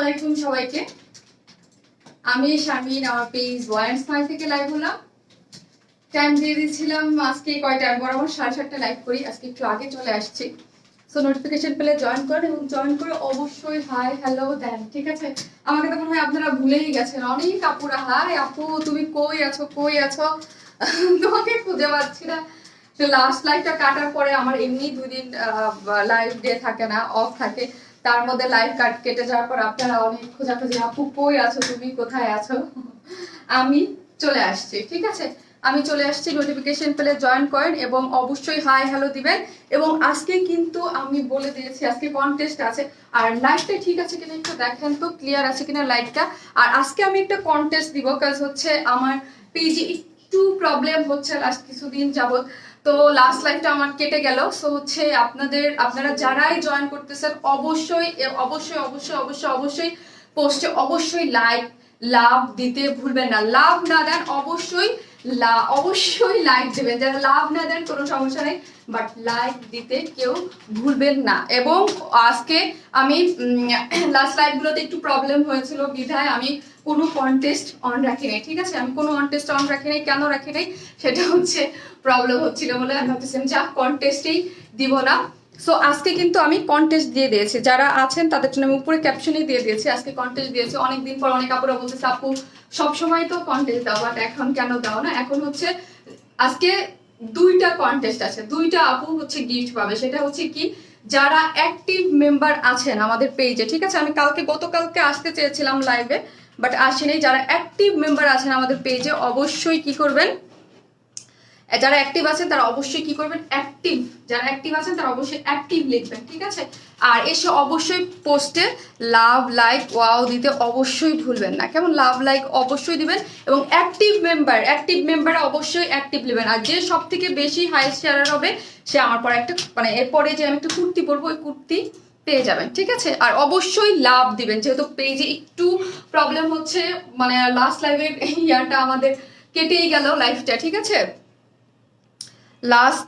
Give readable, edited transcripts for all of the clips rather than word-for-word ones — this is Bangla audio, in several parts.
আলাইকুম সবাইকে। আমি শারমিন, আমার পেজ ওয়ান স্মাইল থেকে লাইভ হলাম। টাইম দিয়ে দিয়েছিলাম আজকে কয়টা, বরাবর 7:30 লাইভ করি, আজকে একটু আগে চলে আসছি। সো নোটিফিকেশন পেলে জয়েন করেন এবং জয়েন করে অবশ্যই হাই হ্যালো দেন, ঠিক আছে? আমাকে তো মনে হয় আপনারা ভুলেই গেছেন। অনেক আপুরা হাই আপু তুমি কই আছো কই আছো, তোমাকে খুঁজে পাচ্ছি না। লাস্ট লাইভটা কাটার পরে আমার এমনি 2 দিন লাইভ ডে থাকে না, অফ থাকে। তার মধ্যে লাইভ কেটে যাওয়ার পর আপনারা অনেক খোঁজাখুঁজি আপু কই আছো তুমি কোথায় আছো। আমি চলে আসছি, ঠিক আছে? আমি চলে আসছি, নোটিফিকেশন পেলে জয়েন করেন এবং অবশ্যই হাই হ্যালো দিবেন। এবং আজকে কিন্তু আমি বলে দিয়েছি আজকে কন্টেস্ট আছে। আর লাইভটা ঠিক আছে কিনা একটু দেখেন তো, ক্লিয়ার আছে কিনা লাইভটা। আর আজকে আমি একটা কন্টেস্ট দিব, কাজ হচ্ছে আমার পেজে একটু প্রবলেম হচ্ছে লাস্ট কিছুদিন যাবত। তো লাস্ট লাইভটা আমার কেটে গেল। সো হচ্ছে আপনারা যারাই জয়েন করতেছেন অবশ্যই অবশ্যই অবশ্যই অবশ্যই অবশ্যই পোস্টে অবশ্যই লাভ দিতে ভুলবেন না। লাভ না দেন অবশ্যই অবশ্যই লাইক দেবেন। যারা লাভ না দেন কোনো সমস্যা নেই, বাট লাইক দিতে কেউ ভুলবেন না। এবং আজকে আমি লাস্ট লাইভগুলোতে একটু প্রবলেম হয়েছিল বিধায় আমি কোনো কন্টেস্ট অন রাখি নাই, ঠিক আছে? আমি কোনো কন্টেস্ট অন রাখি নাই, কেন রাখি নাই সেটা হচ্ছে প্রবলেম হচ্ছিল বলে আমি ভাবতেছিলাম যা কন্টেস্টেই দিব না। সো আজকে কিন্তু আমি কন্টেস্ট দিয়ে দিয়েছি, যারা আছেন তাদের জন্য আমি উপরে ক্যাপশনেই দিয়ে দিয়েছি আজকে কন্টেস্ট দিয়েছি। অনেকদিন পর অনেক আপুরা বলতেছে আপু সবসময় তো কন্টেস্ট দাও, বাট এখন কেন দাও না? এখন হচ্ছে আজকে 2টা কন্টেস্ট আছে, 2টা আপু হচ্ছে গিফট পাবে। সেটা হচ্ছে কি, যারা অ্যাক্টিভ মেম্বার আছেন আমাদের পেজে, ঠিক আছে? আমি গতকালকে আসতে চেয়েছিলাম লাইভে, বাট আসেনি। যারা অ্যাক্টিভ মেম্বার আছেন আমাদের পেজে অবশ্যই কি করবেন, যারা অ্যাক্টিভ আছেন তারা অবশ্যই কি করবেন, যারা অ্যাক্টিভ আছেন তারা অবশ্যই অ্যাক্টিভ লিখবেন, ঠিক আছে? আর এসে অবশ্যই পোস্টে লাভ লাইক ওয়াও দিতে অবশ্যই ভুলবেন না, কেমন? লাভ লাইক অবশ্যই দিবেন। এবং অ্যাক্টিভ মেম্বার অবশ্যই অ্যাক্টিভ নেবেন। আর যে সব থেকে বেশি হাইস্ট শেয়ার হবে সে আমার পর একটা এরপরে যে আমি একটা কুর্তি পরবো ওই কুর্তি পেয়ে যাবেন, ঠিক আছে? আর অবশ্যই লাভ দিবেন, যেহেতু পেজে একটু প্রবলেম হচ্ছে, লাস্ট লাইভের ইয়ারটা আমাদের কেটেই গেল লাইফটা, ঠিক আছে? লাস্ট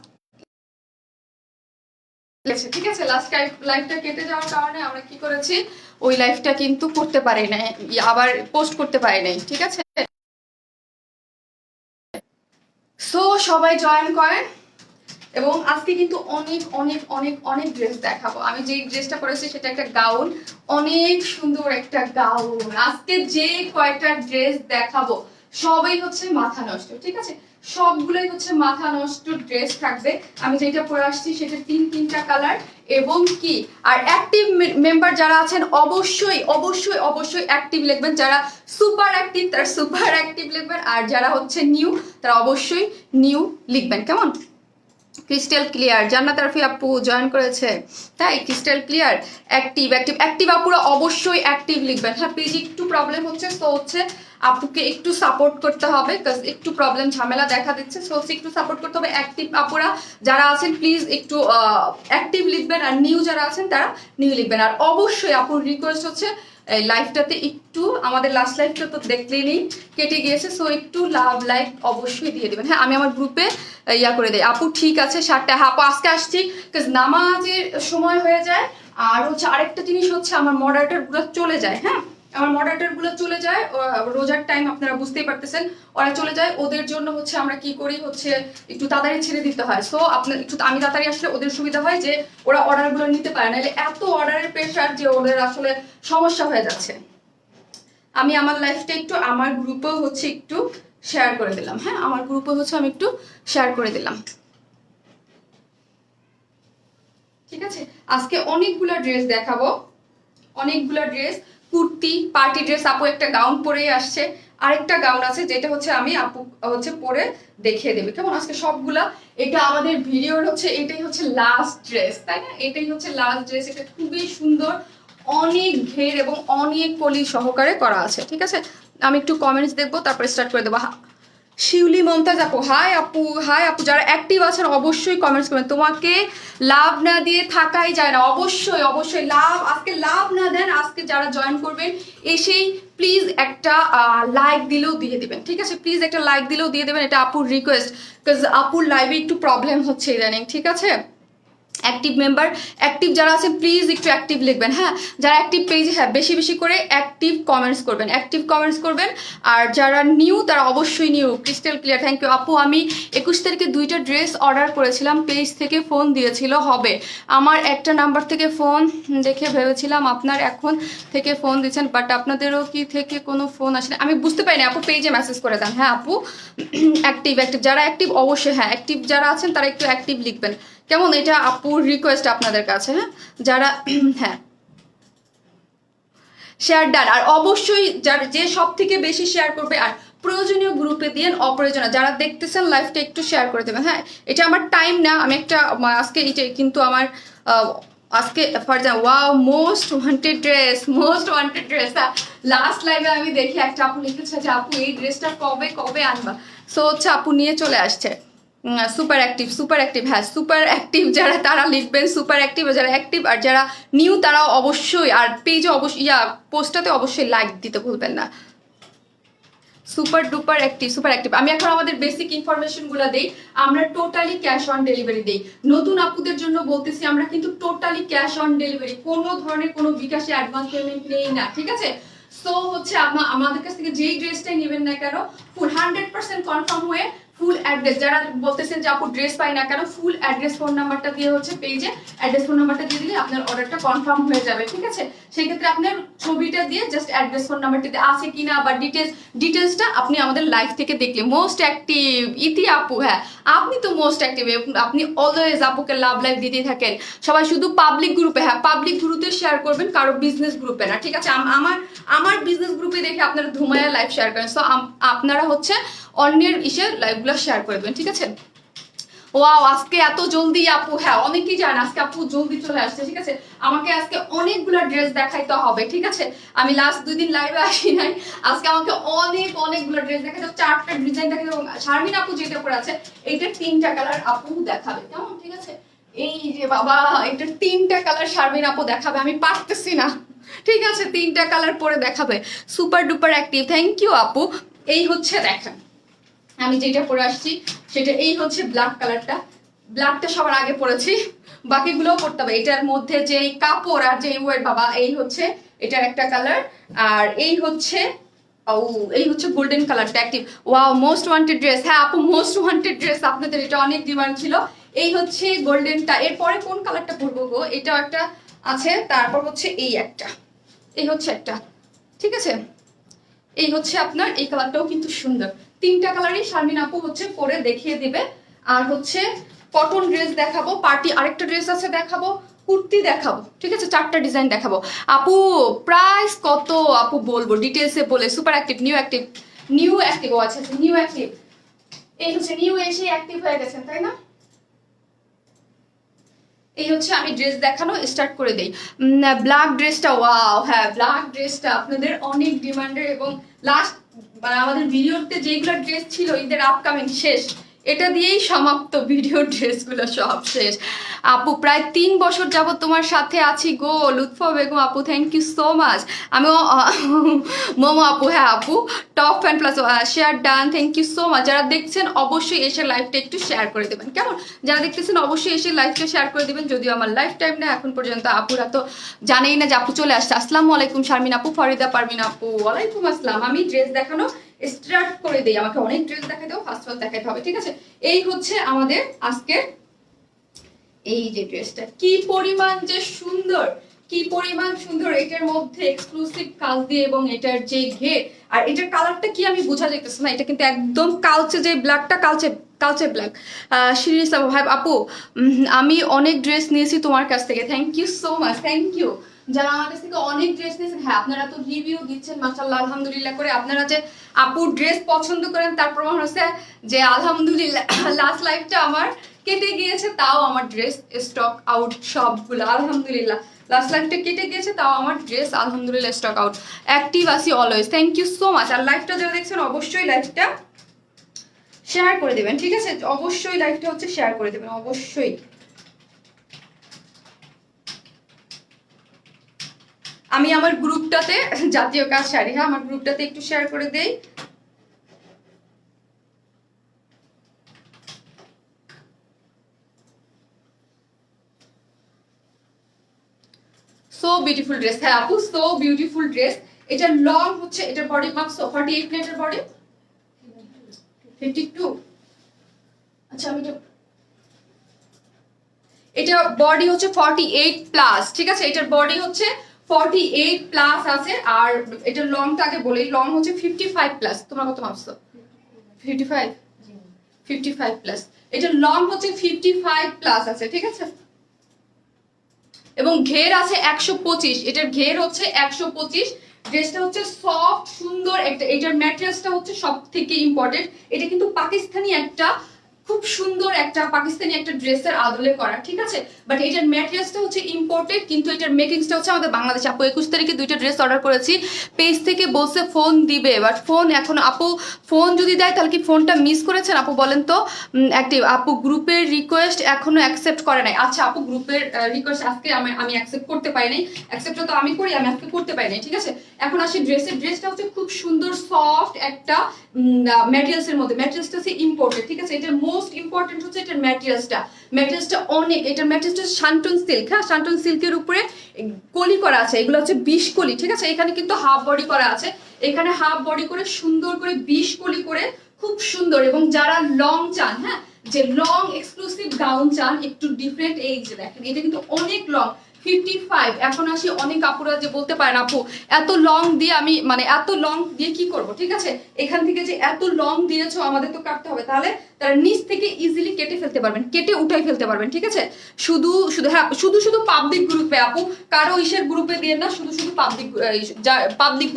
ঠিক আছে, লাস্ট লাইফটা কেটে যাওয়ার কারণে আমরা কি করেছি, ওই লাইফটা কিন্তু করতে পারি নাই, আবার পোস্ট করতে পারি নাই, ঠিক আছে? সো সবাই জয়েন করেন। এবং আজকে কিন্তু অনেক অনেক অনেক অনেক ড্রেস দেখাবো। আমি যে ড্রেসটা পরেছি সেটা একটা গাউন, অনেক সুন্দর একটা গাউন। আজকে যে কয়টা ড্রেস দেখাবো সবই হচ্ছে মাথা নষ্ট, ঠিক আছে? সবগুলোই হচ্ছে মাথা নষ্ট ড্রেস থাকবে। আমি যেটা পরে আসছি সেটা 3টা কালার। এবং কি, আর অ্যাক্টিভ মেম্বার যারা আছেন অবশ্যই অবশ্যই অবশ্যই অ্যাক্টিভ লিখবেন। যারা সুপার অ্যাক্টিভ তারা সুপার অ্যাক্টিভ লিখবেন, আর যারা হচ্ছে নিউ তারা অবশ্যই নিউ লিখবেন, কেমন? ক্রিস্টাল ক্লিয়ার, জান্নাত আরফি আপু জয়েন করেছে, তাই ক্রিস্টাল ক্লিয়ার অ্যাক্টিভ আপুরা অবশ্যই অ্যাক্টিভ লিখবেন। হ্যাঁ, পেজে একটু প্রবলেম হচ্ছে, সো হচ্ছে আপুকে একটু সাপোর্ট করতে হবে, কারণ একটু প্রবলেম ঝামেলা দেখা দিচ্ছে, সো হচ্ছে একটু সাপোর্ট করতে হবে। অ্যাক্টিভ আপুরা যারা আছেন প্লিজ একটু অ্যাক্টিভ লিখবেন, আর নিউ যারা আছেন তারা নিউ লিখবেন। আর অবশ্যই আপুর রিকোয়েস্ট হচ্ছে লাইফটাতে একটু, আমাদের লাস্ট লাইফটা তো দেখলেনি কেটে গিয়েছে, সো একটু লাভ লাইক অবশ্যই দিয়ে দেবেন। হ্যাঁ, আমি আমার গ্রুপে ইয়া করে দেয় আপু, ঠিক আছে 7টা। হ্যাঁ আপু আজকে আসছি, নামাজের সময় হয়ে যায়। আর হচ্ছে আরেকটা জিনিস হচ্ছে আমার মডারেটর গুলো চলে যায়। হ্যাঁ, আমার মডারেটর গুলো চলে যায় রোজার টাইম, আপনারা বুঝতেই পারতেছেন, ওরা চলে যায়। ওদের জন্য হচ্ছে আমরা কি করি, হচ্ছে একটু তাড়াতাড়ি ছেড়ে দিতে হয়। সো আপনার একটু আমি তাড়াতাড়ি আসলে ওদের সুবিধা হয় যে ওরা অর্ডার গুলো নিতে পারে, নাহলে এত অর্ডারের প্রেশার যে ওদের আসলে সমস্যা হয়ে যাচ্ছে। আমি আমার লাইফটা একটু আমার গ্রুপেও হচ্ছে একটু শেয়ার করে দিলাম। হ্যাঁ, আমার গ্রুপে হচ্ছে আমি একটু শেয়ার করে দিলাম, ঠিক আছে? আজকে অনেকগুলো ড্রেস দেখাবো, অনেকগুলো ড্রেস, কুর্তি, পার্টি ড্রেস। আপু একটা গাউন পরেই আসছে, আরেকটা গাউন আছে যেটা হচ্ছে আমি আপু হচ্ছে পরে দেখিয়ে দেবে, কেমন? আজকে সবগুলা, এটা আমাদের ভিডিওর হচ্ছে এটাই হচ্ছে লাস্ট ড্রেস, তাই না? এটাই হচ্ছে লাস্ট ড্রেস। এটা খুবই সুন্দর, অনেক ঘের এবং অনেক কলি সহকারে করা আছে, ঠিক আছে? আমি একটু কমেন্টস দেখবো, তারপরে স্টার্ট করে দেবো। শিউলি মমতাজ আপু হাই আপু, হাই আপু। যারা অ্যাক্টিভ আছেন অবশ্যই কমেন্টস করবেন। তোমাকে লাভ না দিয়ে থাকাই যায় না, অবশ্যই অবশ্যই লাভ, আজকে লাভ না দেন, আজকে যারা জয়েন করবেন এসেই প্লিজ একটা লাইক দিলেও দিয়ে দেবেন, ঠিক আছে? প্লিজ একটা লাইক দিলেও দিয়ে দেবেন, এটা আপুর রিকোয়েস্ট, বিকজ আপুর লাইভে একটু প্রবলেম হচ্ছে ইদানিং, ঠিক আছে? অ্যাক্টিভ মেম্বার, অ্যাক্টিভ যারা আছেন প্লিজ একটু অ্যাক্টিভ লিখবেন। হ্যাঁ, যারা অ্যাক্টিভ পেজে হ্যাঁ বেশি বেশি করে অ্যাক্টিভ কমেন্টস করবেন, অ্যাক্টিভ কমেন্টস করবেন। আর যারা নিউ তারা অবশ্যই new, crystal clear. Thank you আপু। আমি 21 তারিখে 2টা ড্রেস অর্ডার করেছিলাম, পেজ থেকে ফোন দিয়েছিল হবে। আমার একটা নাম্বার থেকে ফোন দেখে ভেবেছিলাম আপনার এখন থেকে ফোন দিচ্ছেন, বাট আপনাদেরও কি থেকে কোনো ফোন আসলে আমি বুঝতে পারিনি আপু, পেজে মেসেজ করে দেন। হ্যাঁ আপু, অ্যাক্টিভ অ্যাক্টিভ যারা অ্যাক্টিভ অবশ্যই হ্যাঁ অ্যাক্টিভ যারা আছেন তারা একটু অ্যাক্টিভ লিখবেন কেমন, এটা আপুর রিকোয়েস্ট আপনাদের কাছে। হ্যাঁ, যারা হ্যাঁ শেয়ার ডান। আর অবশ্যই যার যে সব থেকে বেশি শেয়ার করবে আর প্রয়োজনীয় গ্রুপে দিয়ে, অপ্রয়োজনীয় যারা দেখতেছেন লাইভটা একটু শেয়ার করে দেবেন। হ্যাঁ, এটা আমার টাইম না, আমি একটা আজকে এটা কিন্তু আমার আজকে for example wow most wanted dress, most wanted dress. Last লাইভে আমি দেখি একটা আপু লিখেছে যে আপু এই ড্রেসটা কবে কবে আনবা, সো হচ্ছে আপু নিয়ে চলে আসছে। সুপার অ্যাক্টিভ, সুপার অ্যাক্টিভ, হ্যাঁ সুপার অ্যাক্টিভ যারা তারা লিখবেন সুপার অ্যাক্টিভ, যারা অ্যাক্টিভ আর যারা নিউ তারাও অবশ্যই, আর পেজে অবশ্যই পোস্টটাতে অবশ্যই লাইক দিতে ভুলবেন না। Super duper active, super active. আমি এখন আমাদের বেসিক ইনফরমেশনগুলো দেই। আমরা টোটালি ক্যাশ অন ডেলিভারি দেই। নতুন আপুদের জন্য বলতেছি আমরা কিন্তু টোটালি ক্যাশ অন ডেলিভারি, কোনো ধরনের কোনো বিকাশে অ্যাডভান্স পেমেন্ট নেই না, ঠিক আছে। সো হচ্ছে আমাদের কাছ থেকে যেই ড্রেসটাই নেবেন না কেন ফুল 100% কনফার্ম হয়ে ফুল অ্যাড্রেস, যারা বলতেছেন যে আপু ড্রেস পাই না কেন, ফুল অ্যাড্রেস ফোন নাম্বারটা দিয়ে হচ্ছে পেজে অ্যাড্রেস ফোন নাম্বারটা দিয়ে দিলে আপনার অর্ডারটা কনফার্ম হয়ে যাবে, ঠিক আছে। সেই ক্ষেত্রে আপনার ছবিটা দিয়ে জাস্ট অ্যাড্রেস ফোন নাম্বারটিতে আছে কিনা বা ডিটেলসটা আপনি আমাদের লাইভ থেকে দেখলে। মোস্ট অ্যাক্টিভ ইতি আপু, হ্যাঁ আপনি তো মোস্ট অ্যাক্টিভ, আপনি অলওয়েজ আপুকে লাভ লাইভ দিতেই থাকেন। সবাই শুধু পাবলিক গ্রুপে, হ্যাঁ পাবলিক গ্রুপে শেয়ার করবেন, কারো বিজনেস গ্রুপে না, ঠিক আছে। আমার বিজনেস গ্রুপে দেখে আপনারা ধুমায়া লাইভ শেয়ার করেন, সো আপনারা হচ্ছে অন্যের লাইভগুলো শেয়ার করে দেবেন, ঠিক আছে। ওয়াও আজকে এত জলদি আপু, হ্যাঁ অনেকেই জান আজকে আপু জলদি চলে আসছে, ঠিক আছে। আমাকে আজকে অনেকগুলো ড্রেস দেখাইতে হবে, ঠিক আছে। আমি লাস্ট 2 দিন লাইভে আসি নাই, আজকে আমাকে অনেকগুলো ড্রেস দেখাতে, 4টা ডিজাইন দেখাতে। শারমিন আপু যেটা পরে আছে এইটা 3টা কালার আপু দেখাবে, কেমন, ঠিক আছে। এই যে বাবা এটা 3টা কালার শারমিন আপু দেখাবে, আমি পারতেছি না, ঠিক আছে 3টা কালার পরে দেখাবে। Super duper active, thank you আপু। এই হচ্ছে দেখেন আমি যেটা পরে আসছি সেটা, এই হচ্ছে ব্ল্যাক কালারটা, ব্ল্যাকটা সবার আগে পরেছি, বাকিগুলোও পড়তে হবে। এটার মধ্যে যে কাপড় আর যে ওয়েট বাবা, এই হচ্ছে এটার একটা কালার। আর এই হচ্ছে এই হচ্ছে গোল্ডেন কালারটা active. Wow most wanted dress, হ্যাঁ আপু মোস্ট ওয়ান্টেড ড্রেস, আপনাদের এটা অনেক ডিমান্ড ছিল। এই হচ্ছে গোল্ডেনটা, এরপরে কোন কালারটা পরবো গো, এটাও একটা আছে, তারপর হচ্ছে এই একটা, এই হচ্ছে একটা, ঠিক আছে। এই হচ্ছে আপনার এই কালারটাও কিন্তু সুন্দর। 3টা কালারই শারমিন আপু হচ্ছে পরে দেখিয়ে দিবে। আর হচ্ছে কটন ড্রেস দেখাবো, পার্টি আরেকটা ড্রেস আছে দেখাবো, কুর্তি দেখাবো, ঠিক আছে 4টা ডিজাইন দেখাবো। আপু প্রাইস কত আপু বলবো ডিটেলসে বলে। Super active, new active, new active, ও আচ্ছা নিউ অ্যাক্টিভ, এই হচ্ছে নিউ এসে অ্যাক্টিভ হয়ে গেছেন তাই না। এই হচ্ছে আমি ড্রেস দেখানো স্টার্ট করে দেই। ব্ল্যাক ড্রেসটা, ওয়াও হ্যাঁ ব্ল্যাক ড্রেসটা আপনাদের অনেক ডিমান্ডের, এবং লাস্ট আমাদের ভিডিওতে যেগুলো ড্রেস ছিল ঈদের আপকামিং শেষ, এটা দিয়েই সমাপ্ত, ভিডিও ড্রেসগুলো সব শেষ। আপু প্রায় 3 বছর যাবত তোমার সাথে আছি গো, লুৎফা বেগম আপু থ্যাংক ইউ সো মাচ। আমিও মোমো আপু, হ্যাঁ আপু top fan plus share done, thank you so much. যারা দেখছেন অবশ্যই এসে লাইভটা একটু শেয়ার করে দেবেন কেমন, যারা দেখতেছেন অবশ্যই এসে লাইভটা শেয়ার করে দেবেন। যদিও আমার লাইফ টাইম না এখন পর্যন্ত, আপুরা তো জানেই না যে আপু চলে আসছে। আসসালামু আলাইকুম শারমিন আপু, ফরিদা পারমিন আপু, ওয়ালাইকুম আসসালাম। আমি ড্রেস দেখানো স্টার্ট করে দেই, আমাকে অনেক ড্রেস দেখাতে হবে, ফার্স্ট দেখাতে হবে, ঠিক আছে। এই হচ্ছে আমাদের আজকে এই যে ড্রেসটা, কি পরিমাণ যে সুন্দর, কি পরিমাণ সুন্দর, এটার মধ্যে এক্সক্লুসিভ কাজ দিয়ে, এবং এটার যে ঘের আর এটার কালারটা কি আমি বোঝা যাইতেছে না, এটা কিন্তু একদম কালচে, যে ব্ল্যাকটা কালচে কালচে ব্ল্যাক। শিরিন ভাই আপু আমি অনেক ড্রেস নিয়েছি তোমার কাছ থেকে, thank you so much, thank you. যারা আমার কাছ থেকে অনেক ড্রেস নিয়েছেন, হ্যাঁ আপনারা তো রিভিউ দিচ্ছেন মাশাআল্লাহ আলহামদুলিল্লাহ করে, আপনারা যে আপুর ড্রেস পছন্দ করেন তার প্রমাণ হচ্ছে যে আলহামদুলিল্লাহ লাস্ট লাইফটা আমার কেটে গিয়েছে, তাও আমার ড্রেস স্টক আউট সবগুলো আলহামদুলিল্লাহ। লাস্ট লাইফটা কেটে গিয়েছে তাও আমার ড্রেস আলহামদুলিল্লাহ স্টক আউট। অ্যাক্টিভ আসি always, thank you so much. আর লাইফটা যারা দেখছেন অবশ্যই লাইফটা শেয়ার করে দেবেন, ঠিক আছে, অবশ্যই লাইফটা হচ্ছে শেয়ার করে দেবেন অবশ্যই। আমি আমার গ্রুপটাতে জাতীয় কাজ শাড়ি, হ্যাঁ আমার গ্রুপটাতে একটু শেয়ার করে দেই। So beautiful dress. হ্যাঁ আপু, সো বিউটিফুল ড্রেস। এটার লং হচ্ছে, এটার বডি মাপ 48 না, এটার বডি 52। আচ্ছা আমি এটা বডি হচ্ছে 48 প্লাস, ঠিক আছে? এটার বডি হচ্ছে 48 প্লাস আছে। আর এটার লংটা আগে বলি, লং হচ্ছে 55 প্লাস। তোমরা কত মাপছো? 55, 55 প্লাস। এটার লং হচ্ছে 55 প্লাস আছে, ঠিক আছে? এবং ঘের আছে 125, এটার ঘের হচ্ছে 125। ড্রেসটা হচ্ছে সফট সুন্দর একটা, এটার ম্যাটেরিয়ালসটা হচ্ছে সব থেকে ইম্পর্টেন্ট। এটা কিন্তু পাকিস্তানি একটা, খুব সুন্দর একটা পাকিস্তানি একটা ড্রেসের আদলে করা, ঠিক আছে? বাট এটার ম্যাটেরিয়ালসটা হচ্ছে ইম্পোর্টেড, কিন্তু এটার মেকিংসটা হচ্ছে আমাদের বাংলাদেশে। আপু 21 তারিখে 2টা ড্রেস অর্ডার করেছি, পেজ থেকে বলছে ফোন দিবে, বাট ফোন এখন আপু ফোন যদি দেয় তাহলে কি ফোনটা মিস করেছেন আপু বলেন তো? অ্যাক্টিভ আপু গ্রুপের রিকোয়েস্ট এখনো অ্যাকসেপ্ট করে নাই। আচ্ছা আপু গ্রুপের রিকোয়েস্ট আজকে আমি অ্যাকসেপ্ট করতে পারি নাই, অ্যাকসেপ্ট তো আমি করি, আমি আজকে করতে পারি নাই, ঠিক আছে? এখন আসি ড্রেসটা হচ্ছে খুব সুন্দর সফট একটা ম্যাটেরিয়ালস এর মধ্যে। ম্যাটেরিয়ালসটা হচ্ছে ইম্পোর্টেড, ঠিক আছে? এটার মোস্ট ইম্পর্টেন্ট হচ্ছে এটার ম্যাটেরিয়ালসটা অনেক, এটার ম্যাটেরিয়ালসটা শান্টন সিল্ক। হ্যাঁ, শান্টন সিল্কের উপরে কলি করা আছে, এগুলো হচ্ছে 20 কলি, ঠিক আছে? এখানে কিন্তু হাফ বডি করা আছে, এখানে হাফ বডি করে সুন্দর করে 20 কলি করে, খুব সুন্দর। এবং যারা লং চান, হ্যাঁ, যে লং এক্সক্লুসিভ গাউন চান একটু ডিফারেন্ট, এই যে দেখেন এটা কিন্তু অনেক লং 55। এখন আসি অনেক আপুরা যে বলতে পারেন আপু এত লং দিয়ে আমি মানে এত লং দিয়ে কি করব, ঠিক আছে? এখান থেকে যে এত লং দিয়েছো আমাদের তো কাটতে হবে, তাহলে তারা নিচ থেকে ইজিলি কেটে ফেলতে পারবেন, কেটে উঠাই ফেলতে পারবেন, ঠিক আছে? শুধু হ্যাঁ, শুধু পাবলিক গ্রুপে আপু, কারো ইসের গ্রুপে দিয়ে না, শুধু পাবলিক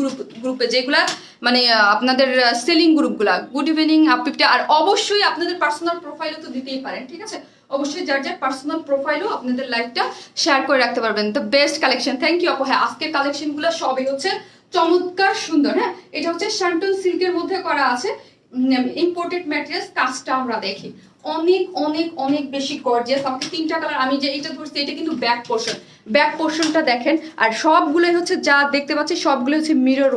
গ্রুপে যেগুলা মানে আপনাদের সেলিং গ্রুপগুলা। গুড ইভিনিং আপিপটা। আর অবশ্যই আপনাদের পার্সোনাল প্রোফাইলও তো দিতেই পারেন, ঠিক আছে? অবশ্যই যার যার পার্সোনাল প্রোফাইলও আপনাদের লাইভটা শেয়ার করে রাখতে পারবেন। The best collection, thank you আপু। হ্যাঁ, আজকের কালেকশনগুলো সবই হচ্ছে চমৎকার সুন্দর। হ্যাঁ, এটা হচ্ছে শান্টন সিল্কের মধ্যে করা আছে, ইম্পোর্টেড ম্যাটেরিয়ালস। কাজটা আমরা দেখি অনেক অনেক অনেক বেশি গর্জিয়াস। আমাকে 3টা কালার, আমি যে এটা ধরছি এটা কিন্তু ব্যাক পোর্শনটা দেখেন। আর সবগুলোই হচ্ছে যা দেখতে পাচ্ছি সবগুলো হচ্ছে মিরর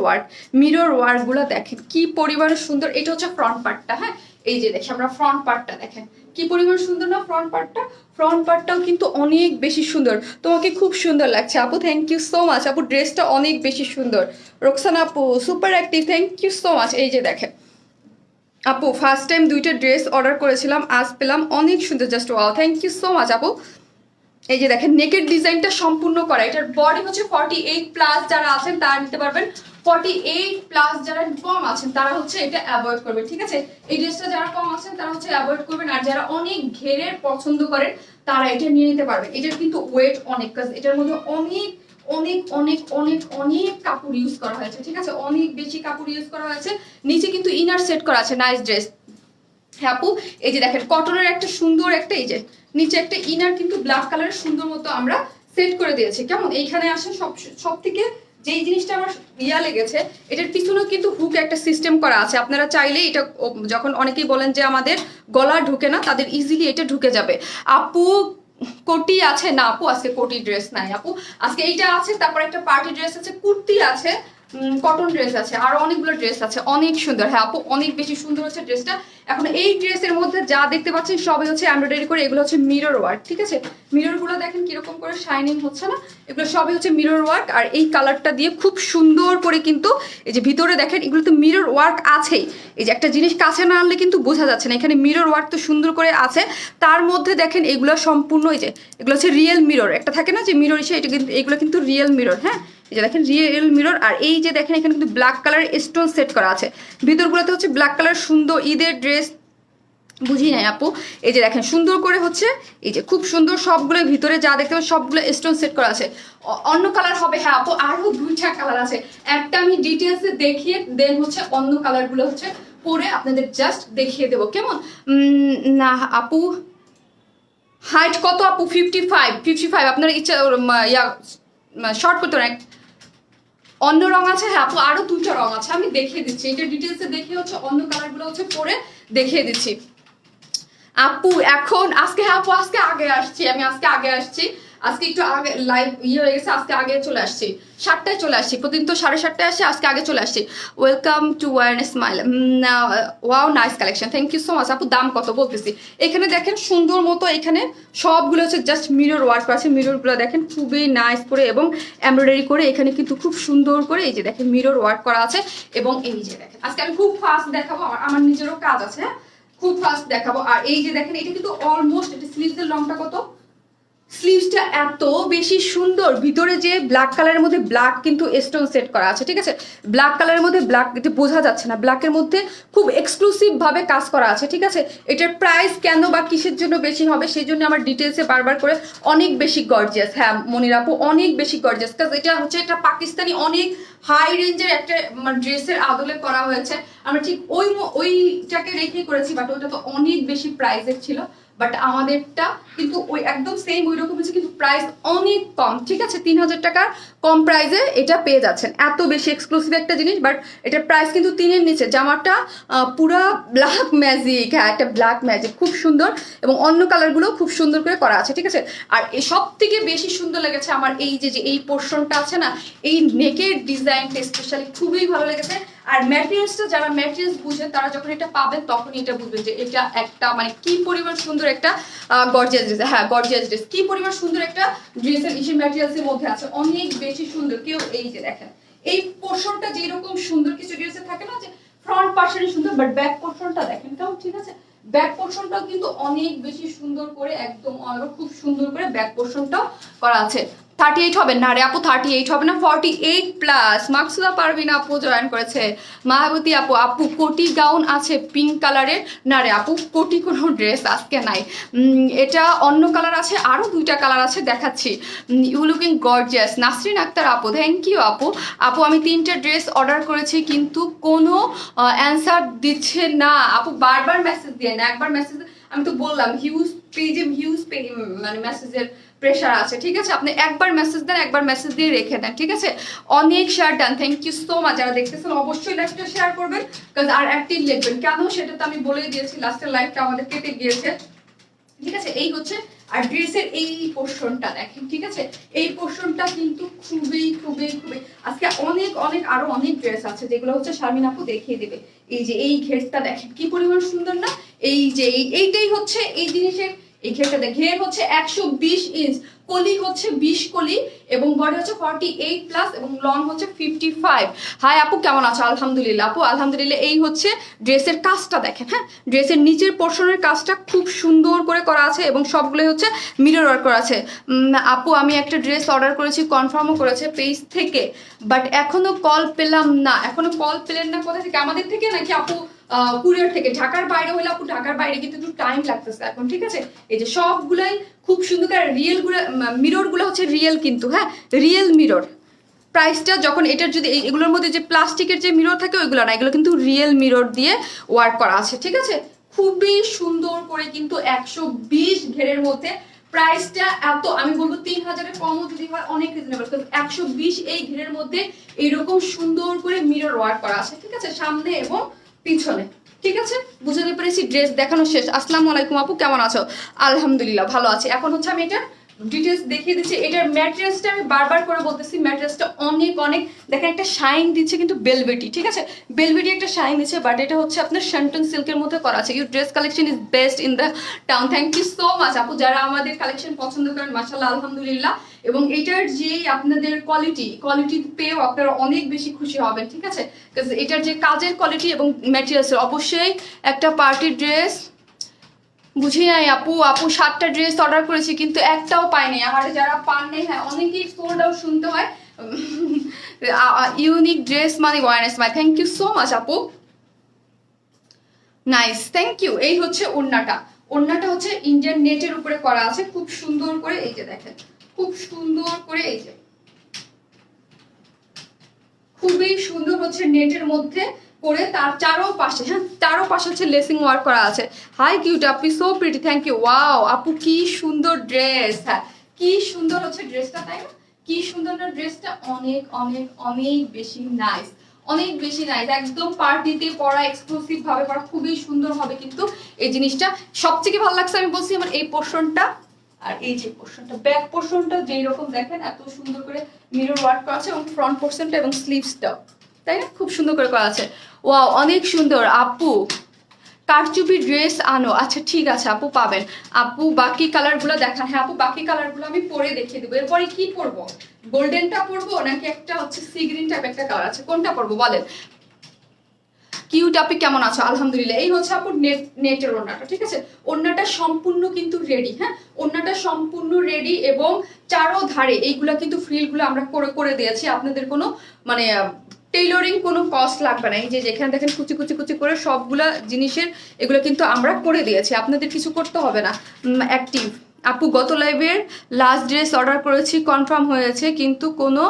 ওয়ার্ক গুলো দেখেন কি পরিমাণ সুন্দর। এটা হচ্ছে ফ্রন্ট পার্টটা। হ্যাঁ, এই যে দেখি আমরা ফ্রন্ট পার্টটা দেখেন কি পরিমাণ সুন্দর না? ফ্রন্ট পার্টটাও কিন্তু অনেক বেশি সুন্দর। তোমাকে খুব সুন্দর লাগছে আপু, থ্যাংক ইউ সো মাচ আপু। ড্রেসটা অনেক বেশি সুন্দর। রোকসানা আপু super active, thank you so much. এই যে দেখেন আপু ফার্স্ট টাইম 2টা ড্রেস অর্ডার করেছিলাম, আজ পেলাম, অনেক সুন্দর, just wow, thank you so much আপু। এই যে দেখেন নেকের ডিজাইনটা সম্পূর্ণ করা, এটার বডি হচ্ছে 48 প্লাস। যারা আছেন তারা নিতে পারবেন, 48 প্লাস যারা কম আছেন তারা হচ্ছে এটা অ্যাভয়েড করবেন, ঠিক আছে? এই ড্রেসটা যারা কম আছেন তারা হচ্ছে অ্যাভয়েড করবেন। আর যারা অনেক ঘেরের পছন্দ করেন তারা এটা নিয়ে নিতে পারবেন। এটার কিন্তু ওয়েট অনেক, কাজ এটার মধ্যে অনেক অনেক অনেক অনেক অনেক কাপড় ইউজ করা হয়েছে, ঠিক আছে? অনেক বেশি কাপড় ইউজ করা হয়েছে। নিচে কিন্তু ইনার সেট করা আছে, নাইস ড্রেস। হ্যাঁ আপু, এই যে দেখেন কটনের একটা সুন্দর একটা, এই যে নিচে একটা ইনার কিন্তু ব্ল্যাক কালারের সুন্দর মতো আমরা সেট করে দিয়েছি। কেমন? এইখানে আসে সব থেকে যেই জিনিসটা আমার ইয়া লেগেছে, এটার পিছনেও কিন্তু হুক একটা সিস্টেম করা আছে। আপনারা চাইলে এটা যখন অনেকেই বলেন যে আমাদের গলা ঢুকে না, তাদের ইজিলি এটা ঢুকে যাবে। আপু কোটি আছে না আপু? আজকে কোটি ড্রেস নাই আপু, আজকে এইটা আছে, তারপর একটা পার্টি ড্রেস আছে, কুর্তি আছে, কটন ড্রেস আছে, আরো অনেকগুলো ড্রেস আছে, অনেক সুন্দর। হ্যাঁ আপু, অনেক বেশি সুন্দর হচ্ছে ড্রেসটা। এখন এই ড্রেসের মধ্যে যা দেখতে পাচ্ছেন সবই হচ্ছে এমব্রয়ডারি করে, এগুলো হচ্ছে মিরর ওয়ার্ক, ঠিক আছে? মিরর গুলো দেখেন কিরকম করে শাইনিং হচ্ছে না? এগুলো সবই হচ্ছে মিরর ওয়ার্ক। আর এই কালারটা দিয়ে খুব সুন্দর করে কিন্তু এই যে ভিতরে দেখেন এগুলো তো মিরর ওয়ার্ক আছেই। এই যে একটা জিনিস কাছে না আনলে কিন্তু বোঝা যাচ্ছে না, এখানে মিরর ওয়ার্ক তো সুন্দর করে আছে। তার মধ্যে দেখেন এগুলো সম্পূর্ণ, এই যে এগুলো হচ্ছে রিয়েল মিরর, একটা থাকে না যে মিরর এসে, এটা কিন্তু এগুলো কিন্তু রিয়েল মিরর। হ্যাঁ, এই যে দেখেন রিয়েল মিরর। আর এই যে দেখেন এখানে কিন্তু ব্ল্যাক কালার স্টোন সেট করা আছে, ভিতরগুলোতে হচ্ছে ব্ল্যাক কালার। সুন্দর ঈদের ড্রেস বুঝি নাই আপু। এই যে দেখেন সুন্দর করে হচ্ছে এই যে খুব সুন্দর সবগুলো ভিতরে যা দেখতে পাচ্ছি সবগুলো স্টোন সেট করা আছে। অন্য কালার হবে হ্যাঁ আপু, আরো 2টা কালার আছে, একটা আমি ডিটেলসে দেখিয়ে দেন হচ্ছে অন্য কালারগুলো হচ্ছে পরে আপনাদের জাস্ট দেখিয়ে দেবো, কেমন? না আপু হাইট কত আপু? 55। আপনার ইচ্ছা ইয়া শর্ট করতে পারেন। অন্য রং আছে হ্যাঁ আপু, আরো 2টা রং আছে, আমি দেখিয়ে দিচ্ছি। এটা ডিটেলসে দেখিয়ে হচ্ছে অন্য কালারগুলো হচ্ছে পরে দেখিয়ে দিচ্ছি আপু। এখন আজকে হ্যাঁ আপু, আজকে আগে আসছি। আজকে একটু আগে লাইভ হয়ে গেছে, আজকে আগে চলে আসছি, 7টায় চলে আসছি, প্রতিদিন তো 7:30টায় আসি, আজকে আগে চলে আসছি। Welcome to our smile, wow nice collection, thank you so much আপু। দাম কত বলতেছি, এখানে দেখেন সুন্দর মতো, এখানে সবগুলো হচ্ছে জাস্ট মিরর ওয়ার্ক আছে, মিররগুলো দেখেন খুবই নাইস করে এবং এমব্রয়ডারি করে, এখানে কিন্তু খুব সুন্দর করে এই যে দেখেন মিরর ওয়ার্ক করা আছে। এবং এই যে দেখেন আজকে আমি খুব ফাস্ট দেখাবো, আমার নিজেরও কাজ আছে, হ্যাঁ খুব ফাস্ট দেখাবো। আর এই যে দেখেন এটা কিন্তু অলমোস্ট, এটা স্লিভসের লংটা কত, স্লিভসটা এত বেশি সুন্দর, ভিতরে যে ব্ল্যাক কালারের মধ্যে ব্ল্যাক কিন্তু স্টোন সেট করা আছে, ঠিক আছে, ব্ল্যাক কালারের মধ্যে ব্ল্যাক এটা বোঝা যাচ্ছে না, ব্ল্যাকের মধ্যে খুব এক্সক্লুসিভ ভাবে কাজ করা আছে, ঠিক আছে। এটার প্রাইস কেন বা কিসের জন্য বেশি হবে সেই জন্য আমার ডিটেলসে বারবার করে, অনেক বেশি গর্জিয়াস, হ্যাঁ মনির আপু অনেক বেশি গর্জিয়াস, কারণ এটা হচ্ছে একটা পাকিস্তানি অনেক হাই রেঞ্জের একটা ড্রেসের আদলে করা হয়েছে। আমরা ঠিক ওইটাকে রেখেই করেছি, বাট ওইটা তো অনেক বেশি প্রাইসের ছিল, বাট আমাদেরটা কিন্তু ওই একদম সেম ওই রকম হচ্ছে, কিন্তু প্রাইস অনেক কম, ঠিক আছে, 3000 টাকার কম প্রাইসে এটা পেয়ে যাচ্ছেন, এত বেশি এক্সক্লুসিভ একটা জিনিস, বাট এটার প্রাইস কিন্তু 3-এর নিচে। জামাটা পুরা ব্ল্যাক ম্যাজিক, হ্যাঁ একটা ব্ল্যাক ম্যাজিক, খুব সুন্দর, এবং অন্য কালারগুলো খুব সুন্দর করে করা আছে, ঠিক আছে। আর এই সব থেকে বেশি সুন্দর লেগেছে আমার এই যে এই পোর্শনটা আছে না, এই নেকের ডিজাইনটা স্পেশালি খুবই ভালো লেগেছে। আর ম্যাটেরিয়ালসটা, যারা ম্যাটেরিয়ালস বুঝেন তারা যখন এটা পাবেন তখনই এটা বুঝবেন যে এটা একটা মানে কি পরিমাণ সুন্দর একটা গর্জিয়াস ড্রেস, হ্যাঁ গর্জিয়াস ড্রেস, কি পরিমাণ সুন্দর একটা ড্রেসের ইসে ম্যাটেরিয়ালসের মধ্যে আছে, অনেক বেশি সুন্দর। কেউ এই যে দেখেন এই পোর্শনটা যেরকম সুন্দর কিছু ড্রেসে থাকে না যে ফ্রন্ট পার্শনই সুন্দর, বাট ব্যাক পোর্শনটা দেখেন কেমন, ঠিক আছে, ব্যাক পোর্শনটাও কিন্তু অনেক বেশি সুন্দর করে, একদম খুব সুন্দর করে ব্যাক পোর্শনটাও করা আছে। 38 হবে না রে আপু, 38 হবে না, 48+। মাকসুদা পারভিন আপু জয়েন করেছে, মায়াবতী আপু, আপু কোটি গাউন আছে পিঙ্ক কালারের, না রে আপু কোটি কোনো ড্রেস আজকে নাই, এটা অন্য কালার আছে, আরো 2টা কালার আছে দেখাচ্ছি। You looking gorgeous, Nasrin Akter আপু, থ্যাংক ইউ আপু। আপু আমি 3টে ড্রেস অর্ডার করেছি কিন্তু কোনো অ্যান্সার দিচ্ছে না আপু, বারবার মেসেজ দিয়ে না, একবার মেসেজ, আমি তো বললাম হিউজ মানে মেসেজের প্রেশার আছে, ঠিক আছে, আপনি একবার মেসেজ দেন, একবার মেসেজ দিয়ে রেখে দেন, ঠিক আছে। অনেক share done, thank you so much. যারা দেখতেছেন অবশ্যই লাইভটা শেয়ার করবেন, কারণ আর অ্যাক্টিভ লিখবেন, কেন সেটা তো আমি বলেই দিয়েছি, লাস্টের লাইভটা আমাদের কেটে গিয়েছে, ঠিক আছে। এই হচ্ছে আর ড্রেসের এই পোর্শনটা দেখেন, ঠিক আছে, এই পোর্শনটা কিন্তু খুবই খুবই খুবই, আজকে অনেক অনেক আরো অনেক ড্রেস আছে যেগুলো হচ্ছে শারমিন আপু দেখিয়ে দেবে। এই যে এই ঘেরটা দেখেন কি পরিমাণ সুন্দর না, এই যে এইটাই হচ্ছে এই জিনিসের, এই ঘেরটা দেখেন, ঘের হচ্ছে 120 ইঞ্চ, কলি হচ্ছে 20 কলি, এবং বডি হচ্ছে 48+ এবং লং হচ্ছে 55। হাই আপু কেমন আছো? আলহামদুলিল্লাহ আপু, আলহামদুলিল্লাহ। এই হচ্ছে ড্রেসের কাজটা দেখেন, হ্যাঁ ড্রেসের নিচের পোর্শনের কাজটা খুব সুন্দর করে করা আছে এবং সবগুলো হচ্ছে মিরর ওয়ার্ক করা আছে। আপু আমি একটা ড্রেস অর্ডার করেছি, কনফার্মও করেছে পেজ থেকে, বাট এখনো কল পেলাম না। এখনো কল পেলেন না কোথা থেকে? আমাদের থেকে নাকি আপু কুরিয়ার থেকে? ঢাকার বাইরে হলে আপু, ঢাকার বাইরে কিন্তু একটু টাইম লাগতেছে এখন, ঠিক আছে। এই যে সবগুলাই খুব সুন্দর করে রিয়েল গুলো, মিরর গুলো হচ্ছে রিয়েল কিন্তু, হ্যাঁ রিয়েল মিরর। প্রাইসটা যখন এটার যদি এগুলোর মধ্যে যে প্লাস্টিকের যে মিরর থাকে ওইগুলো না, এগুলো কিন্তু রিয়েল মিরর দিয়ে ওয়ার্ক করা আছে, ঠিক আছে। খুবই সুন্দর করে কিন্তু 120 ঘেরের মধ্যে, প্রাইসটা এত আমি বলবো 3000-এর কমও যদি হয় অনেক রিজনেবল, কারণ 120 এই ঘেরের মধ্যে এইরকম সুন্দর করে মিরর ওয়ার্ক করা আছে, ঠিক আছে, সামনে এবং পিছনে, ঠিক আছে। বুঝতে পেরেছি। ড্রেস দেখানো শেষ। আসসালামু আলাইকুম আপু, কেমন আছো? আলহামদুলিল্লাহ ভালো আছি। এখন হচ্ছে আমি এটা ডিটেলস দেখিয়ে দিচ্ছি। এটার ম্যাটেরিয়ালসটা আমি বারবার করে বলতেছি, ম্যাটেরিয়ালসটা অনেক অনেক দেখেন, একটা শাইন দিচ্ছে কিন্তু বেলভেটি, ঠিক আছে, বেলভেটি একটা শাইন দিচ্ছে, বাট এটা হচ্ছে আপনার শান্টন সিল্কের মধ্যে করা আছে। Your dress collection is best in the town, thank you so much আপু। যারা আমাদের কালেকশন পছন্দ করেন মাশাআল্লাহ আলহামদুলিল্লাহ, এবং এটার যে আপনাদের কোয়ালিটি পেয়েও আপনারা অনেক বেশি খুশি হবেন, ঠিক আছে, এটার যে কাজের কোয়ালিটি এবং ম্যাটেরিয়ালসের, অবশ্যই একটা পার্টি ড্রেস। বুঝি নাই আপু, 7টা ড্রেস অর্ডার করেছি কিন্তু একটাও পাইনি। আর যারা পাননি, হ্যাঁ অনেকেই সোল্ড আউট শুনতে হয়। ইউনিক ড্রেস মানে ওয়ারনেস মাই, থ্যাংক ইউ সো মাচ আপু, নাইস, থ্যাংক ইউ। এই হচ্ছে ওড়নাটা হচ্ছে ইন্ডিয়ান নেটের উপরে করা আছে, খুব সুন্দর করে, এই যে দেখেন খুব সুন্দর করে, এই যে খুবই সুন্দর হচ্ছে নেটের মধ্যে করে, তার চারোপাশে, হ্যাঁ চারোপাশে হচ্ছে লেসিং ওয়ার্ক করা আছে। হাই কিউট আপু, so pretty, thank you. Wow আপু কি সুন্দর ড্রেস, হ্যাঁ কি সুন্দর হচ্ছে ড্রেসটা, তাই না? কি সুন্দর না ড্রেসটা, অনেক অনেক অনেক বেশি নাইস, অনেক বেশি নাইস, একদম পার্টিতে পরা, এক্সক্লুসিভ ভাবে পরা, খুবই সুন্দর হবে কিন্তু এই জিনিসটা। সবথেকে ভালো লাগছে আমি বলছি আমার এই পোর্শনটা, আর এই যে পোর্শনটা, ব্যাক পোর্শনটা যেই রকম দেখেন এত সুন্দর করে মিরর ওয়ার্ক করা আছে, এবং ফ্রন্ট পোর্শনটা এবং স্লিভসটাও, তাই না, খুব সুন্দর করে করা আছে। ওয়াও, অনেক সুন্দর। আপু কারচুপি ড্রেস আনো। আচ্ছা ঠিক আছে আপু, পাবেন। আপু বাকি কালারগুলো দেখান। হ্যাঁ আপু, বাকি কালারগুলো আমি পরে দেখিয়ে দেবো। এরপরে কি পরবো, গোল্ডেনটা পরবো নাকি একটা হচ্ছে সি গ্রিন টাইপ একটা কালার আছে, কোনটা পরবো বলেন। কিউট, আপনি কেমন আছো? আলহামদুলিল্লাহ। এই হচ্ছে আপুর নেটের ওড়নাটা, ঠিক আছে। ওড়নাটা সম্পূর্ণ কিন্তু রেডি, হ্যাঁ ওড়নাটা সম্পূর্ণ রেডি, এবং চারো ধারে এইগুলা কিন্তু ফ্রিলগুলো আমরা করে করে দিয়েছি। আপনাদের কোনো মানে টেইলরিং কোনো কস্ট লাগবে না। এই যে যেখানে দেখেন কুচি কুচি কুচি করে সবগুলা জিনিসের এগুলো কিন্তু আমরা করে দিয়েছি, আপনাদের কিছু করতে হবে না। অ্যাক্টিভ আপু, গত লাইভের লাস্ট ড্রেস অর্ডার করেছি, কনফার্ম হয়েছে কিন্তু কোনো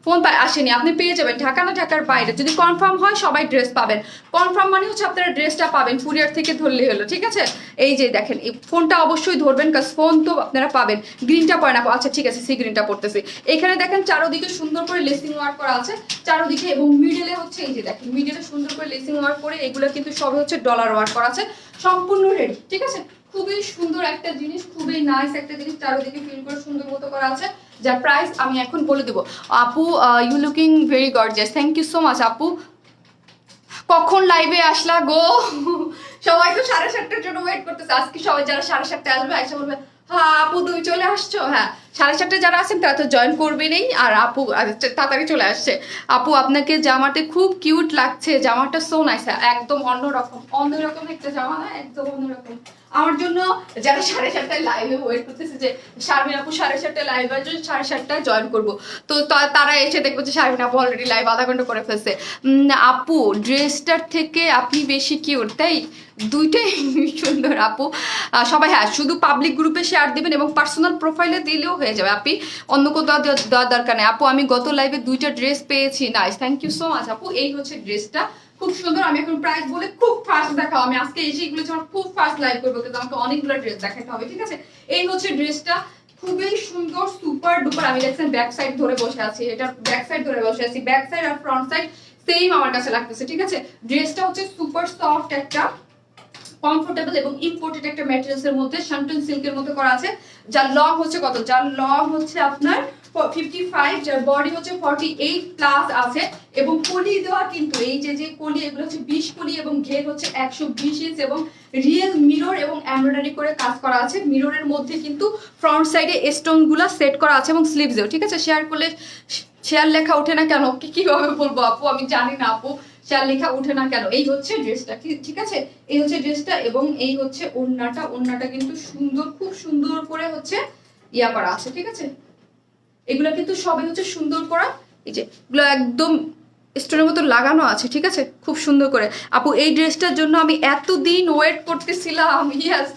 ফোন আসেনি। আপনি পেয়ে যাবেন, ঢাকা না ঢাকার বাইরে। যদি কনফার্ম হয় সবাই ড্রেস পাবেন। কনফার্ম মানে হচ্ছে আপনারা ড্রেসটা পাবেন, কুরিয়ার থেকে ধরলে হলো, ঠিক আছে। এই যে দেখেন, এই ফোনটা অবশ্যই ধরবেন, কাজ ফোন তো আপনারা পাবেন। গ্রিনটা পরে না, আচ্ছা ঠিক আছে, সি গ্রিনটা পড়তেছি। এখানে দেখেন চারোদিকে সুন্দর করে লেসিং ওয়ার্ক করা আছে চারোদিকে, এবং মিডলে হচ্ছে এই যে দেখেন মিডলে সুন্দর করে লেসিং ওয়ার্ক করে, এগুলো কিন্তু সবই হচ্ছে ডলার ওয়ার্ক করা আছে, সম্পূর্ণ রেডি, ঠিক আছে। খুবই সুন্দর একটা জিনিস, খুবই নাইস একটা জিনিস, চারোদিকে ফিল করে সুন্দর মতো করা আছে, যার প্রাইস আমি এখন বলে দেবো। আপু you looking very gorgeous, thank you so much আপু। কখন লাইভে আসলা গো? সবাই তো 7:30টার জন্য ওয়েট করতেছে। আজকে সবাই যারা 7:30টায় আসবে আইসা বলবে হ্যাঁ আপু তুমি চলে আসছো। হ্যাঁ 7:30টায় যারা আছেন তারা তো জয়েন করবেনই, আর আপু তাড়াতাড়ি চলে আসছে। আপু আপনাকে জামাতে খুব কিউট লাগছে, জামাটা সো নাইস। একদম অন্যরকম, অন্যরকম একটা জামা না, একদম অন্যরকম। আমার জন্য যারা 7:30টায় লাইভে ওয়েট করতেছে যে শারমিন আপু 7:30টায় লাইভ আসবে, 7:30টায় জয়েন করবো, তো তারা এসে দেখবো যে শারমিন আপু অলরেডি লাইভ আধা ঘন্টা করে ফেলছে। আপু ড্রেসটার থেকে আপনি বেশি কিউট, তাই দুইটাই সুন্দর আপু। সবাই হ্যাঁ শুধু পাবলিক গ্রুপে শেয়ার দিবেন এবং পার্সোনাল প্রোফাইলে দিলেও হয়ে যাবে আপনি, অন্য কোথাও দেওয়ার দরকার নেই। আপু আমি গত লাইভে 2টা ড্রেস পেয়েছি, nice, thank you so much আপু। এই হচ্ছে ড্রেসটা, খুব সুন্দর। আমি এখন প্রাইস বলে খুব ফাস্ট দেখাও, আমি আজকে এসে এগুলো যখন খুব ফাস্ট লাইভ করবো, কিন্তু আমাকে অনেকগুলো ড্রেস দেখাতে হবে, ঠিক আছে। এই হচ্ছে ড্রেসটা, খুবই সুন্দর, সুপার ডুপার। আমি দেখছেন ব্যাক সাইড ধরে বসে আছি, এটা ব্যাক সাইড ধরে বসে আছি, ব্যাক সাইড আর ফ্রন্ট সাইড সেম আমার কাছে লাগতেছে, ঠিক আছে। ড্রেসটা হচ্ছে সুপার সফট একটা, কমফোর্টেবল এবং ইম্পোর্টেড একটা ম্যাটেরিয়ালস এর মধ্যে, শান্টন সিল্কের মধ্যে করা আছে। যার লং হচ্ছে কত, যার লং হচ্ছে আপনার 55, যার বডি হচ্ছে 48 প্লাস আছে, এবং কলি দেওয়া কিন্তু এই যে কলি এগুলো হচ্ছে 20 কলি, এবং ঘের হচ্ছে 120 ইঞ্চ, এবং রিয়েল মিরর এবং এমব্রয়ডারি করে কাজ করা আছে। মিররের মধ্যে কিন্তু ফ্রন্ট সাইডে স্টোন গুলা সেট করা আছে, এবং স্লিভসেও, ঠিক আছে। শেয়ার করলে শেয়ার লেখা ওঠে না কেন, কিভাবে বলবো আপু, আমি জানি না আপু শেয়ার লেখা উঠে না কেন। এই হচ্ছে ড্রেসটা, ঠিক আছে, এই হচ্ছে ড্রেসটা, এবং এই হচ্ছে ওড়নাটা। ওড়নাটা কিন্তু সুন্দর, খুব সুন্দর করে হচ্ছে ইয়া করা আছে, ঠিক আছে। এগুলো কিন্তু সবই হচ্ছে সুন্দর করা, এই যে এগুলো একদম স্টোনের মতো লাগানো আছে, ঠিক আছে, খুব সুন্দর করে। আপু এই ড্রেসটার জন্য আমি এতদিন ওয়েট করতেছিলাম, ইয়েস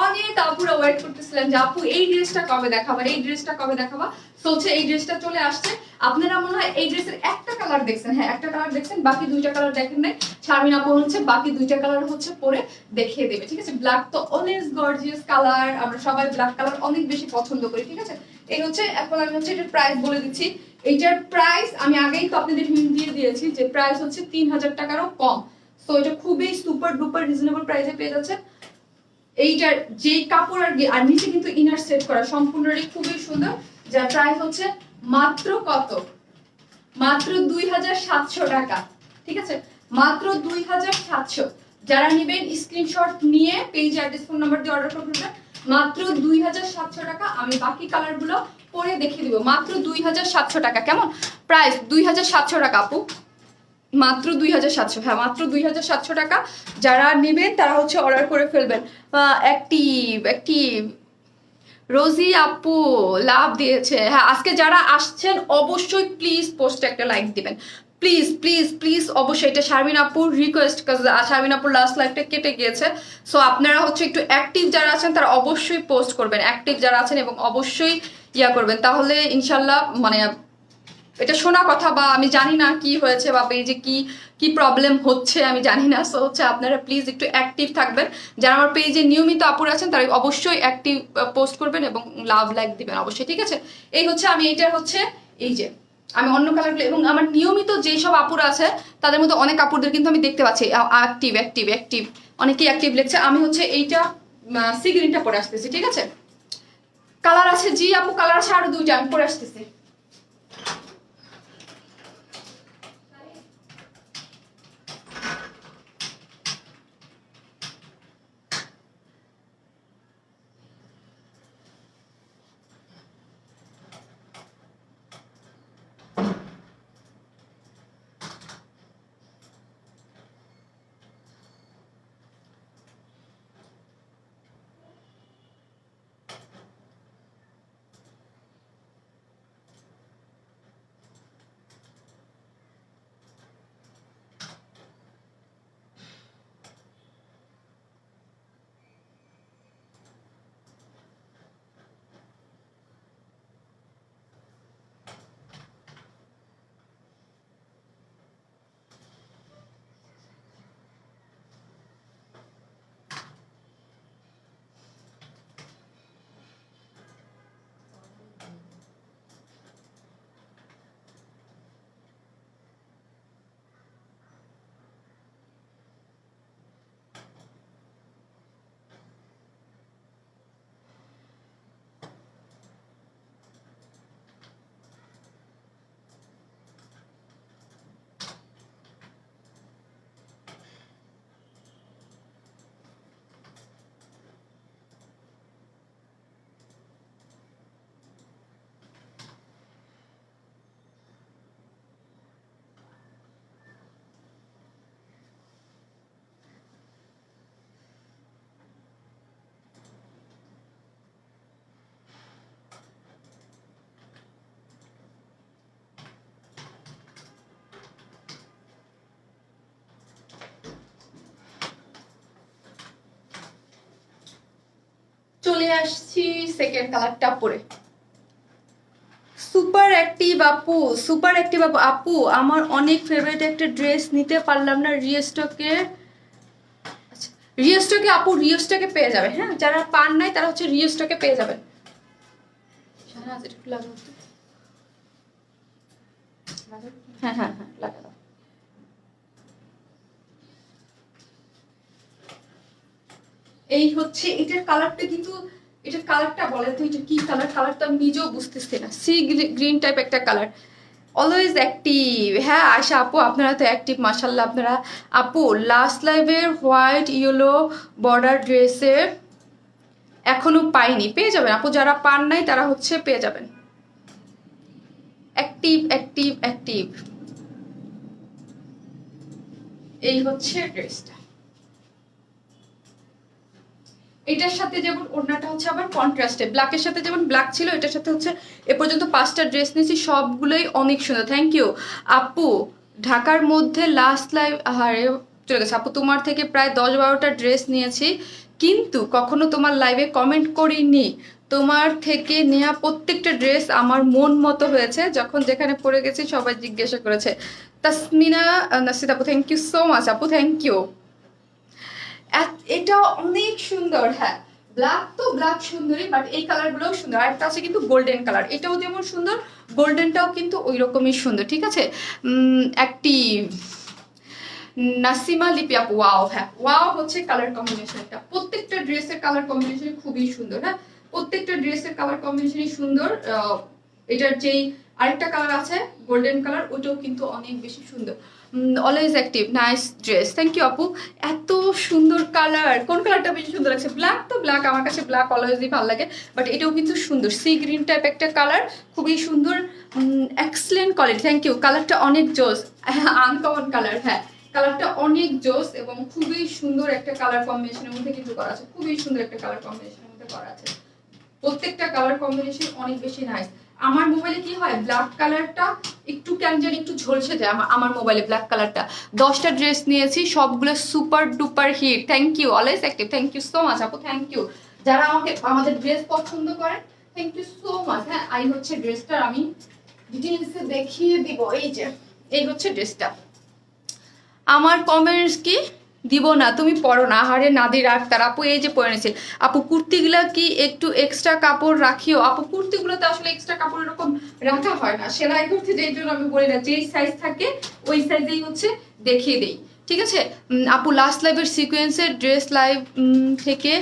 অনেক আপুরা ওয়েট করতেছিলেন যে আপু এই ড্রেসটা কবে দেখাবা, এই ড্রেসটা কবে দেখাবা। তো হচ্ছে এই ড্রেসটা চলে আসছে। আপনারা মনে হয় এই ড্রেসের একটা কালার দেখছেন, হ্যাঁ একটা কালার দেখছেন, বাকি 2টা কালার দেখেন নাই। শারমিন আপু হচ্ছে বাকি 2টা কালার হচ্ছে পরে দেখিয়ে দেবে, ঠিক আছে। ব্ল্যাক তো অলওয়েজ গর্জিয়াস কালার, আমরা সবাই ব্ল্যাক কালার অনেক বেশি পছন্দ করি, ঠিক আছে। এই হচ্ছে, এখন আমি হচ্ছে এটার প্রাইস বলে দিচ্ছি। এইটার প্রাইস আমি আগেই তো আপনাদের হিন্ট দিয়ে দিয়েছি যে প্রাইস হচ্ছে 3000 টাকারও কম। তো এটা খুবই সুপার ডুপার রিজনেবল প্রাইসে পেয়ে যাচ্ছে। এইটার যে কাপড় আর নিচে কিন্তু ইনার সেট করা সম্পূর্ণই খুবই সুন্দর, যার প্রাইস হচ্ছে মাত্র কত, মাত্র 2700 টাকা, ঠিক আছে, মাত্র 2700। যারা নেবেন স্ক্রিনশট নিয়ে পেজ অ্যাড্রেস ফোন নাম্বার দিয়ে অর্ডার করবেন, মাত্র 2700 টাকা। আমি বাকি কালারগুলো পরে দেখিয়ে দিব, মাত্র 2700 টাকা। কেমন প্রাইস, 2700 টাকা আপু, মাত্র 2700, হ্যাঁ মাত্র 2700 টাকা। যারা নেবেন তারা হচ্ছে অর্ডার করে ফেলবেন। অ্যাক্টিভ রোজি আপু লাভ দিয়েছে, হ্যাঁ আজকে যারা আসছেন অবশ্যই প্লিজ পোস্টে একটা লাইক দিবেন, প্লিজ প্লিজ প্লিজ অবশ্যই। এটা শারমিন আপুর রিকোয়েস্ট, শারমিন আপুর লাস্ট লাইভটা কেটে গিয়েছে। সো আপনারা হচ্ছে একটু অ্যাক্টিভ যারা আছেন তারা অবশ্যই পোস্ট করবেন, অ্যাক্টিভ যারা আছেন, এবং অবশ্যই ইয়া করবেন, তাহলে ইনশাল্লাহ মানে এটা শোনা কথা, বা আমি জানি না কি হয়েছে বা পেজে কি প্রবলেম হচ্ছে আমি জানি না। সো হচ্ছে আপনারা প্লিজ একটু অ্যাক্টিভ থাকবেন, যারা আমার পেজে নিয়মিত আপুর আছেন তারা অবশ্যই অ্যাক্টিভ পোস্ট করবেন এবং লাভ লাইক দিবেন অবশ্যই, ঠিক আছে। এই হচ্ছে আমি এইটার হচ্ছে এই যে আমি অন্য কালারগুলো, এবং আমার নিয়মিত যেই সব আপুর আছে তাদের মধ্যে অনেক আপুরদের কিন্তু আমি দেখতে পাচ্ছি অ্যাক্টিভ অ্যাক্টিভ অ্যাক্টিভ, অনেকেই অ্যাক্টিভ লিখছে। আমি হচ্ছে এইটা সি গ্রিনটা পরে আসতেছি, ঠিক আছে। কালার আছে জি আপু, কালার আছে আরো 2টা, আমি পরে আসতেছি। চলে আসছি সেকেন্ড কালারটা পরে। সুপার অ্যাক্টিভ আপু, সুপার অ্যাক্টিভ আপু। আপু আমার অনেক ফেভারিট একটা ড্রেস নিতে পারলাম না রিস্টকে। আচ্ছা রিস্টকে আপু, রিস্টকে পেয়ে যাবে, হ্যাঁ যারা পান নাই তারা হচ্ছে রিস্টকে পেয়ে যাবেন। হ্যাঁ হ্যাঁ হ্যাঁ লাগা দাও। এই হচ্ছে এটার কালারটা, কিন্তু এটার কালারটা বলে তো এটা কি কালার, কালারটা আমি নিজেও বুঝতেছি না। সি গ্রিন টাইপ একটা কালার। অলওয়েজ অ্যাক্টিভ, হ্যাঁ আয়শা আপু আপনারা তো অ্যাক্টিভ মাশাল্লাহ আপনারা। আপু লাস্ট লাইভের হোয়াইট ইয়েলো বর্ডার ড্রেসের এখনো পাইনি, পেয়ে যাবেন আপু, যারা পান নাই তারা হচ্ছে পেয়ে যাবেন। Active active active. এই হচ্ছে ড্রেসটা। এটার সাথে যেমন ওড়নাটা হচ্ছে আবার কন্ট্রাস্টে, ব্ল্যাকের সাথে যেমন ব্ল্যাক ছিল, এটার সাথে হচ্ছে এ পর্যন্ত 5টা ড্রেস নিয়েছি, সবগুলোই অনেক সুন্দর। থ্যাংক ইউ আপু। ঢাকার মধ্যে লাস্ট লাইভ আরে চলে গেছে আপু, তোমার থেকে প্রায় 10-12টা ড্রেস নিয়েছি, কিন্তু কখনো তোমার লাইভে কমেন্ট করিনি। তোমার থেকে নেওয়া প্রত্যেকটা ড্রেস আমার মন মতো হয়েছে, যখন যেখানে পড়ে গেছি সবাই জিজ্ঞাসা করেছে। তাসমিনা নাসিদ আপু থ্যাংক ইউ সো মাচ আপু, থ্যাংক ইউ। এটা অনেক সুন্দর, হ্যাঁ ব্ল্যাক তো ব্ল্যাক সুন্দরী, বাট এই কালার গুলোও সুন্দর। আর একটা আছে কিন্তু গোল্ডেন কালার, এটাও যেমন সুন্দর গোল্ডেনটাও কিন্তু ওই রকমই সুন্দর, ঠিক আছে। অ্যাক্টিভ নাসিমা লিপি আপু, ওয়াও, হ্যাঁ ওয়াও হচ্ছে কালার কম্বিনেশনটা, প্রত্যেকটা ড্রেসের কালার কম্বিনেশন খুবই সুন্দর, হ্যাঁ প্রত্যেকটা ড্রেসের কালার কম্বিনেশনই সুন্দর। এটার যেই আরেকটা কালার আছে গোল্ডেন কালার, ওইটাও কিন্তু অনেক বেশি সুন্দর। Always active, nice dress, thank you আপু। এত সুন্দর কালার, কোন কালারটা বেশি সুন্দর লাগছে? ব্ল্যাক তো ব্ল্যাক, আমার কাছে ব্ল্যাক অলওয়েজই ভালো লাগে, বাট এটাও কিন্তু সুন্দর, সি গ্রিন টাইপ একটা কালার, খুবই সুন্দর, এক্সেলেন্ট কোয়ালিটি, থ্যাংক ইউ। কালারটা অনেক জোস, আনকমন কালার, হ্যাঁ কালারটা অনেক জোস এবং খুবই সুন্দর একটা কালার কম্বিনেশনের মধ্যে কিন্তু করা আছে, খুবই সুন্দর একটা কালার কম্বিনেশনের মধ্যে করা আছে, প্রত্যেকটা কালার কম্বিনেশন অনেক বেশি নাইস। আমার মোবাইলে কি হয় ব্ল্যাক কালারটা একটু কেন জানি একটু ঝলসে যায় আমার মোবাইলে ব্ল্যাক কালারটা। 10টা ড্রেস নিয়েছি, সবগুলো super duper hit, thank you always active, thank you so much আপু, থ্যাংক ইউ। যারা আমাদের ড্রেস পছন্দ করেন থ্যাংক ইউ সো মাচ। হ্যাঁ এই হচ্ছে ড্রেসটা, আমি ডিটেইলসে দেখিয়ে দিব। এই হচ্ছে ড্রেসটা। আমার কমেন্টস কি দিব না, তুমি পড়ো না, আহারে নাদির আক্তার আপু এই যে পরে নিয়েছে। আপু কুর্তিগুলা কি একটু এক্সট্রা কাপড় রাখিও? আপু কুর্তিগুলোতে আসলে এক্সট্রা কাপড় এরকম রাখা হয় না, সেলাই করতে যেই জন্য আমি বলি না, যেই সাইজ থাকে ওই সাইজেই হচ্ছে দেখিয়ে দেই, ঠিক আছে। আপু লাস্ট লাইভের সিকোয়েন্সের ড্রেস লাইভ থেকে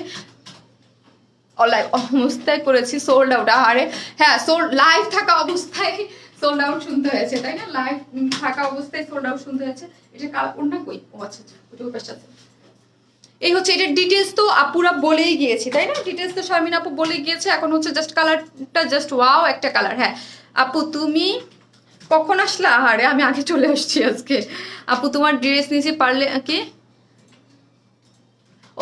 লাইভ অবস্থায় করেছি, সোল্ড আউট। আরে হ্যাঁ, সোল্ড লাইভ থাকা অবস্থায় সোল্ড আউট শুনতে হয়েছে, তাই না? লাইভ থাকা অবস্থায় সোল্ড আউট শুনতে হয়েছে। এটা কাল কোনটা কই? ও আচ্ছা আচ্ছা, ওটা ওই পাশে আছে। এই হচ্ছে এটার ডিটেলস তো আপুরা বলেই গিয়েছি, তাই না? ডিটেলস তো শারমিন আপু বলে গিয়েছে। এখন হচ্ছে জাস্ট কালারটা, জাস্ট ওয়াও একটা কালার। হ্যাঁ আপু তুমি কখন আসলা? আরে আমি আগে চলে আসছি আজকে। আপু তোমার ড্রেস নিয়েছি, পারলে কি?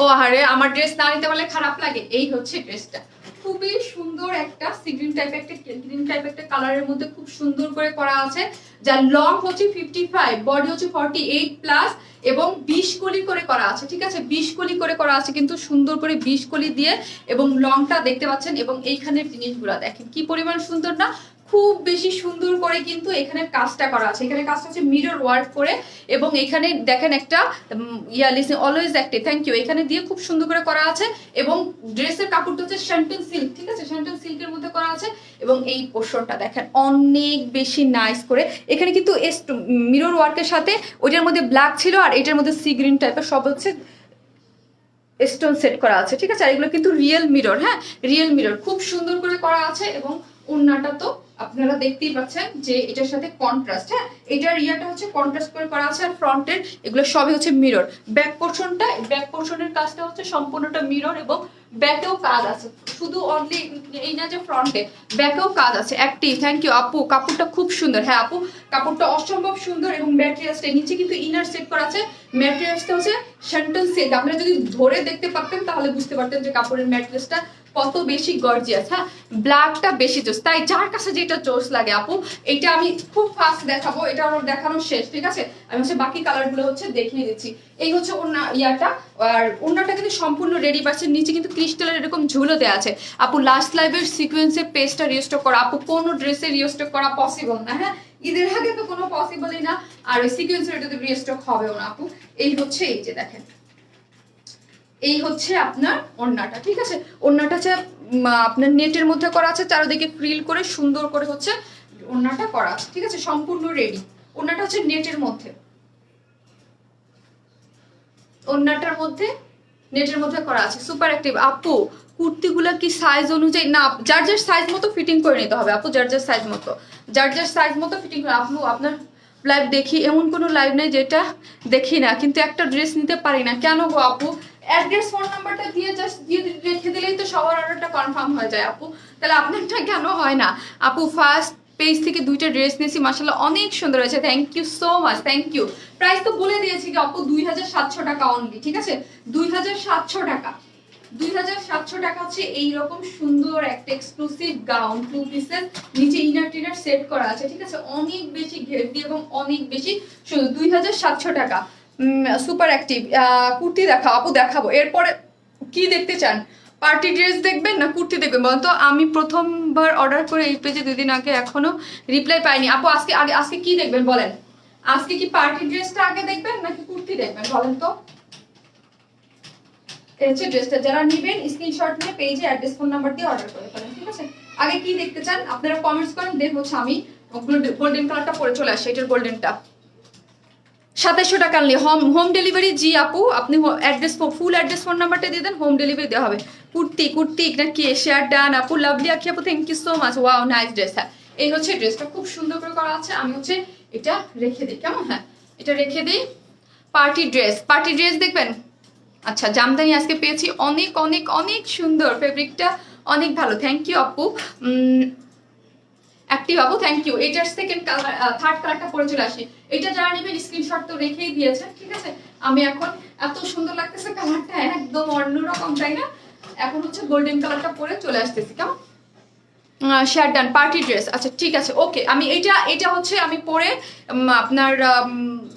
ও আরে আমার ড্রেস না নিতে পারলে খারাপ লাগে? এই হচ্ছে ড্রেসটা, খুবই সুন্দর একটা সি গ্রিন টাইপ, একটা গ্রিন টাইপ একটা কালারের মধ্যে খুব সুন্দর করে করা আছে। যার লং হচ্ছে 55, বডি হচ্ছে 48 প্লাস, এবং 20 কলি করে করা আছে। ঠিক আছে, 20 কলি করে করা আছে, কিন্তু সুন্দর করে 20 কলি দিয়ে, এবং লংটা দেখতে পাচ্ছেন, এবং এইখানের জিনিসগুলো দেখেন কি পরিমাণ সুন্দর না? খুব বেশি সুন্দর করে কিন্তু এখানে কাজটা করা আছে। এখানে কাজটা হচ্ছে মিরর ওয়ার্ক করে, এবং এখানে দেখেন একটা ইয়া লিসেন অলওয়েজ অ্যাক্টিভ, থ্যাংক ইউ, এখানে দিয়ে খুব সুন্দর করে করা আছে। এবং ড্রেসের কাপড়টা হচ্ছে শ্যান্টন সিল্ক, ঠিক আছে, শ্যান্টন সিল্কের মধ্যে করা আছে। এবং এই পোর্শনটা দেখেন অনেক বেশি নাইস করে। এখানে কিন্তু মিরর ওয়ার্কের সাথে ওইটার মধ্যে ব্ল্যাক ছিল, আর এটার মধ্যে সি গ্রিন টাইপের সব হচ্ছে স্টোন সেট করা আছে। ঠিক আছে, আর এগুলো কিন্তু রিয়েল মিরর, হ্যাঁ রিয়েল মিরর, খুব সুন্দর করে করা আছে। এবং ওড়নাটা তো আপনারা দেখতেই পাচ্ছেন যে এটার সাথে কন্ট্রাস্ট, হ্যাঁ এটার ইয়াটা হচ্ছে কন্ট্রাস্ট করে করা আছে। আর ফ্রন্টের এগুলো সবই হচ্ছে মিরর। ব্যাক পোর্শনটা, ব্যাক পোর্শনের কাজটা হচ্ছে সম্পূর্ণটা মিরর, এবং ব্যাকেও কাজ আছে, শুধু অনলি এই না যে ফ্রন্টে, ব্যাকেও কাজ আছে অ্যাক্টিভ। থ্যাংক ইউ আপু, কাপড়টা খুব সুন্দর। হ্যাঁ আপু কাপড়টা অসম্ভব সুন্দর, এবং ম্যাটেরিয়ালসটা নিচে কিন্তু ইনার সেট করা আছে। ম্যাটেরিয়ালসটা হচ্ছে শ্যান্টন সিল্ক, আপনারা যদি ধরে দেখতে পারতেন তাহলে বুঝতে পারতেন যে কাপড়ের ম্যাটেরিয়ালসটা কত বেশি গর্জিয়াস। হ্যাঁ ব্ল্যাকটা বেশি জোস, তাই যার কাছে যেটা জোস লাগে আপু, এটা আমি খুব ফাস্ট দেখাবো, এটা আমার দেখানো শেষ। ঠিক আছে, আমি হচ্ছে বাকি কালারগুলো হচ্ছে দেখিয়ে দিচ্ছি। এই হচ্ছে ওনা ইয়াটা, আর ওনাটা কিন্তু সম্পূর্ণ রেডি পাচ্ছেন। নিচে কিন্তু ক্রিস্টালের এরকম ঝুলো দেওয়া আছে। আপু লাস্ট লাইভের সিকোয়েন্সের পেজটা রিস্টক করা, আপু কোনো ড্রেসে রিস্টক করা পসিবল না, হ্যাঁ ঈদের আগে তো কোনো পসিবলই না, আর ওই সিকোয়েন্সের এটাতে রিস্টক হবেও না আপু। এই হচ্ছে, এই যে দেখেন, এই হচ্ছে আপনার ওড়নাটা। ঠিক আছে, ওড়নাটা হচ্ছে আপনার নেটের মধ্যে করা আছে, চারিদিকে ফ্রিল করে সুন্দর করে হচ্ছে ওড়নাটা করা আছে। ঠিক আছে, সম্পূর্ণ রেডি। ওড়নাটা হচ্ছে নেটের মধ্যে, ওড়নাটার মধ্যে নেটের মধ্যে করা আছে, সুপার অ্যাক্টিভ। আপু কুর্তিগুলা কি সাইজ অনুযায়ী? না, যার যার সাইজ মতো ফিটিং করে নিতে হবে আপু, যার যার সাইজ মতো, যার যার সাইজ মতো ফিটিং করে। আপু আপনার লাইভ দেখি, এমন কোনো লাইভ নেই যেটা দেখি না, কিন্তু একটা ড্রেস নিতে পারি না কেন গো আপু? অ্যাড্রেস ফোন নাম্বারটা দিয়ে জাস্ট দিয়ে রেখে দিলেই তো সবার অর্ডারটা কনফার্ম হয়ে যায় আপু, তাহলে আপনারটা কেন হয় না? আপু ফার্স্ট পেজ থেকে দুইটা ড্রেস নিয়েছি, মাশাআল্লাহ অনেক সুন্দর হয়েছে, thank you so much, thank you. Price তো বলে দিয়েছি কি আপু, 2700 টাকা অনলি। ঠিক আছে, 2700 টাকা, 2700 টাকা হচ্ছে এইরকম সুন্দর একটা এক্সক্লুসিভ গাউন, 2 পিসের, নিচে ইনার টিনার সেট করা আছে। ঠিক আছে, অনেক বেশি ঘের দিয়ে এবং অনেক বেশি সুন্দর, 2700 টাকা। Super active. কুর্তি দেখাও আপু, দেখাবো। এরপরে কি দেখতে চান? পার্টি ড্রেস দেখবেন না কুর্তি দেখবেন বলেন তো? আমি প্রথমবার অর্ডার করে এই পেজে 2 দিন আগে, এখনো রিপ্লাই পাইনি আপু। আজকে কি দেখবেন বলেন? আজকে কি পার্টি ড্রেসটা আগে দেখবেন নাকি কুর্তি দেখবেন বলেন তো? এই হচ্ছে ড্রেসটা, যারা নেবেন স্ক্রিনশট নিয়ে পেজে অ্যাড্রেস ফোন নাম্বার দিয়ে অর্ডার করে ফেলেন। ঠিক আছে, আগে কি দেখতে চান আপনারা কমেন্টস করেন, দেন হচ্ছে আমি গোল্ডেন কালারটা পরে চলে আসি, এটার গোল্ডেনটা 2700 টাকা আনলি। হোম ডেলিভারি, জি আপু আপনি অ্যাড্রেস ফুল অ্যাড্রেস ফোন নাম্বারটা দিয়ে দেন, হোম ডেলিভারি দেওয়া হবে। কুর্তি কুর্তি নাকি শেয়ার ডান আপু, লাভলি আখি আপু, thank you so much, wow nice dress. হ্যাঁ এই হচ্ছে ড্রেসটা, খুব সুন্দর করে করা আছে। আমি হচ্ছে এটা রেখে দিই কেমন? হ্যাঁ এটা রেখে দিই। পার্টি ড্রেস, পার্টি ড্রেস দেখবেন? আচ্ছা জামদানি আজকে পেয়েছি, অনেক অনেক অনেক সুন্দর, ফেব্রিকটা অনেক ভালো, থ্যাংক ইউ আপু। অ্যাক্টিভ আপু থ্যাংক ইউ। এটার সেকেন্ড কালার, থার্ড কালারটা পরে চলে আসি। এটা যারা নেবেন স্ক্রিনশট তো রেখেই দিয়েছেন। ঠিক আছে, আমি এখন এত সুন্দর লাগতেছে কালারটা, একদম অন্যরকম তাই না? এখন হচ্ছে গোল্ডেন কালারটা পরে চলে আসতেছি কেমন? শেয়ার ডান পার্টি ড্রেস, আচ্ছা ঠিক আছে ওকে। আমি এটা হচ্ছে আমি পরে আপনার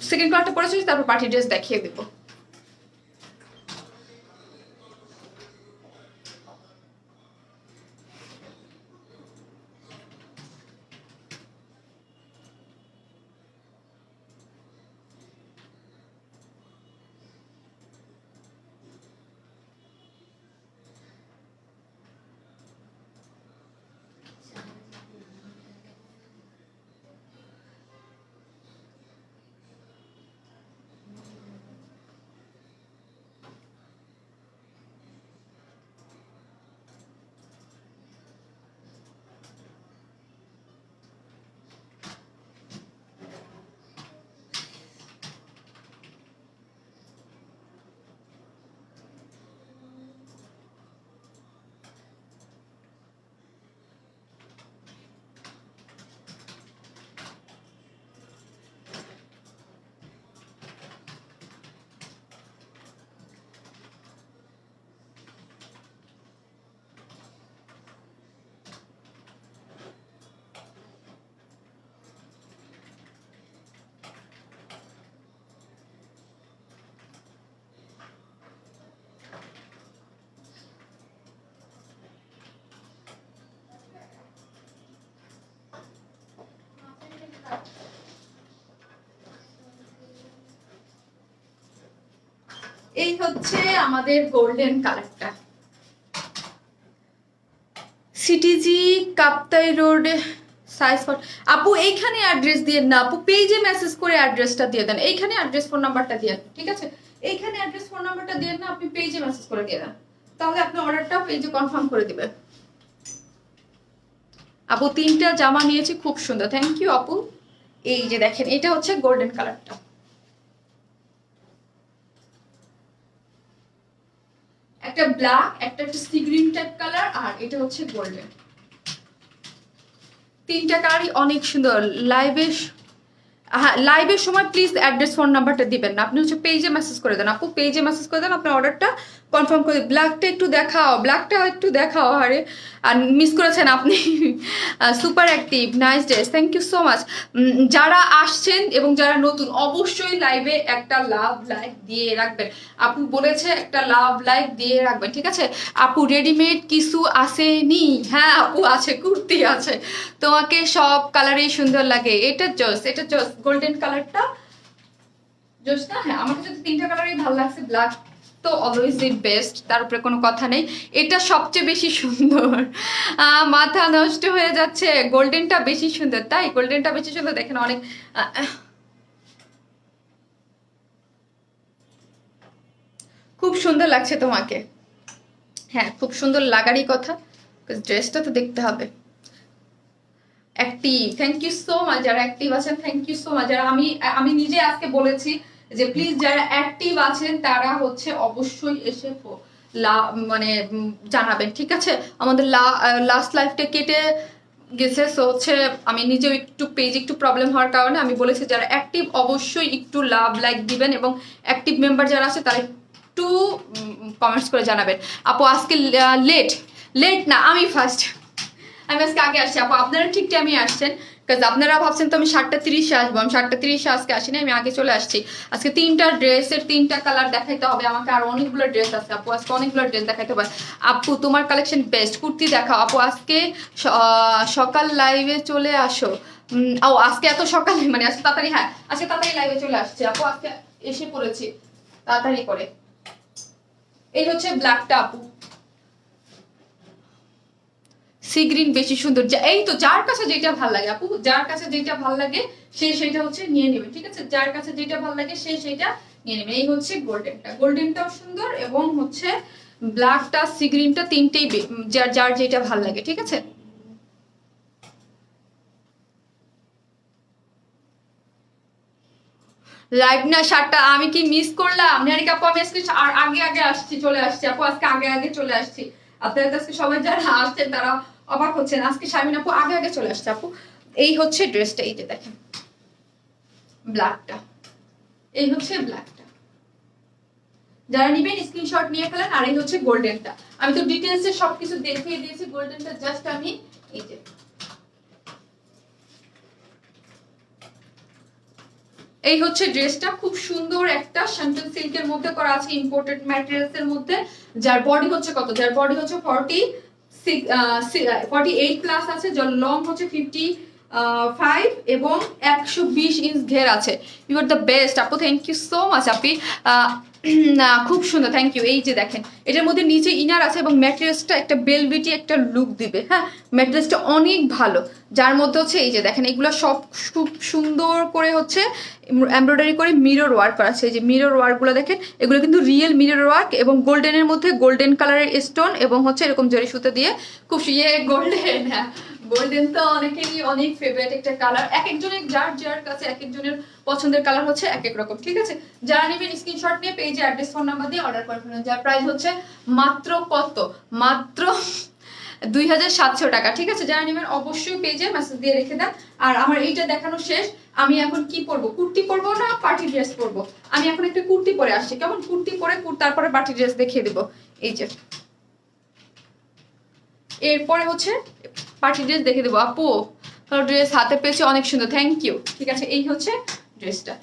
সেকেন্ড কালারটা পরে চলেছি, তারপর পার্টি ড্রেস দেখিয়ে দেবো। এই হচ্ছে আমাদের গোল্ডেন কালারটা। CTG Kaptai road size for. আপু এইখানে অ্যাড্রেস দিয়ে না আপু, পেজে মেসেজ করে অ্যাড্রেসটা দিয়ে দেন। এইখানে অ্যাড্রেস ফোন নাম্বারটা দিয়ে, ঠিক আছে? এইখানে অ্যাড্রেস ফোন নাম্বারটা দিয়ে না, আপনি পেজে মেসেজ করে দিয়ে দেন, তাহলে আপনি অর্ডারটা পেজে কনফার্ম করে দিবেন। আপু 3টা জামা নিয়েছি, খুব সুন্দর, থ্যাংক ইউ আপু। এই যে দেখেন, এটা হচ্ছে গোল্ডেন কালারটা, একটা ব্ল্যাক, একটা সি গ্রিন টাইপ কালার, আর এটা হচ্ছে গোল্ডেন। 3টা কালারই অনেক সুন্দর। হ্যাঁ, লাইভের সময় প্লিজ অ্যাড্রেস ফোন নাম্বারটা দিবেন না, আপনি হচ্ছে পেজে মেসেজ করে দেন আপু, পেজে মেসেজ করে দেন, আপনার অর্ডারটা কনফার্ম করে। ব্ল্যাকটা একটু দেখাও, ব্ল্যাকটা একটু দেখাও। আরে আর মিস করেছেন আপনি। Super active, nice dress, thank you so much. যারা আসছেন এবং যারা নতুন, অবশ্যই লাইভে একটা লাভ লাইক দিয়ে রাখবেন। আপু বলেছে একটা লাভ লাইক দিয়ে রাখবেন, ঠিক আছে? আপু রেডিমেড কিছু আসেনি? হ্যাঁ আপু আছে, কুর্তি আছে, তোমাকে সব কালারই সুন্দর লাগে। এটা জোস, এটা জোস, গোল্ডেন কালারটা জোস না? হ্যাঁ, আমার কাছে 3টা কালারই ভালো লাগছে। ব্ল্যাক তো অলওয়েজ দি বেস্ট, তার উপরে কোনো কথা নেই, এটা সবচেয়ে বেশি সুন্দর। মাথা নষ্ট হয়ে যাচ্ছে, গোল্ডেনটা বেশি সুন্দর, তাই গোল্ডেনটা বেশি সুন্দর। দেখেন অনেক খুব সুন্দর লাগছে তোমাকে। হ্যাঁ, খুব সুন্দর লাগারই কথা, ড্রেসটা তো দেখতে হবে। Active, thank you so much. যারা অ্যাক্টিভ আছেন থ্যাংক ইউ সো মাচ। যারা আমি নিজে আজকে বলেছি যে প্লিজ যারা অ্যাক্টিভ আছেন তারা হচ্ছে অবশ্যই এসে মানে জানাবেন, ঠিক আছে? আমাদের লাস্ট লাইফটা কেটে গেছে, সো হচ্ছে আমি নিজেও একটু পেজে একটু প্রবলেম হওয়ার কারণে আমি বলেছি যারা অ্যাক্টিভ অবশ্যই একটু লাভ লাইক দিবেন, এবং অ্যাক্টিভ মেম্বার যারা আছে তারা একটু কমেন্টস করে জানাবেন। আপু আজকে লেট লেট না, আমি ফার্স্ট, আমি আজকে আগে আসছি আপু, আপনারা ঠিক টাইমে আসছেন। কাজ আপনারা ভাবছেন তো আমি 7:30-এ আসবো, আমি 7:30-এ আজকে আসিনি, আমি আগে চলে আসছি। আজকে 3টা ড্রেসের 3টা কালার দেখাইতে হবে আমাকে, আর অনেকগুলো ড্রেস আছে আপু, আজকে অনেকগুলো ড্রেস দেখাইতে হবে। আপু তোমার কালেকশন বেস্ট, কুর্তি দেখাও আপু। আজকে সকাল লাইভে চলে আসো। ও আজকে এত সকালে, মানে আজকে তাড়াতাড়ি, হ্যাঁ আজকে তাড়াতাড়ি লাইভে চলে আসছে আপু, আজকে এসে পড়েছি তাড়াতাড়ি করে। এই হচ্ছে ব্ল্যাকটা আপু, সি গ্রিন বেশি সুন্দর। এই তো যার কাছে যেটা ভালো লাগে আপু, যার কাছে যেটা ভালো লাগে সে সেটা হচ্ছে নিয়ে নেবে, ঠিক আছে? যার কাছে যেটা ভালো লাগে সে সেটা নিয়ে নেবে। এই হচ্ছে গোল্ডেনটা, গোল্ডেনটাও সুন্দর, এবং হচ্ছে ব্ল্যাকটা, সি গ্রিনটা, 3টেই যার যার যেটা ভালো লাগে, ঠিক আছে? লাইভ না 7টা, আমি কি মিস করলাম? নারিকা আপু আমি আজকে আগে আগে আসছি, চলে আসছি আপু, আজকে আগে আগে চলে আসছি। আপনাদের কাছে সবাই যারা আসছেন তারা অবাক হচ্ছেন, আজকে শারমিন আপু আগে আগে চলে আসছে আপু। এই হচ্ছে ড্রেসটা, এই যে দেখেন ব্ল্যাকটা, এই হচ্ছে ব্ল্যাকটা, যারা নিবেন স্ক্রিনশট নিয়ে ফেলেন। আর এই হচ্ছে গোল্ডেনটা, আমি তো ডিটেইলসে সবকিছু দেখিয়ে দিয়েছি, গোল্ডেনটা জাস্ট আমি এই যে এই হচ্ছে ড্রেসটা, খুব সুন্দর একটা শান্টন সিল্কের মধ্যে করা আছে, ইম্পোর্টেড ম্যাটেরিয়ালস এর মধ্যে, যার বডি হচ্ছে কত, যার বডি হচ্ছে 48 প্লাস আছে, যার লং হচ্ছে 55 এবং 120 ইঞ্চ ঘের আছে। ইউ আর দ্য বেস্ট আপু, থ্যাংক ইউ সো মাচ আপি। না খুব সুন্দর, থ্যাংক ইউ। এই যে দেখেন এটার মধ্যে নিচে ইনার আছে, এবং ম্যাটেরিয়ালসটা একটা বেলভেটি একটা লুক দিবে। হ্যাঁ, ম্যাটেরিয়ালসটা অনেক ভালো, যার মধ্যে হচ্ছে এই যে দেখেন এগুলো সব খুব সুন্দর করে হচ্ছে এমব্রয়ডারি করে মিরর ওয়ার্ক করা আছে। এই যে মিরর ওয়ার্কগুলো দেখেন, এগুলো কিন্তু রিয়েল মিরর ওয়ার্ক, এবং গোল্ডেনের মধ্যে গোল্ডেন কালারের স্টোন, এবং হচ্ছে এরকম জরি সুতো দিয়ে খুব গোল্ডেন। হ্যাঁ, গোল্ডেন তো অনেকেরই অনেক ফেভারিট একটা কালার, এক একজনের যার যার কাছে এক একজনের পছন্দের কালার হচ্ছে এক এক রকম, ঠিক আছে? যারা নেবেন স্ক্রিনশট নিয়ে পেজে অ্যাড্রেস ফোন নাম্বার দিয়ে অর্ডার করে ফেলুন। যার প্রাইস হচ্ছে মাত্র কত, মাত্র 2700 টাকা, ঠিক আছে? যারা নেবেন অবশ্যই পেজে মেসেজ দিয়ে রেখে দেন। আর আমার এইটা দেখানো শেষ, আমি এখন কি পরবো, কুর্তি পরবো না পার্টি ড্রেস পরবো? আমি এখন একটা কুর্তি পরে আসছি, কেমন? কুর্তি পরে তারপরে পার্টি ড্রেস দেখিয়ে দেবো। এই যে এরপরে হচ্ছে পার্টি ড্রেস দেখে দেবো আপু, ড্রেস হাতে পেয়েছে অনেক সুন্দর, থ্যাংক ইউ। ঠিক আছে, এই হচ্ছে ড্রেসটা।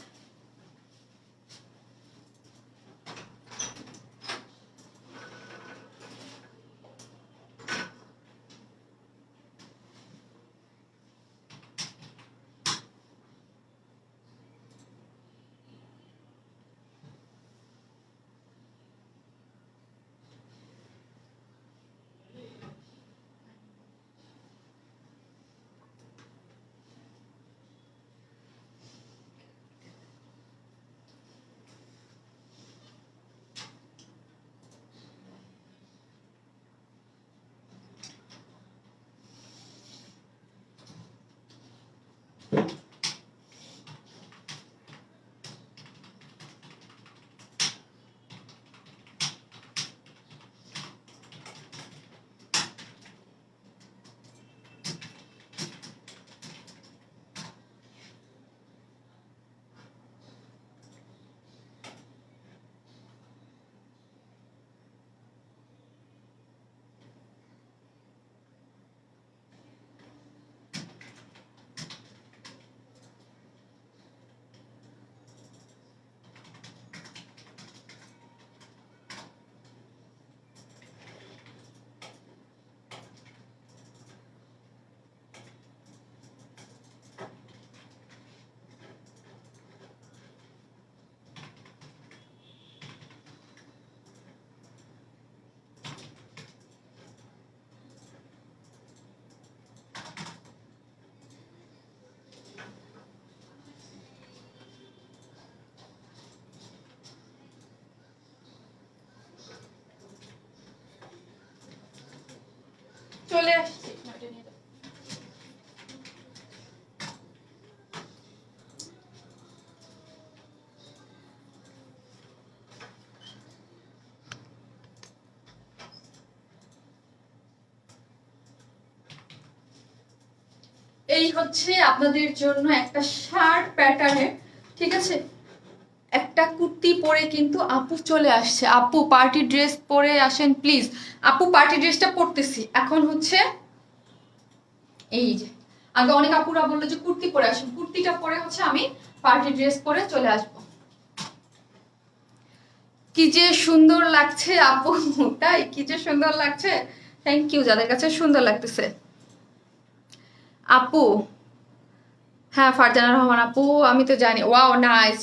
চলে আসছি। এই হচ্ছে আপনাদের জন্য একটা শার্ট প্যাটার্নের, ঠিক আছে, একটা কুর্তি পরে কিন্তু আপু চলে আসছে। আপু পার্টি ড্রেস পরে আসেন প্লিজ। আপু পার্টি ড্রেসটা পরতেছি এখন হচ্ছে, এই যে আগে অনেক আপুরা বললো যে কুর্তি পরে আসুন, কুর্তিটা পরে হচ্ছে আমি পার্টি ড্রেস পরে চলে আসবো। কি যে সুন্দর লাগছে আপু, তাই কি যে সুন্দর লাগছে। থ্যাংক ইউ যাদের কাছে সুন্দর লাগতেছে। আপু হ্যাঁ ফারজানা রহমান আপু আমি তো জানি। Wow nice,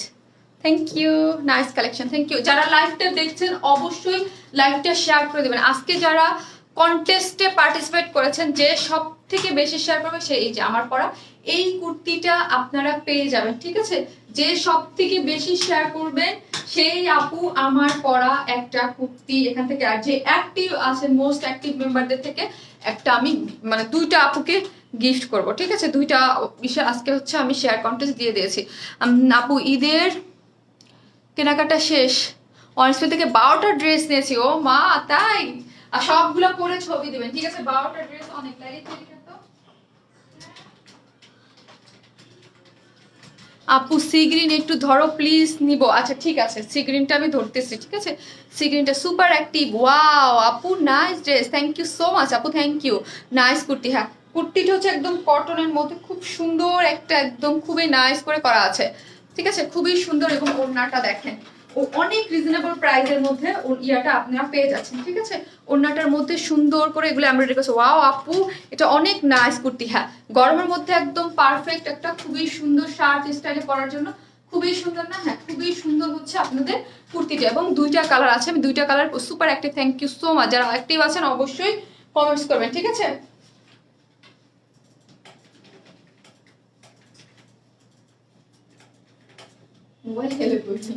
thank you, nice collection, thank you. যারা লাইভটা দেখছেন অবশ্যই লাইভটা শেয়ার করে দেবেন। আজকে যারা কন্টেস্টে পার্টিসিপেট করেছেন, যে সব থেকে বেশি শেয়ার করবে সে এই যে আমার পরা এই কুর্তিটা আপনারা পেয়ে যাবেন, ঠিক আছে। যে সব থেকে বেশি শেয়ার করবেন সেই আপু আমার পরা একটা কুর্তি এখান থেকে, আর যে অ্যাক্টিভ আছে মোস্ট অ্যাক্টিভ মেম্বারদের থেকে একটা আমি মানে দুইটা আপুকে গিফট করব, ঠিক আছে। দুইটা বিষয় আজকে হচ্ছে আমি শেয়ার কন্টেস্ট দিয়ে দিয়েছি। আপু ঈদের কেনাকাটা শেষ, অনেস্টলি থেকে 12টা ড্রেস নিয়েছি। ও মা তাই, আর সবগুলো পরে ছবি দিবেন, ঠিক আছে। 12টা ড্রেস অনেক লাগে। আপু সি গ্রিন একটু ধরো প্লিজ, নিব। আচ্ছা ঠিক আছে, সি গ্রিনটা আমি ধরতেছি, ঠিক আছে। সি গ্রিনটা সুপার অ্যাক্টিভ। ওয়াও আপু nice dress, thank you so much আপু, থ্যাংক ইউ। নাইস কুর্তি, হ্যাঁ কুর্তিটা হচ্ছে একদম কটনের মধ্যে খুব সুন্দর একটা, একদম খুবই নাইস করে করা আছে, ঠিক আছে, খুবই সুন্দর। এবং ওড়নাটা দেখেন, ও অনেক রিজনেবল প্রাইসের মধ্যে ইয়াটা আপনারা পেয়ে যাচ্ছেন, ঠিক আছে। ওড়নাটার মধ্যে সুন্দর করে এগুলো এমব্রয়ডারি করছে। ওয়াও আপু এটা অনেক নাইস কুর্তি, হ্যাঁ গরমের মধ্যে একদম পারফেক্ট একটা খুবই সুন্দর শার্ট স্টাইলে পরার জন্য, খুবই সুন্দর না, হ্যাঁ খুবই সুন্দর হচ্ছে আপনাদের কুর্তিটা। এবং দুইটা কালার আছে, আমি দুইটা colour super active. Thank you so much, যারা অ্যাক্টিভ আছেন অবশ্যই কমেন্টস করবেন, ঠিক আছে। মোবাইল খেলে পড়ছি।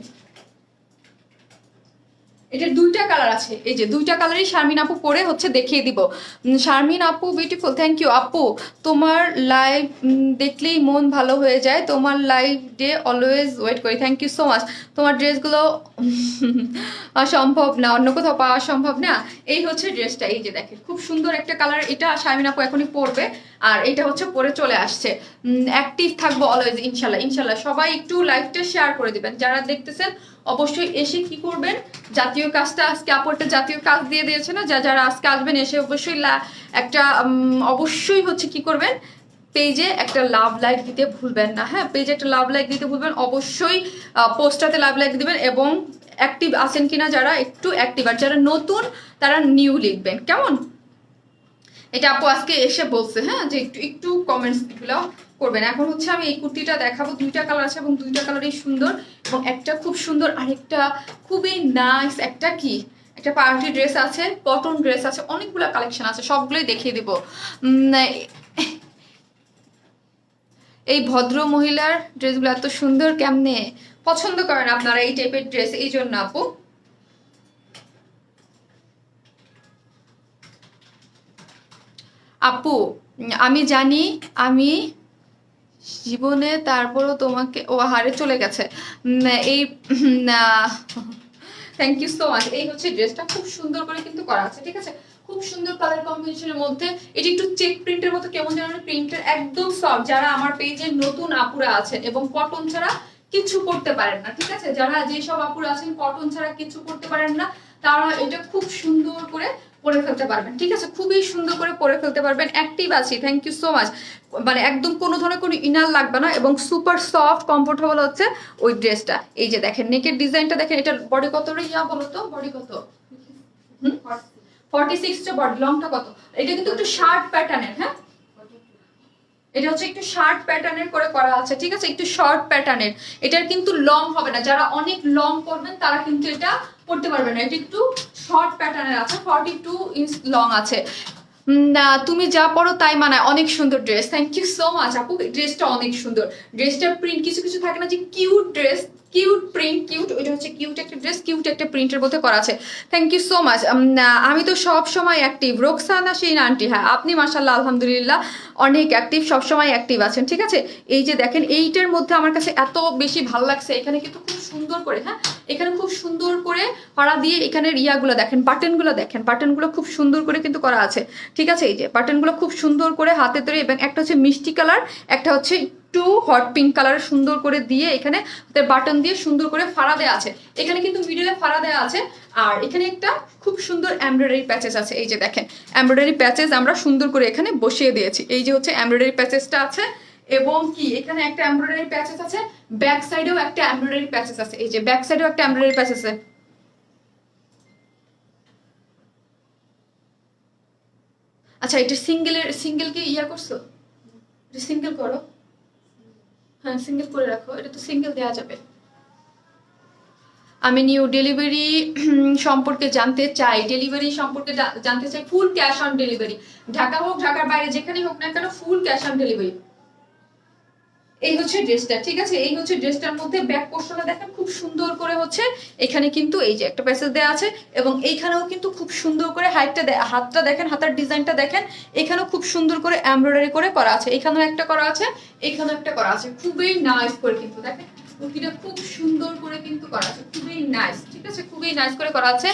এটার দুইটা কালার আছে, এই যে দুইটা কালারই শারমিন আপু পরে হচ্ছে দেখিয়ে দিব। শারমিন আপু বিউটিফুল, থ্যাংক ইউ আপু। তোমার লাইভ দেখলেই মন ভালো হয়ে যায়, তোমার লাইভ ডে অলওয়েজ ওয়েট করি, থ্যাংক ইউ সো মাচ। তোমার ড্রেসগুলো সম্ভব না, অন্য কোথাও পাওয়া সম্ভব না। এই হচ্ছে ড্রেসটা, এই যে দেখেন খুব সুন্দর একটা কালার, এটা শারমিন আপু এখনই পরবে, আর এটা হচ্ছে পরে চলে আসছে। অ্যাক্টিভ থাকবো অলওয়েজ ইনশাল্লাহ, ইনশাল্লাহ। সবাই একটু লাইভটা শেয়ার করে দিবেন, যারা দেখতেছেন অবশ্যই এসে কি করবেন, জাতীয় কাজটা আজকে আপু একটা জাতীয় কাজ দিয়ে দিয়েছে না, যারা আজকে আসবেন এসে অবশ্যই একটা অবশ্যই হচ্ছে কি করবেন, পেজে একটা লাভ লাইক দিতে ভুলবেন না, হ্যাঁ পেজে একটা লাভ লাইক দিতে ভুলবেন, অবশ্যই পোস্টটাতে লাভ লাইক দিবেন। এবং অ্যাক্টিভ আছেন কিনা যারা একটু অ্যাক্টিভ, আর যারা নতুন তারা নিউ লিখবেন, কেমন। এটা আপু আজকে এসে বলছে, হ্যাঁ যে একটু একটু কমেন্টস গুলো করবেন। এখন হচ্ছে আমি এই কুর্তিটা দেখাবো, দুইটা কালার আছে এবং দুইটা কালারই সুন্দর, এবং একটা খুব সুন্দর আরেকটা খুবই নাইস, একটা কি একটা পার্টি ড্রেস আছে, কটন ড্রেস আছে, অনেকগুলো কালেকশন আছে, সবগুলোই দেখিয়ে দিব। এই ভদ্র মহিলার ড্রেসগুলো এত সুন্দর, কেমনে পছন্দ করেন আপনারা এই টাইপের ড্রেস, এই জন্য আপু। আপু আমি জানি আমি জীবনে, তারপরও তোমাকে ও হারে চলে গেছে এই থ্যাংক ইউ সো মাচ। এই হচ্ছে ড্রেসটা খুব সুন্দর করে কিন্তু করা আছে, ঠিক আছে, খুব সুন্দর কালার কম্বিনেশনের মধ্যে। এটি একটু চেক প্রিন্টের মতো, কেমন যেন প্রিন্টের, একদম সফট। যারা আমার পেজে নতুন আপুরা আছেন এবং কটন ছাড়া কিছু করতে পারেন না, ঠিক আছে, যারা যেসব আপুরা আছেন কটন ছাড়া কিছু করতে পারেন না, তারা এটা খুব সুন্দর করে পরে ফেলতে পারবেন, ঠিক আছে, খুবই সুন্দর করে পরে ফেলতে পারবেন। অ্যাক্টিভ আছি, থ্যাংক ইউ সো মাচ। মানে একদম কোনো ধরনের কোনো ইনার লাগবে না, এবং সুপার সফট কমফোর্টেবল হচ্ছে ওই ড্রেসটা। এই যে দেখেন নেকের ডিজাইনটা দেখেন, এটার বডি কত রে ইয়া বলো তো, বডি কত? 46 টা বডি, লংটা কত? এটা কিন্তু একটু শার্ট প্যাটার্নের, হ্যাঁ এটা হচ্ছে একটু শার্ট প্যাটার্নের করে করা আছে, ঠিক আছে, একটু শর্ট প্যাটার্নের। এটার কিন্তু লং হবে না, যারা অনেক লং করবেন তারা কিন্তু এটা পড়তে পারবে না। এটা একটু শর্ট প্যাটার্নের আছে, 42 ইঞ্চ লং আছে। তুমি যা পড়ো তাই মানায়, অনেক সুন্দর dress, thank you so much আপু। ড্রেসটা অনেক সুন্দর, ড্রেসটার প্রিন্ট কিছু কিছু থাকে না যে cute dress, cute print, cute, ওইটা হচ্ছে কিউট একটা ড্রেস, কিউট একটা প্রিন্টের মধ্যে করা আছে। Thank you so much. আমি তো সব সময় অ্যাক্টিভ, রোকসানা সেই আন্টি, হ্যাঁ আপনি মাশাল্লাহ আলহামদুলিল্লাহ অনেক অ্যাক্টিভ, সবসময় অ্যাক্টিভ আছেন, ঠিক আছে। এই যে দেখেন এইটার মধ্যে আমার কাছে এত বেশি ভালো লাগছে, এখানে কিন্তু খুব সুন্দর করে, হ্যাঁ এখানে খুব সুন্দর করে ফাড়া দিয়ে এখানের ইয়াগুলো দেখেন, বাটনগুলো দেখেন, বাটনগুলো খুব সুন্দর করে কিন্তু করা আছে, ঠিক আছে। এই যে বাটনগুলো খুব সুন্দর করে হাতে তৈরি, এবং একটা হচ্ছে মিষ্টি কালার, একটা হচ্ছে একটু হট পিঙ্ক কালার সুন্দর করে দিয়ে এখানে বাটন দিয়ে সুন্দর করে ফাড়া দেওয়া আছে। এখানে কিন্তু মিডলে ফাড়া দেওয়া আছে, আর এখানে একটা খুব সুন্দর এমব্রয়ডারি প্যাচেস আছে। এই যে দেখেন এমব্রয়ডারি প্যাচেস আমরা সুন্দর করে এখানে বসিয়ে দিয়েছি। এই যে হচ্ছে এমব্রয়ডারি প্যাচেসটা আছে, এবং কি এখানে একটা এমব্রয়ডারি প্যাচেস আছে, ব্যাক সাইডেও একটা এমব্রয়ডারি প্যাচেস আছে। এই যে ব্যাক সাইডেও একটা এমব্রয়ডারি প্যাচেস আছে। আচ্ছা এটা সিঙ্গেল কি ইয়া করছো, সিঙ্গেল করো, হ্যাঁ সিঙ্গেল করে রাখো, এটা তো সিঙ্গেল দেওয়া যাবে। আমি নিউ ডেলিভারি সম্পর্কে জানতে চাই, ডেলিভারি সম্পর্কে জানতে চাই, full cash on delivery, Dhaka হোক ঢাকার বাইরে যেখানেই হোক না কেন ফুল ক্যাশ অন ডেলিভারি। এই হচ্ছে ড্রেসটা, ঠিক আছে। এই হচ্ছে ড্রেসটার মধ্যে ব্যাক পোর্শনটা দেখেন খুব সুন্দর করে হচ্ছে এখানে কিন্তু এই যে একটা প্যাসেজ দেওয়া আছে, এবং এইখানেও কিন্তু খুব সুন্দর করে হাতটা দেখেন, হাতের ডিজাইনটা দেখেন, এখানেও খুব সুন্দর করে এমব্রয়ডারি করে করা আছে, এখানেও একটা করা আছে, এখানেও একটা করা আছে, খুবই নাইস করে কিন্তু দেখেন কুর্তিটা খুব সুন্দর করে কিন্তু করা আছে, খুবই নাইস, ঠিক আছে, খুবই নাইস করে করা আছে।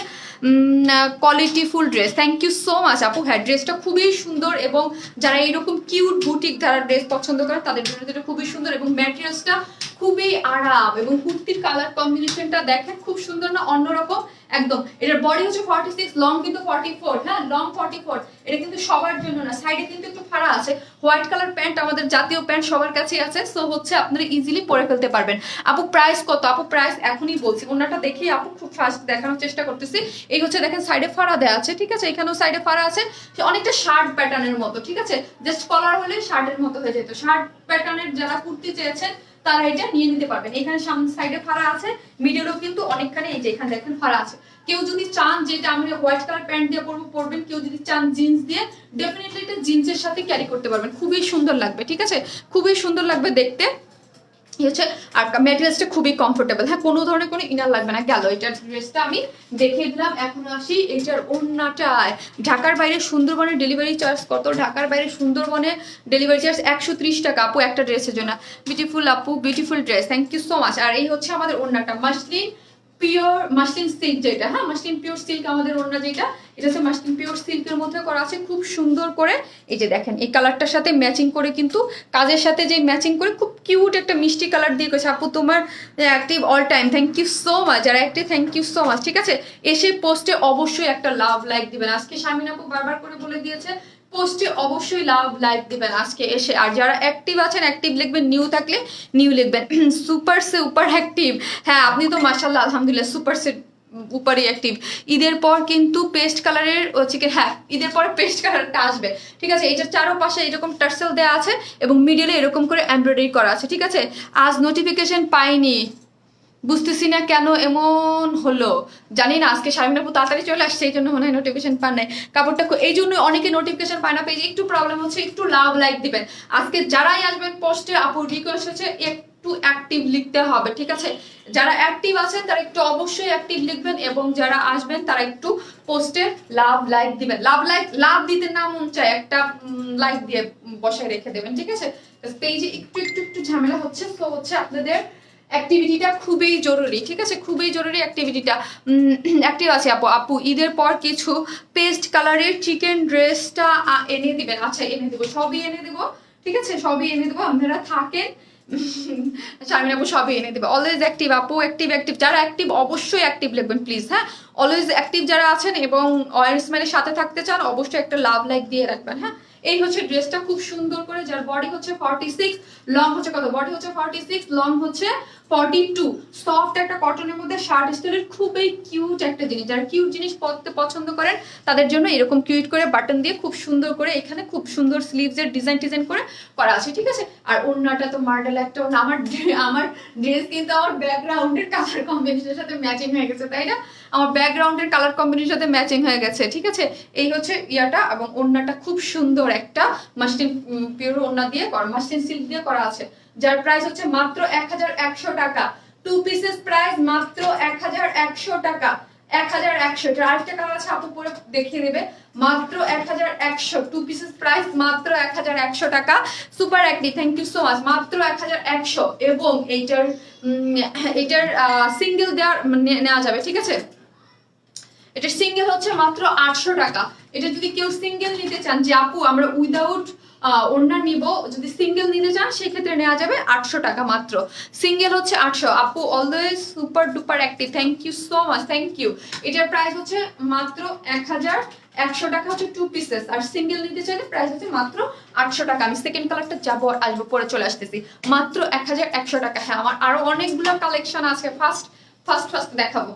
Quality full dress, thank you so much আপু। হ্যাঁ ড্রেসটা খুবই সুন্দর, এবং যারা এইরকম কিউট বুটিক ধারা ড্রেস পছন্দ করে তাদের জন্য এটা খুবই সুন্দর, এবং ম্যাটেরিয়ালসটা খুবই আরাম, এবং কুর্তির কালার কম্বিনেশনটা দেখেন খুব সুন্দর না, অন্যরকম একদম। এটার বডি হচ্ছে 46, লং কিন্তু 44, হ্যাঁ লং 44। এটা কিন্তু সবার জন্য না, সাইডে কিন্তু একটু ফাড়া আছে। হোয়াইট কালার প্যান্ট আমাদের জাতীয় প্যান্ট সবার কাছেই আছে, সো হচ্ছে আপনারা ইজিলি পরে ফেলতে পারবেন। আপু প্রাইস কত? আপু প্রাইস এখনই বলছি, ওনাটা দেখি আপু খুব ফাস্ট দেখানোর চেষ্টা করতেছি। এই হচ্ছে দেখেন সাইডে ফাড়া দেওয়া আছে, ঠিক আছে, এখানেও সাইডে ফাড়া আছে, অনেকটা শার্ট প্যাটার্নের মতো, ঠিক আছে, জাস্ট কলার হলে শার্টের মতো হয়ে যেত। শার্ট প্যাটার্নের যারা কুর্তি চেয়েছেন তারা এটা নিয়ে নিতে পারবেন। এখানে সামনে সাইডে ফাড়া আছে, মিডলও কিন্তু অনেকখানি এই যে এখানে দেখেন ফাড়া আছে। কেউ যদি চান যেটা আমি হোয়াইট কালার প্যান্ট দিয়ে পরবেন, কেউ যদি চান জিন্স দিয়ে, ডেফিনেটলি এটা জিন্সের সাথে ক্যারি করতে পারবেন, খুবই সুন্দর লাগবে, ঠিক আছে, খুবই সুন্দর লাগবে দেখতে হচ্ছে। আর ম্যাটেরিয়ালসটা খুবই কমফোর্টেবল, হ্যাঁ কোনো ধরনের কোনো ইনার লাগবে না। গেল এটার ড্রেসটা আমি দেখিয়ে দিলাম, এখন আসি এটার ওড়নাটায়। ঢাকার বাইরে সুন্দরবনের ডেলিভারি চার্জ কত? ঢাকার বাইরে সুন্দরবনে ডেলিভারি চার্জ 130 টাকা আপু একটা ড্রেসের জন্য। বিউটিফুল আপু, beautiful dress, thank you so much. আর এই হচ্ছে আমাদের ওড়নাটা, মাসলিন পিওর মাসলিন সিল্ক যেটা, হ্যাঁ মাসলিন পিওর সিল্ক আমাদের ওড়না যেটা, এটা হচ্ছে মাসলিন পিওর সিল্কের মধ্যে করা আছে খুব সুন্দর করে। এই যে দেখেন এই কালারটার সাথে ম্যাচিং করে কিন্তু কাজের সাথে যে ম্যাচিং করে খুব কিউট একটা মিষ্টি কালার দিয়ে করেছে। আপু তোমার active all time, thank you so much. যারা active thank you so much, ঠিক আছে। এসে পোস্টে অবশ্যই একটা লাভ লাইক দিবেন, আজকে শামিন আপু বারবার করে বলে দিয়েছে পোস্টে অবশ্যই লাভ লাইক দিবেন আজকে এসে। আর যারা অ্যাক্টিভ আছেন অ্যাক্টিভ লিখবেন, নিউ থাকলে নিউ লিখবেন। সুপার সুপার অ্যাক্টিভ, হ্যাঁ আপনি তো মাশাআল্লাহ আলহামদুলিল্লাহ সুপার উপরই অ্যাক্টিভ। ঈদের পর কিন্তু পেস্ট কালারের চিকেন, হ্যাঁ ঈদের পরে পেস্ট কালারটা আসবে, ঠিক আছে। এইটার চারোপাশে এরকম টার্সেল দেওয়া আছে, এবং মিডলে এরকম করে এমব্রয়ডারি করা আছে, ঠিক আছে। আজ নোটিফিকেশন পাইনি, বুঝতেছি না কেন এমন হলো, জানি না। আজকে শামিন আপু তাড়াতাড়ি চলে আসছে, এই জন্য মনে হয় নোটিফিকেশন পান নাই। কাপড়টা এই জন্য অনেকে নোটিফিকেশন পায় না, পেজে একটু প্রবলেম হচ্ছে, একটু লাভ লাইক দিবেন আজকে যারাই আসবেন পোস্টে। আপুর রিকোয়েস্ট হচ্ছে একটু অ্যাক্টিভ লিখতে হবে, ঠিক আছে। যারা অ্যাক্টিভ আছেন তারা একটু অবশ্যই অ্যাক্টিভ লিখবেন, এবং যারা আসবেন তারা একটু পোস্টে লাভ লাইক দিবেন। লাভ দিতে না মন চায় একটা লাইক দিয়ে বসায় রেখে দেবেন, ঠিক আছে। পেজে একটু একটু একটু ঝামেলা হচ্ছে, তো হচ্ছে আপনাদের অ্যাক্টিভিটিটা খুবই জরুরি, ঠিক আছে, খুবই জরুরি অ্যাক্টিভিটিটা। অ্যাক্টিভ আছে আপু। আপু ঈদের পর কিছু পেস্ট কালারের চিকেন ড্রেসটা এনে দিবেন। আচ্ছা এনে দেবো, সবই এনে দেবো, ঠিক আছে, সবই এনে দেবো, আপনারা থাকেন। শারমিন আপু সবই এনে দেবে। অলওয়েজ অ্যাক্টিভ আপু, অ্যাক্টিভ অ্যাক্টিভ, যারা অ্যাক্টিভ অবশ্যই অ্যাক্টিভ লিখবেন প্লিজ, হ্যাঁ অলওয়েজ অ্যাক্টিভ যারা আছেন এবং অয়েল স্মাইলের সাথে থাকতে চান অবশ্যই একটা লাভ লাইক দিয়ে রাখবেন, হ্যাঁ। এই হচ্ছে ড্রেসটা খুব সুন্দর করে, যার বডি হচ্ছে 46, লং হচ্ছে কত? বডি হচ্ছে 46, লং হচ্ছে 42। সফট একটা কটনের মধ্যে শার্ট স্টাইলের খুবই কিউট একটা জিনিস, যারা কিউট জিনিস পরতে পছন্দ করেন তাদের জন্য এরকম কিউট করে বাটন দিয়ে খুব সুন্দর করে এখানে খুব সুন্দর স্লিভসের ডিজাইন করে করা আছে, ঠিক আছে। আর ওড়নাটা তো মার্ডেল একটা ওড়না। আমার ড্রেস কিন্তু আমার ব্যাকগ্রাউন্ডের কালার কম্বিনেশনের সাথে ম্যাচিং হয়ে গেছে, তাই না? আমার ব্যাকগ্রাউন্ডের কালার কম্বিনেশনের সাথে ম্যাচিং হয়ে গেছে, ঠিক আছে। এই হচ্ছে ইয়াটা, এবং ওড়নাটা খুব সুন্দর একটা মাসলিন পিওর ওড়না দিয়ে করা, মাসলিন সিল্ক দিয়ে করা আছে, যার প্রাইস হচ্ছে মাত্র 1100 টাকা। টু পিসেস প্রাইস মাত্র 1100 টাকা। 1100। এটা আরেকটা কালার আছে, আপু পরে দেখিয়ে দেবে। মাত্র 1100 টু পিসেস প্রাইস মাত্র 1100 টাকা। Super active, thank you so much. মাত্র 1100 এবং এইটার সিঙ্গেল নেওয়া যাবে, ঠিক আছে। এটা সিঙ্গেল হচ্ছে মাত্র 800 টাকা। এটা যদি কেউ সিঙ্গেল নিতে চান যে আপু আমরা উইদাউট ওড়না নিব, যদি সিঙ্গেল নিতে চান সেক্ষেত্রে নেওয়া যাবে 800 টাকা মাত্র। সিঙ্গেল হচ্ছে 800। আপু always super duper active, thank you so much, thank you. এটার প্রাইস হচ্ছে মাত্র 1100 টাকা হচ্ছে টু পিসেস, আর সিঙ্গেল নিতে চাইলে প্রাইস হচ্ছে মাত্র 800 টাকা। আমি সেকেন্ড কালারটা যাবো আর আসবো, পরে চলে আসতেছি। মাত্র 1100 টাকা। হ্যাঁ, আমার আরো অনেকগুলো কালেকশন আছে, ফার্স্ট দেখাবো।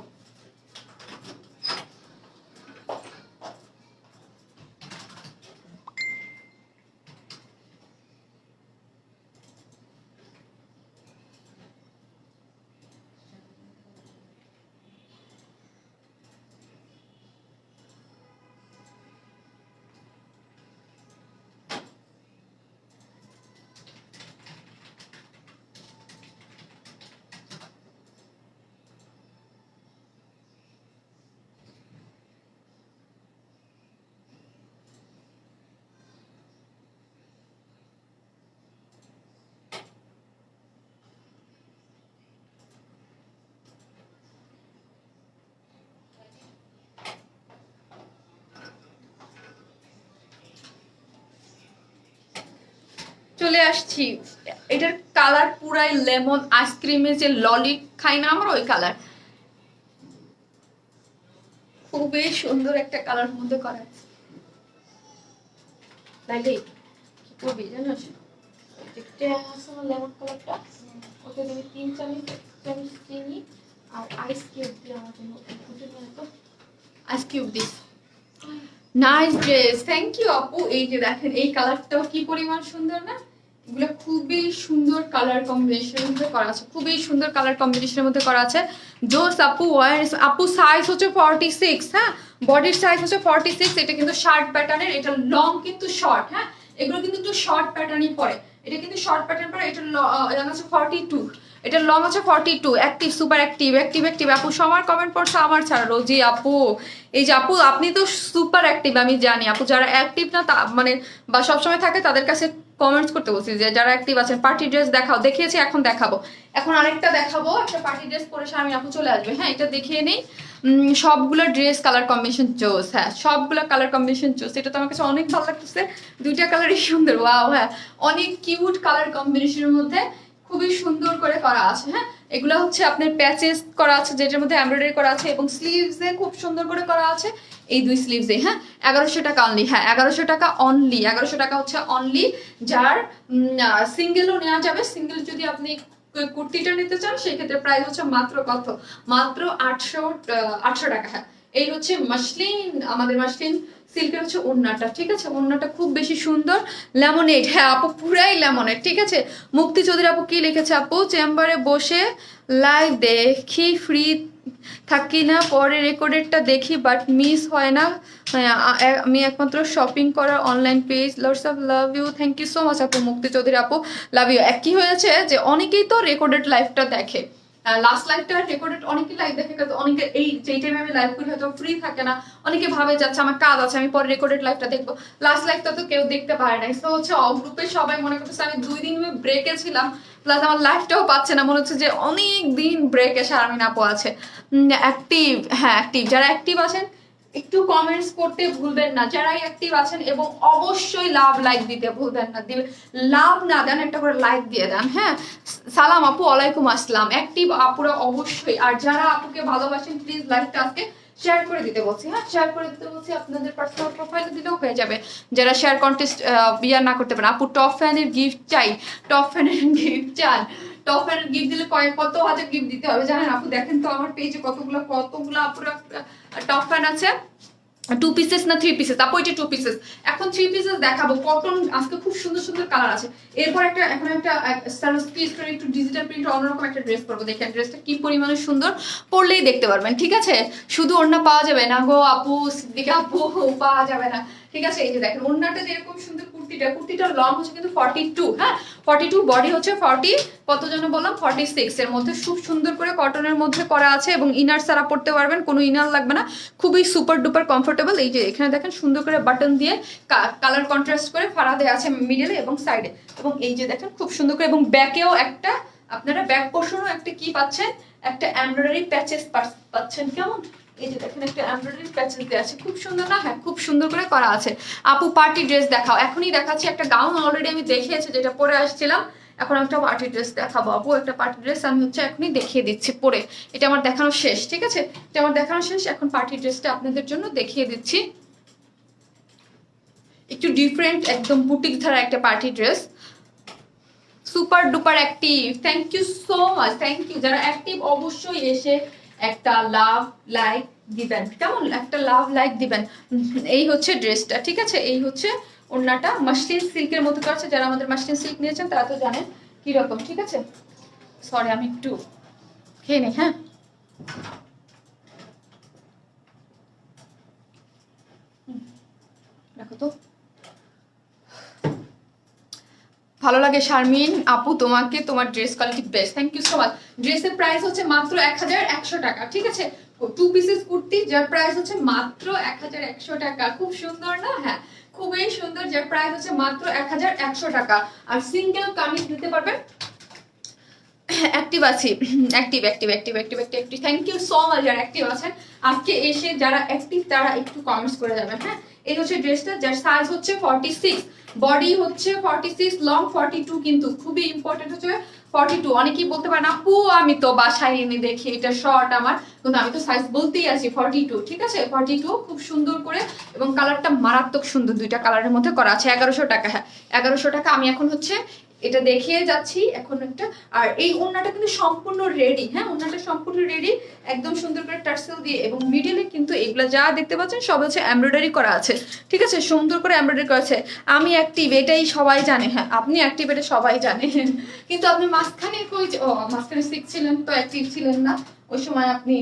চলে আসছি। এটার কালার পুরাই লেমন আইসক্রিমের যে ললি খাই না আমরা, ওই কালার। খুবই সুন্দর একটা কালার মধ্যে করা আছে। তাইলে কি করবি জানোস, লেমন কালারটা ওটা তুমি 3 চামচ চিনি আর আইস কিউব দিয়ে আমার জন্য আইস কিউব দিস। নাইস ড্রেস, থ্যাংক ইউ আপু। এই যে দেখেন এই কালারটাও কি পরিমাণ সুন্দর না। এগুলো খুবই সুন্দর কালার কম্বিনেশনের মধ্যে করা আছে, খুবই সুন্দর কালার কম্বিনেশনের মধ্যে করা আছে। জোস আপু। আপু সাইজ হচ্ছে 46। হ্যাঁ, বডির সাইজ হচ্ছে 46। এটা কিন্তু শার্ট প্যাটার্নের, এটা লং কিন্তু শর্ট। হ্যাঁ, এগুলো কিন্তু একটু শর্ট প্যাটার্নই পরে, এটা কিন্তু শর্ট প্যাটার্ন পরে। এটা হচ্ছে 42, এটা লং আছে 42। Active, super active, active. আপু সবার কমেন্ট পড়ছে আমার ছাড়া। রোজি আপু, এই যে আপু আপনি তো সুপার অ্যাক্টিভ, আমি জানি। আপু যারা অ্যাক্টিভ না মানে বা সবসময় থাকে তাদের কাছে কমেন্টস করতে বলছি যে যারা অ্যাক্টিভ আছেন পার্টি ড্রেস দেখাও। দেখিয়েছি, এখন দেখাবো। এখন আরেকটা দেখাবো, একটা পার্টি ড্রেস পরে আমি আপু চলে আসবে। হ্যাঁ, এটা দেখিয়ে নেই। সবগুলো ড্রেস কালার কম্বিনেশন চোস। হ্যাঁ, সবগুলো কালার কম্বিনেশন চোস। এটা তো আমার কাছে অনেক ভালো লাগতেছে, দুইটা কালারই সুন্দর। ওয়াও, হ্যাঁ, অনেক কিউট কালার কম্বিনেশনের মধ্যে খুবই সুন্দর করে করা আছে। হ্যাঁ, এগুলো হচ্ছে আপনার প্যাচেস করা আছে, যেটার মধ্যে এমব্রয়ডারি করা আছে, এবং স্লিভসে খুব সুন্দর করে করা আছে। এই দুই স্লিভসে। হ্যাঁ, 1100 টাকা অনলি। হ্যাঁ, 1100 টাকা অনলি। 1100 টাকা হচ্ছে অনলি। যার সিঙ্গেলও নেওয়া যাবে। সিঙ্গেল যদি আপনি কুর্তিটা নিতে চান সেক্ষেত্রে প্রাইস হচ্ছে মাত্র কত, মাত্র 800 টাকা। হ্যাঁ, এই হচ্ছে মাসলিন, আমাদের মাসলিন সিল্কের হচ্ছে ওড়নাটা, ঠিক আছে। ওড়নাটা খুব বেশি সুন্দর, লেমনেড। হ্যাঁ আপু, পুরাই লেমনেড, ঠিক আছে। মুক্তি চৌধুরী আপু কি লিখেছে, আপু চেম্বারে বসে লাইভ দেখি, ফ্রি থাকি না, পরে রেকর্ডেডটা দেখি, বাট মিস হয় না। আমি একমাত্র শপিং করার online page. Lots of love you, thank you so much আপু। মুক্তি চৌধুরী আপু, লাভ ইউ। কি হয়েছে যে অনেকেই তো রেকর্ডেড লাইভটা দেখে, লাস্ট লাইভটা রেকর্ডেড অনেকেই লাইভ দেখে, কিন্তু অনেকে এই যেই টাইমে আমি লাইভ করি হয়তো ফ্রি থাকে না। অনেকে ভাবে যাচ্ছে আমার কাজ আছে, আমি পরে রেকর্ডেড লাইভটা দেখবো। লাস্ট লাইভটা তো কেউ দেখতে পারে নাই। সো হচ্ছে গ্রুপে সবাই মনে করতেছে আমি 2 দিন ব্রেকে ছিলাম, প্লাস আমার লাইফটাও পাচ্ছে না। মনে হচ্ছে যে অনেক দিন ব্রেকে শারমিন আপু আছে। অ্যাক্টিভ, হ্যাঁ অ্যাক্টিভ। যারা অ্যাক্টিভ আছেন একটু কমেন্টস করতে ভুলবেন না, যারাই অ্যাক্টিভ আছেন, এবং অবশ্যই লাভ লাইক দিতে ভুলবেন না। দিলে লাভ না দেন, একটা করে লাইক দিয়ে দেন। হ্যাঁ, সালাম আপু, ওয়ালাইকুম আসসালাম। অ্যাক্টিভ আপুরা অবশ্যই, আর যারা আপুকে ভালোবাসেন প্লিজ লাইভটা আজকে শেয়ার করে দিতে বলছি। হ্যাঁ, শেয়ার করে দিতে বলছি, আপনাদের পার্সোনাল প্রোফাইলে দিলেও হয়ে যাবে। যারা শেয়ার কন্টেস্ট বিয়ার না করতে পারেন, আপু টপ ফ্যানের গিফট চাই, টপ ফ্যানের গিফট চান। টপ ফ্যানের গিফট দিলে কত হাজার গিফট দিতে হবে জানেন আপু? দেখেন তো আমার পেজে কতগুলো আপুরা টপ ফ্যান আছে। 2 পিসেস না 3 পিসেস? আপু এটা 2 পিসেস। এখন 3 পিসেস দেখাবো। কটন আজকে খুব সুন্দর সুন্দর কালার আছে। এরপর এখন একটা একটু ডিজিটাল প্রিন্ট অন্যরকম একটা ড্রেস পরবো। দেখেন ড্রেসটা কি পরিমাণে সুন্দর, পরলেই দেখতে পারবেন, ঠিক আছে। শুধু ওড়না পাওয়া যাবে না গো আপু, সিদ্দিকা আপু পাওয়া যাবে না, ঠিক আছে, এই যে দেখেন ওড়নাটা যেরকম সুন্দর, কুর্তিটার লং হচ্ছে কিন্তু 42, হ্যাঁ 42, বডি হচ্ছে 40, কত যেন বললাম 46, এর মধ্যে খুব সুন্দর করে কটনের মধ্যে করা আছে এবং ইনার সারা পড়তে পারবেন, কোনো ইনার লাগবে না, খুবই সুপার ডুপার কমফোর্টেবল। এই যে এখানে দেখেন সুন্দর করে বাটন দিয়ে কালার কন্ট্রাস্ট করে ফাড়া দেওয়া আছে মিডলে এবং সাইডে, এবং এই যে দেখেন খুব সুন্দর করে, এবং ব্যাকেও একটা আপনারা ব্যাক পোর্শনও একটা কি পাচ্ছেন, একটা এমব্রয়ডারি প্যাচেস পাচ্ছেন, কেমন এই যে দেখেন একটা এমব্রয়ডারি প্যাচেস দেওয়া আছে, খুব সুন্দর না, হ্যাঁ খুব সুন্দর করে করা আছে। আপু পার্টি ড্রেস দেখাও, এখনই দেখাচ্ছি, একটা গাউন অলরেডি আমি দেখিয়েছি যেটা পরে আসছিলাম, এখন একটা পার্টি ড্রেস দেখাবো আপু, একটা পার্টি ড্রেস আমি হচ্ছে এখনই দেখিয়ে দিচ্ছি পরে, এটা আমার দেখানো শেষ, ঠিক আছে, এটা আমার দেখানো শেষ, এখন পার্টি ড্রেসটা আপনাদের জন্য দেখিয়ে দিচ্ছি, একটু ডিফারেন্ট একদম বুটিক ধারা একটা party dress, super duper active, thank you so much, thank you, যারা অ্যাক্টিভ অবশ্যই এসে একটা লাভ লাইক দিবেন, কেমন একটা লাভ লাইক দিবেন। এই হচ্ছে ড্রেসটা, ঠিক আছে, এই হচ্ছে ওড়নাটা, মাসলিন সিল্কের মতো আছে, যারা আমাদের মাসলিন সিল্ক নিয়েছেন তারা তো জানেন কিরকম, ঠিক আছে, সরি আমি একটু খেয়ে নিই, হ্যাঁ দেখো তো, ভালো লাগে শারমিন আপু তোমাকে, তোমার dress quality best, thank you so much. ড্রেসের প্রাইস হচ্ছে মাত্র 1100 টাকা, ঠিক আছে, 2 পিসেস কুর্তি যার প্রাইস হচ্ছে মাত্র 1100 টাকা, খুব সুন্দর না, হ্যাঁ খুবই সুন্দর, যার প্রাইস হচ্ছে মাত্র 1100 টাকা, আর সিঙ্গেল কামিজ দিতে পারবেন। অ্যাক্টিভ আছি, active active active active active active, thank you so much যারা অ্যাক্টিভ আছেন, আজকে এসে যারা অ্যাক্টিভ তারা একটু কমেন্টস করে যাবেন, হ্যাঁ এই হচ্ছে ড্রেসটা, যার সাইজ হচ্ছে 46, বডি হচ্ছে 46, লং 42, কিন্তু খুবই ইম্পর্টেন্ট হচ্ছে 42, অনেকেই বলতে পারেন আপু আমি তো বাসায় এনে দেখি এটা শর্ট আমার, কিন্তু আমি তো সাইজ বলতেই আছি 42, ঠিক আছে 42, খুব সুন্দর করে, এবং কালারটা মারাত্মক সুন্দর, দুইটা কালারের মধ্যে করা আছে, 1100 টাকা, হ্যাঁ 1100 টাকা। আমি এখন হচ্ছে এটা দেখিয়ে যাচ্ছি এখন একটা, আর এই ওড়নাটা কিন্তু সম্পূর্ণ রেডি, হ্যাঁ ওড়নাটা সম্পূর্ণ রেডি, একদম সুন্দর করে টার্সেল দিয়ে, এবং মিডিলে কিন্তু এগুলা যা দেখতে পাচ্ছেন সব হচ্ছে এমব্রয়ডারি করা আছে, ঠিক আছে সুন্দর করে এমব্রয়ডারি করা আছে। আমি অ্যাক্টিভ এটাই সবাই জানে, হ্যাঁ আপনি অ্যাক্টিভ এটা সবাই জানে, কিন্তু আপনি মাঝখানে কই, ও মাঝখানে শিখছিলেন তো অ্যাক্টিভ ছিলেন না ওই সময়, আপনি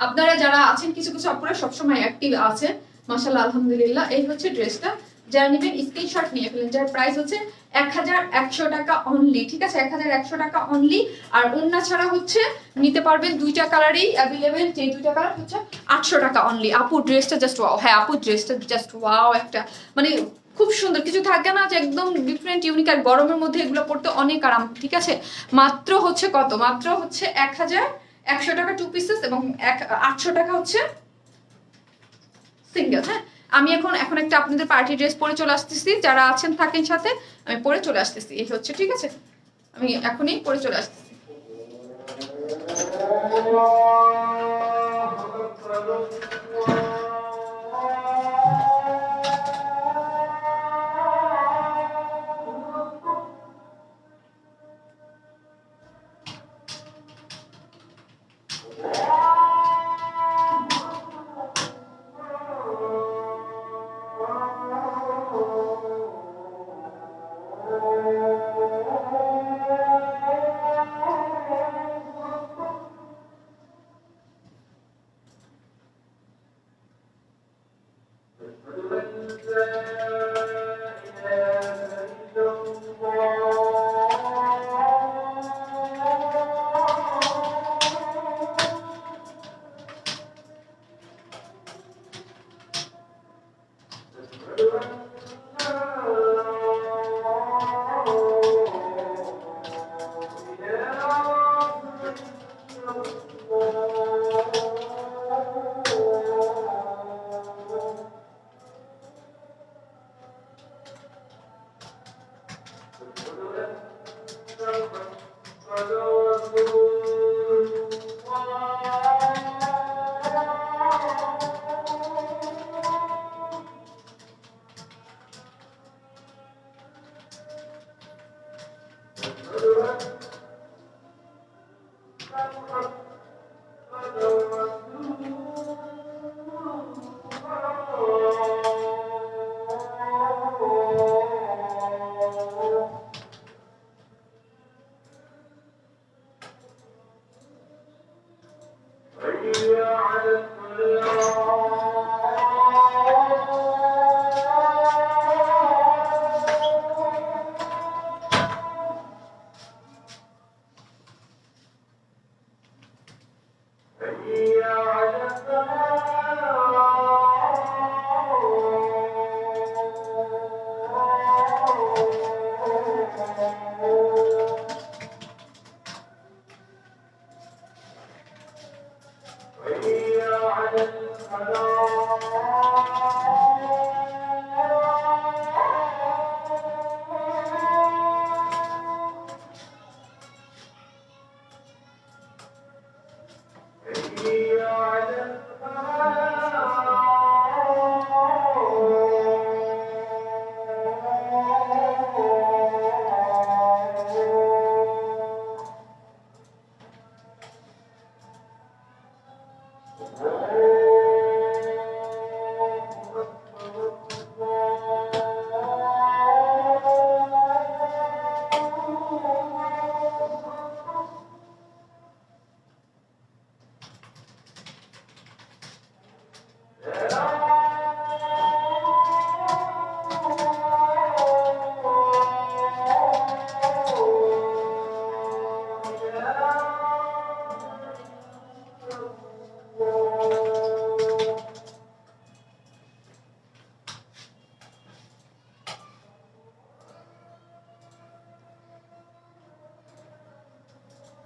আপনারা যারা আছেন কিছু কিছু আপনারা সবসময় অ্যাক্টিভ আছেন, মাশাআল্লাহ আলহামদুলিল্লাহ। এই হচ্ছে ড্রেসটা, যারা নেবেন স্ক্রিনশট নিয়ে ফেলেন, যার প্রাইস হচ্ছে 1100 টাকা অনলি, ঠিক আছে 1100 টাকা অনলি। আর ওড়না ছাড়া হচ্ছে নিতে পারবেন দুইটা কালারই অ্যাভেলেবেল, যে দুইটা কালার হচ্ছে 800 টাকা অনলি। আপু ড্রেসটা জাস্ট ওয়াও, হ্যাঁ আপু ড্রেসটা জাস্ট ওয়াও, একটা মানে খুব সুন্দর, কিছু থাকে না যে একদম ডিফারেন্ট ইউনিক, আর গরমের মধ্যে এগুলো পড়তে অনেক আরাম, ঠিক আছে, মাত্র হচ্ছে কত, মাত্র হচ্ছে 1100 টাকা 2 পিসেস, এবং 800 টাকা হচ্ছে সিঙ্গেল, হ্যাঁ। আমি এখন একটা আপনাদের পার্টি ড্রেস পরে চলে আসতেছি, যারা আছেন থাকেন সাথে, আমি পরে চলে আসতেছি, এই হচ্ছে, ঠিক আছে আমি এখনই পরে চলে আসতেছি।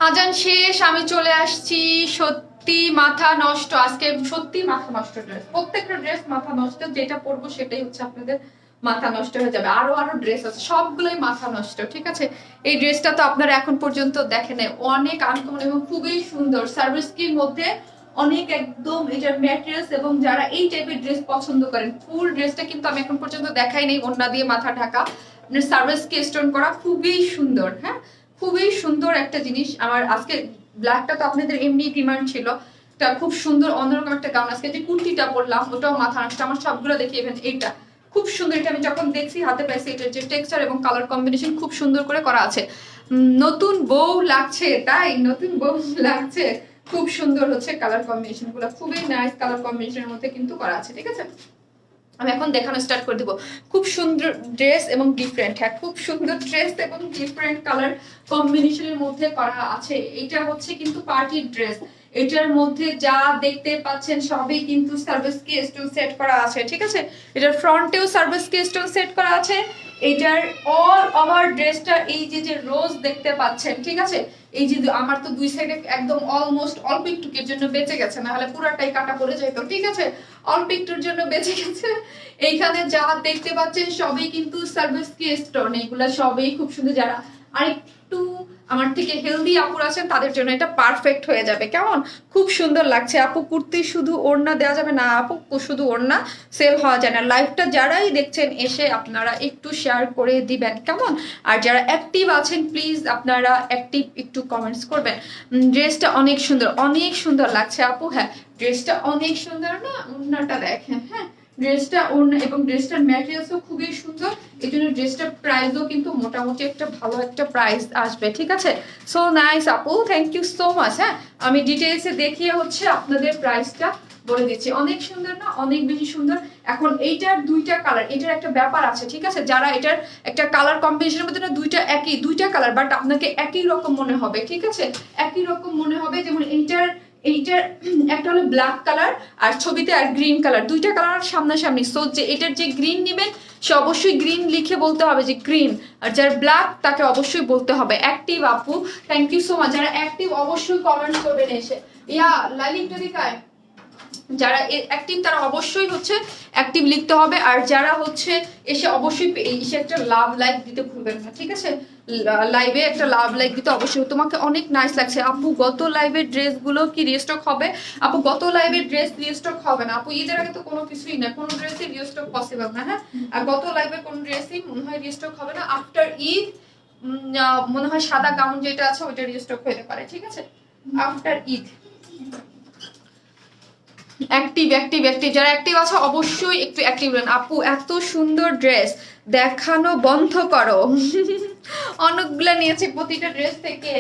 আজান শেষ, আমি চলে আসছি। সত্যি মাথা নষ্ট আজকে, সত্যি মাথা নষ্ট ড্রেস, প্রত্যেকটা ড্রেস মাথা নষ্ট, যেটা পরবো সেটাই হচ্ছে আপনাদের মাথা নষ্ট হয়ে যাবে। আরো আরো ড্রেস আছে, সবগুলোই মাথা নষ্ট, ঠিক আছে। এই ড্রেসটা তো আপনারা এখন পর্যন্ত দেখেন, অনেক আনকমন এবং খুবই সুন্দর, সার্ভিস কির মধ্যে অনেক একদম এটার ম্যাটেরিয়ালস, এবং যারা এই টাইপের ড্রেস পছন্দ করেন, ফুল ড্রেসটা কিন্তু আমি এখন পর্যন্ত দেখাই নেই, ওড়না দিয়ে মাথা ঢাকা, আপনার সার্ভিস কি স্টোন করা, খুবই সুন্দর। হ্যাঁ, খুবই সুন্দর একটা জিনিস। আমার আজকে ব্ল্যাকটা তো আপনাদের এমনি ডিমান্ড ছিল, এটা খুব সুন্দর অন্যরকম একটা গাউন। আজকে যে কুর্তিটা পরলাম ওটাও মাথা নষ্ট, আমার সবগুলো দেখে ইভেন এইটা খুব সুন্দর, এটা আমি যখন দেখছি হাতে পাইছি, এটার যে টেক্সচার এবং কালার কম্বিনেশন খুব সুন্দর করে করা আছে। নতুন বউ লাগছে, তাই নতুন বউ লাগছে, খুব সুন্দর হচ্ছে কালার কম্বিনেশন গুলো, খুবই নাইস কালার কম্বিনেশনের মধ্যে কিন্তু করা আছে, ঠিক আছে। আমি এখন দেখানো স্টার্ট করে দিব। খুব সুন্দর ড্রেস এবং ডিফারেন্ট, হ্যাঁ খুব সুন্দর ড্রেস এবং ডিফারেন্ট কালার কম্বিনেশনের মধ্যে করা আছে। এটা হচ্ছে কিন্তু পার্টি ড্রেস, এটার মধ্যে যা দেখতে পাচ্ছেন সবই কিন্তু সার্ভিস কি স্টোন সেট করা আছে, ঠিক আছে। এটার ফ্রন্টেও সার্ভিস কি স্টোন সেট করা আছে। এটার অল ওভার ড্রেসটা এই যে রোজ দেখতে পাচ্ছেন, ঠিক আছে। এই যে আমার তো দুই সাইডে একদম অলমোস্ট অল্প একটুকের জন্য বেঁচে গেছে, না হলে পুরাটাই কাটা পড়ে যেত, ঠিক আছে। অল্প একটুর জন্য বেঁচে গেছে। এইখানে যা দেখতে পাচ্ছেন সবই কিন্তু সার্ভিস কি স্টোন, এগুলা সবই খুব সুন্দর। যারা আরেকটু আমার থেকে হেলদি আপুর আছেন তাদের জন্য এটা পারফেক্ট হয়ে যাবে, কেমন খুব সুন্দর লাগছে। আপু কুর্তি শুধু ওড়না দেওয়া যাবে না, আপু শুধু ওড়না সেল হওয়া যায় না। লাইভটা যারাই দেখছেন এসে আপনারা একটু শেয়ার করে দিবেন, কেমন। আর যারা অ্যাক্টিভ আছেন প্লিজ আপনারা অ্যাক্টিভ একটু কমেন্টস করবেন। ড্রেসটা অনেক সুন্দর, অনেক সুন্দর লাগছে আপু। হ্যাঁ ড্রেসটা অনেক সুন্দর না, ওড়নাটা দেখেন, হ্যাঁ ড্রেসটা ওড়না এবং ড্রেসটার ম্যাটেরিয়ালসও খুবই সুন্দর, এই জন্য ড্রেসটার প্রাইসও কিন্তু মোটামুটি একটা ভালো একটা প্রাইস আসবে, ঠিক আছে। সো নাইস আপু, থ্যাংক ইউ সো মাচ। হ্যাঁ আমি ডিটেইলসে দেখিয়ে হচ্ছে আপনাদের প্রাইসটা বলে দিচ্ছি। অনেক সুন্দর না, অনেক বেশি সুন্দর। এখন এইটার দুইটা কালার, এটার একটা ব্যাপার আছে, ঠিক আছে। যারা এটার একটা কালার কম্বিনেশনের মধ্যে না দুইটা কালার, বাট আপনাকে একই রকম মনে হবে, ঠিক আছে, একই রকম মনে হবে। যেমন এইটার একটা হলো ব্ল্যাক কালার আর ছবিতে আর গ্রিন কালার, দুইটা কালার সামনাসামনি। সো যে এটার যে গ্রিন নেবেন সে অবশ্যই গ্রিন লিখে বলতে হবে যে গ্রিন, আর যার ব্ল্যাক তাকে অবশ্যই বলতে হবে অ্যাক্টিভ আপু। Thank you so much. যারা অ্যাক্টিভ অবশ্যই কমেন্ট করবেন এসে। ইয়া লালিক যদি কায় যারা অ্যাক্টিভ তারা অবশ্যই হচ্ছে অ্যাক্টিভ লিখতে হবে, আর যারা হচ্ছে এসে অবশ্যই এসে একটা লাভ লাইক দিতে ভুলবেন না, ঠিক আছে। লাইভে একটা লাভ লাইক দিতে অবশ্যই। তোমাকে অনেক নাইস লাগছে আপু, গত লাইভের ড্রেসগুলো কি রিস্টক হবে? আপু গত লাইভের ড্রেস রিস্টক হবে না আপু, ঈদের আগে তো কোনো কিছুই না, কোনো ড্রেসই রিস্টক পসিবল না। হ্যাঁ আর গত লাইভের কোনো ড্রেসই মনে হয় রিস্টক হবে না। আফটার ঈদ মনে হয় সাদা গাউন যেটা আছে ওইটা রিস্টক হতে পারে, ঠিক আছে, after Eid. Active active active, যারা অ্যাক্টিভ আছে অবশ্যই একটু অ্যাক্টিভ হলেন। আপু এত সুন্দর ড্রেস দেখানো বন্ধ করো। অনেকগুলা নিয়েছে প্রতিটা ড্রেস থেকে,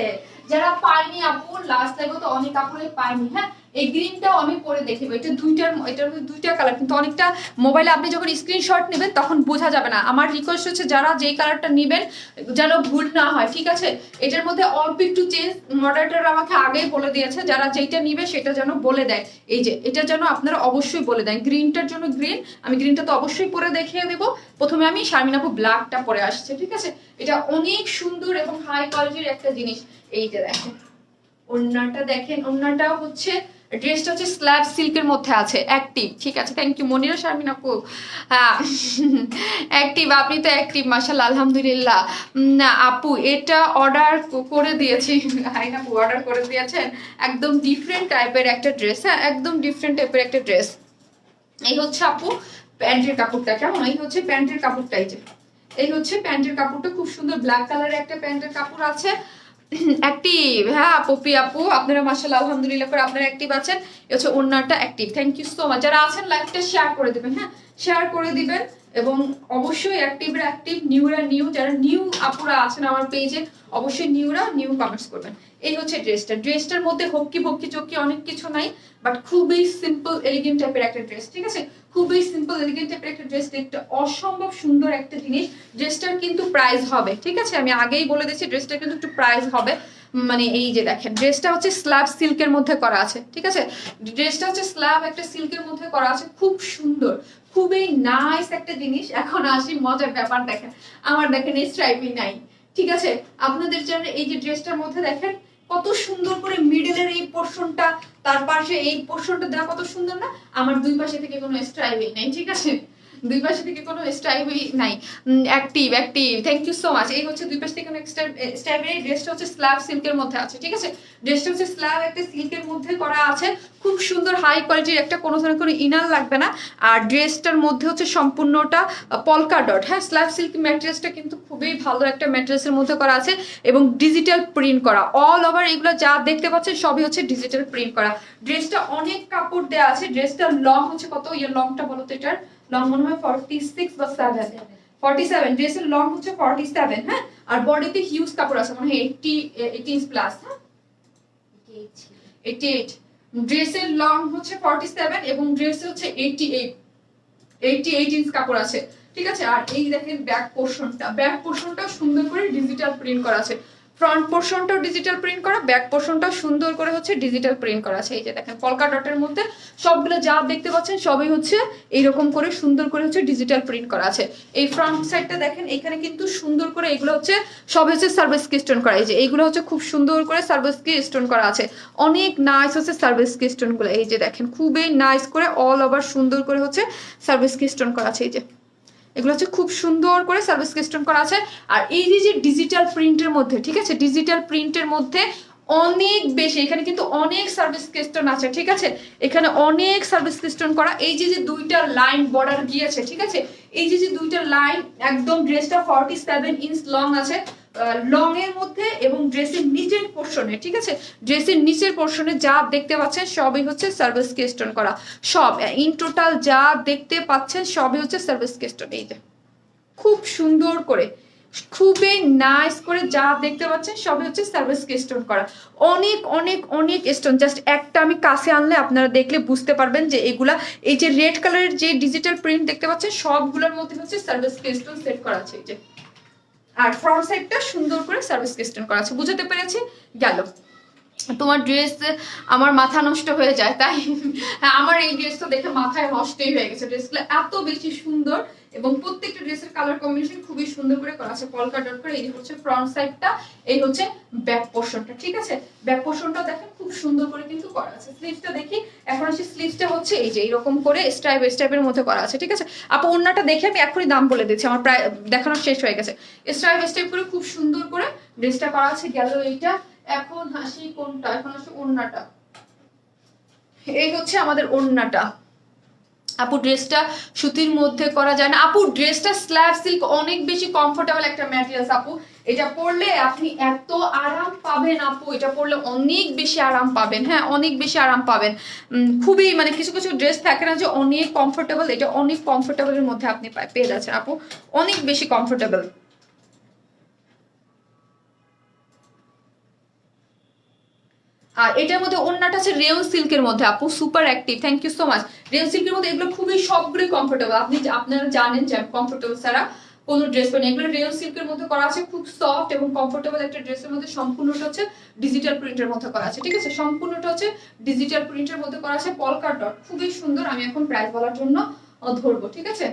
যারা পায়নি আপু লাস্ট লাইভে তো অনেক আপুরে পায়নি। হ্যাঁ এই গ্রিনটাও আমি পরে দেখিব, এটা এটার দুইটা কালার, কিন্তু অনেকটা মোবাইলে আপনি যখন স্ক্রিনশট নেবেন তখন বোঝা যাবে না। আমার রিকোয়েস্ট হচ্ছে যারা যেই কালারটা নেবেন যেন ভুল না হয়, ঠিক আছে। এটার মধ্যে অল্প একটু চেঞ্জ মডারেটর আমাকে আগেই বলে দিয়েছে, যারা যেইটা নিবে সেটা যেন বলে দেয়। এই যে এটা যেন আপনারা অবশ্যই বলে দেন। গ্রিনটার জন্য গ্রিন, আমি গ্রিনটা তো অবশ্যই পরে দেখিয়ে দেবো। প্রথমে আমি শারমিন আপু ব্ল্যাকটা পরে আসছে, ঠিক আছে। এটা অনেক সুন্দর এবং হাই কোয়ালিটির একটা জিনিস। এইটা দেখেন, ওড়নাটা দেখেন, ওড়নাটা হচ্ছে ড্রেসটা হচ্ছে স্ল্যাব সিল্কের মধ্যে আছে, অ্যাক্টিভ, ঠিক আছে। থ্যাংক ইউ মনিরা শারমিন আপু। হ্যাঁ অ্যাক্টিভ, আপনি তো অ্যাক্টিভ মাশাআল্লাহ আলহামদুলিল্লাহ। না আপু এটা অর্ডার করে দিয়েছি। হাই আপু অর্ডার করে দিয়েছেন, একদম ডিফারেন্ট টাইপের একটা ড্রেস। হ্যাঁ একদম ডিফারেন্ট টাইপের একটা ড্রেস। এই হচ্ছে আপু প্যান্টের কাপড়টা, কেমন, এই হচ্ছে প্যান্টের কাপড়টা, এই হচ্ছে প্যান্টের কাপড়টা, খুব সুন্দর ব্ল্যাক কালারের একটা প্যান্টের কাপড় আছে। অ্যাক্টিভ, হ্যাঁ পপি আপু আপনারা মাশাআল্লাহ আলহামদুলিল্লাহ করে আপনারা অ্যাক্টিভ আছেন। এই হচ্ছে ওড়নাটা active. Thank you so much. যারা আছেন লাইভটা শেয়ার করে দিবেন, হ্যাঁ শেয়ার করে দিবেন, এবং অবশ্যই অ্যাক্টিভরা অ্যাক্টিভ, নিউরা নিউ, যারা নিউ আপুরা আছেন আমার পেজে অবশ্যই নিউরা নিউ কমেন্টস করবেন। এই হচ্ছে ড্রেসটার মধ্যে হক্কি বক্কি চক্কি অনেক কিছু নাই, বাট খুবই সিম্পল এলিগেন্ট টাইপের একটা ড্রেস, ঠিক আছে। খুবই সিম্পল এলিগেন্ট টাইপের একটা ড্রেস, দেখতে অসম্ভব সুন্দর একটা জিনিস। ড্রেসটার কিন্তু প্রাইস হবে, ঠিক আছে, আমি আগেই বলে দিচ্ছি ড্রেসটার কিন্তু একটু প্রাইস হবে। মানে এই যে দেখেন ড্রেসটা হচ্ছে স্ল্যাব সিল্কের মধ্যে করা আছে, ঠিক আছে। ড্রেসটা হচ্ছে স্ল্যাব একটা সিল্কের মধ্যে করা আছে, খুব সুন্দর, খুবই নাইস একটা জিনিস। এখন আসি মজার ব্যাপার, দেখেন আমার দেখেন এই স্ট্রাইপই নাই, ঠিক আছে। আপনাদের জন্য এই যে ড্রেসটার মধ্যে দেখেন কত সুন্দর করে মিডলের এই পোর্শনটা, তার পাশে এই পোর্শনটা দেওয়া কত সুন্দর না। আমার দুই পাশে থেকে কোনো স্ট্রাইবই নাই, ঠিক আছে, দুই পাশে থেকে কোনো স্ট্রাইবই নাই। Active active, thank you so much. এই হচ্ছে দুই পাশে থেকে কোনো স্ট্রাইবের। ড্রেসটা হচ্ছে স্ল্যাব সিল্কের মধ্যে আছে, ঠিক আছে, ড্রেসটা হচ্ছে স্ল্যাব একটা সিল্কের মধ্যে করা আছে, খুব সুন্দর হাই কোয়ালিটির একটা, কোনো ধরনের কোনো ইনার লাগবে না। আর ড্রেসটার মধ্যে হচ্ছে সম্পূর্ণটা পলকা ডট। হ্যাঁ, স্ল্যাব সিল্ক ম্যাট্রেসটা কিন্তু খুবই ভালো একটা ম্যাট্রেসের মধ্যে করা আছে এবং ডিজিটাল প্রিন্ট করা। অল ওভার এগুলো যা দেখতে পাচ্ছেন সবই হচ্ছে ডিজিটাল প্রিন্ট করা। ড্রেসটা অনেক কাপড় দেওয়া আছে। ড্রেসটার লং হচ্ছে কত, ইয়ে লংটা বলো তো, এটার লং মনে হয় 46 বা 7, 47। ড্রেসের লং হচ্ছে 47। হ্যাঁ, আর বডিতে হিউজ কাপড় আছে, মনে হয় 80 প্লাস। হ্যাঁ, 88। ড্রেসের লং হচ্ছে 47 এবং ড্রেসে হচ্ছে 88 ইঞ্চ কাপড় আছে, ঠিক আছে। আর এই দেখেন ব্যাক পোর্শনটা সুন্দর করে ডিজিটাল প্রিন্ট করা আছে। ফ্রন্ট পোর্শনটাও ডিজিটাল প্রিন্ট করা, ব্যাক পোর্শনটাও সুন্দর করে হচ্ছে ডিজিটাল প্রিন্ট করা আছে। এই যে দেখেন পলকা ডটের মধ্যে সবগুলো যা দেখতে পাচ্ছেন সবই হচ্ছে এইরকম করে সুন্দর করে হচ্ছে ডিজিটাল প্রিন্ট করা আছে। এই ফ্রন্ট সাইডটা দেখেন, এখানে কিন্তু সুন্দর করে এগুলো হচ্ছে সব হচ্ছে সার্ভিস কি স্টোন করা। এই যে এইগুলো হচ্ছে খুব সুন্দর করে সার্ভিস কি স্টোন করা আছে, অনেক নাইস হচ্ছে সার্ভিস কি স্টোন গুলো। এই যে দেখেন খুবই নাইস করে অল ওভার সুন্দর করে হচ্ছে সার্ভিস কি স্টোন করা আছে। এই যে এগুলো হচ্ছে খুব সুন্দর করে সার্ভিস কাস্টম করা আছে। আর এই যে ডিজিটাল প্রিন্টের মধ্যে, ঠিক আছে, ডিজিটাল প্রিন্টের মধ্যে অনেক বেশি, এখানে কিন্তু অনেক সার্ভিস কাস্টম আছে, ঠিক আছে, এখানে অনেক সার্ভিস কাস্টম করা। এই যে দুইটা লাইন বর্ডার গিয়েছে, ঠিক আছে, এই যে দুইটা লাইন একদম। ড্রেসটা 47 ইঞ্চ লং আছে, লং এর মধ্যে এবং ড্রেসের নিচের পোর্শনে, ঠিক আছে, ড্রেসের নিচের পোর্শনে যা দেখতে পাচ্ছেন সবই হচ্ছে সার্ভিস কেস্টন করা। সব ইন টোটাল যা দেখতে পাচ্ছেন সবই হচ্ছে সার্ভিস কেস্টন। এই যে খুব সুন্দর করে, খুবই নাইস করে যা দেখতে পাচ্ছেন সবই হচ্ছে সার্ভিস কেস্টন করা। অনেক অনেক অনেক স্টোন, জাস্ট একটা আমি কাছে আনলে আপনারা দেখলে বুঝতে পারবেন যে এগুলা, এই যে রেড কালারের যে ডিজিটাল প্রিন্ট দেখতে পাচ্ছেন সবগুলোর মধ্যে হচ্ছে সার্ভিস কেস্টন সেট করা আছে। এই যে আর ফ্রন্ট সাইডটা সুন্দর করে সার্ভিস কেস্টন করা আছে। বুঝাতে পেরেছি? গেল। তোমার ড্রেস আমার মাথা নষ্ট হয়ে যায়, তাই আমার এই ড্রেসটা দেখে মাথায় নষ্টই হয়ে গেছে। ড্রেসগুলো এত বেশি সুন্দর এবং প্রত্যেকটা ড্রেসের কালার কম্বিনেশন খুবই সুন্দর করে করা আছে, পলকা ডট করে। এই হচ্ছে ফ্রন্ট সাইডটা, এই হচ্ছে ব্যাক পোর্শনটা, ঠিক আছে, ব্যাক পোর্শনটা দেখেন খুব সুন্দর করে কিন্তু করা আছে। স্লিভসটা দেখি, এখন আসলে স্লিভসটা হচ্ছে এই যে এরকম করে স্ট্রাইপের মধ্যে করা আছে, ঠিক আছে। আপু ওড়নাটা দেখে আমি এখনই দাম বলে দিচ্ছি, আমার প্রায় দেখানো শেষ হয়ে গেছে। স্ট্রাইপ করে খুব সুন্দর করে ড্রেসটা করা আছে। গেল এইটা। এখন হাসি কোনটা, এখন আসে ওড়নাটা। এই হচ্ছে আমাদের ওড়নাটা। আপু ড্রেসটা সুতির মধ্যে করা যায় না। আপু ড্রেসটা স্ল্যাব সিল্ক, অনেক বেশি কমফোর্টেবল একটা ম্যাটেরিয়ালস আপু। এটা পরলে আপনি এত আরাম পাবেন আপু, এটা পরলে অনেক বেশি আরাম পাবেন। হ্যাঁ, অনেক বেশি আরাম পাবেন। খুবই মানে কিছু কিছু ড্রেস থাকে না যে অনেক কমফোর্টেবল, এটা অনেক কমফোর্টেবলের মধ্যে আপনি পেয়ে যাচ্ছেন আপু, অনেক বেশি কমফোর্টেবল। আর এটার মধ্যে ওড়নাটা আছে রেয়ন সিল্কের মধ্যে আপু, super active, thank you so much. Rayon সিল্কের মধ্যে এগুলো খুবই সবগুলোই কমফোর্টেবল। আপনারা জানেন যে কমফোর্টেবল ছাড়া কোনো ড্রেস পাবেন। এগুলো রেয়ন সিল্কের মধ্যে করা আছে, খুব সফট এবং কমফোর্টেবল একটা ড্রেসের মধ্যে। সম্পূর্ণটা হচ্ছে ডিজিটাল প্রিন্টের মধ্যে করা আছে, ঠিক আছে, সম্পূর্ণটা হচ্ছে ডিজিটাল প্রিন্টের মধ্যে করা আছে, পলকা ডট, খুবই সুন্দর। আমি এখন প্রাইস বলার জন্য ধরবো, ঠিক আছে।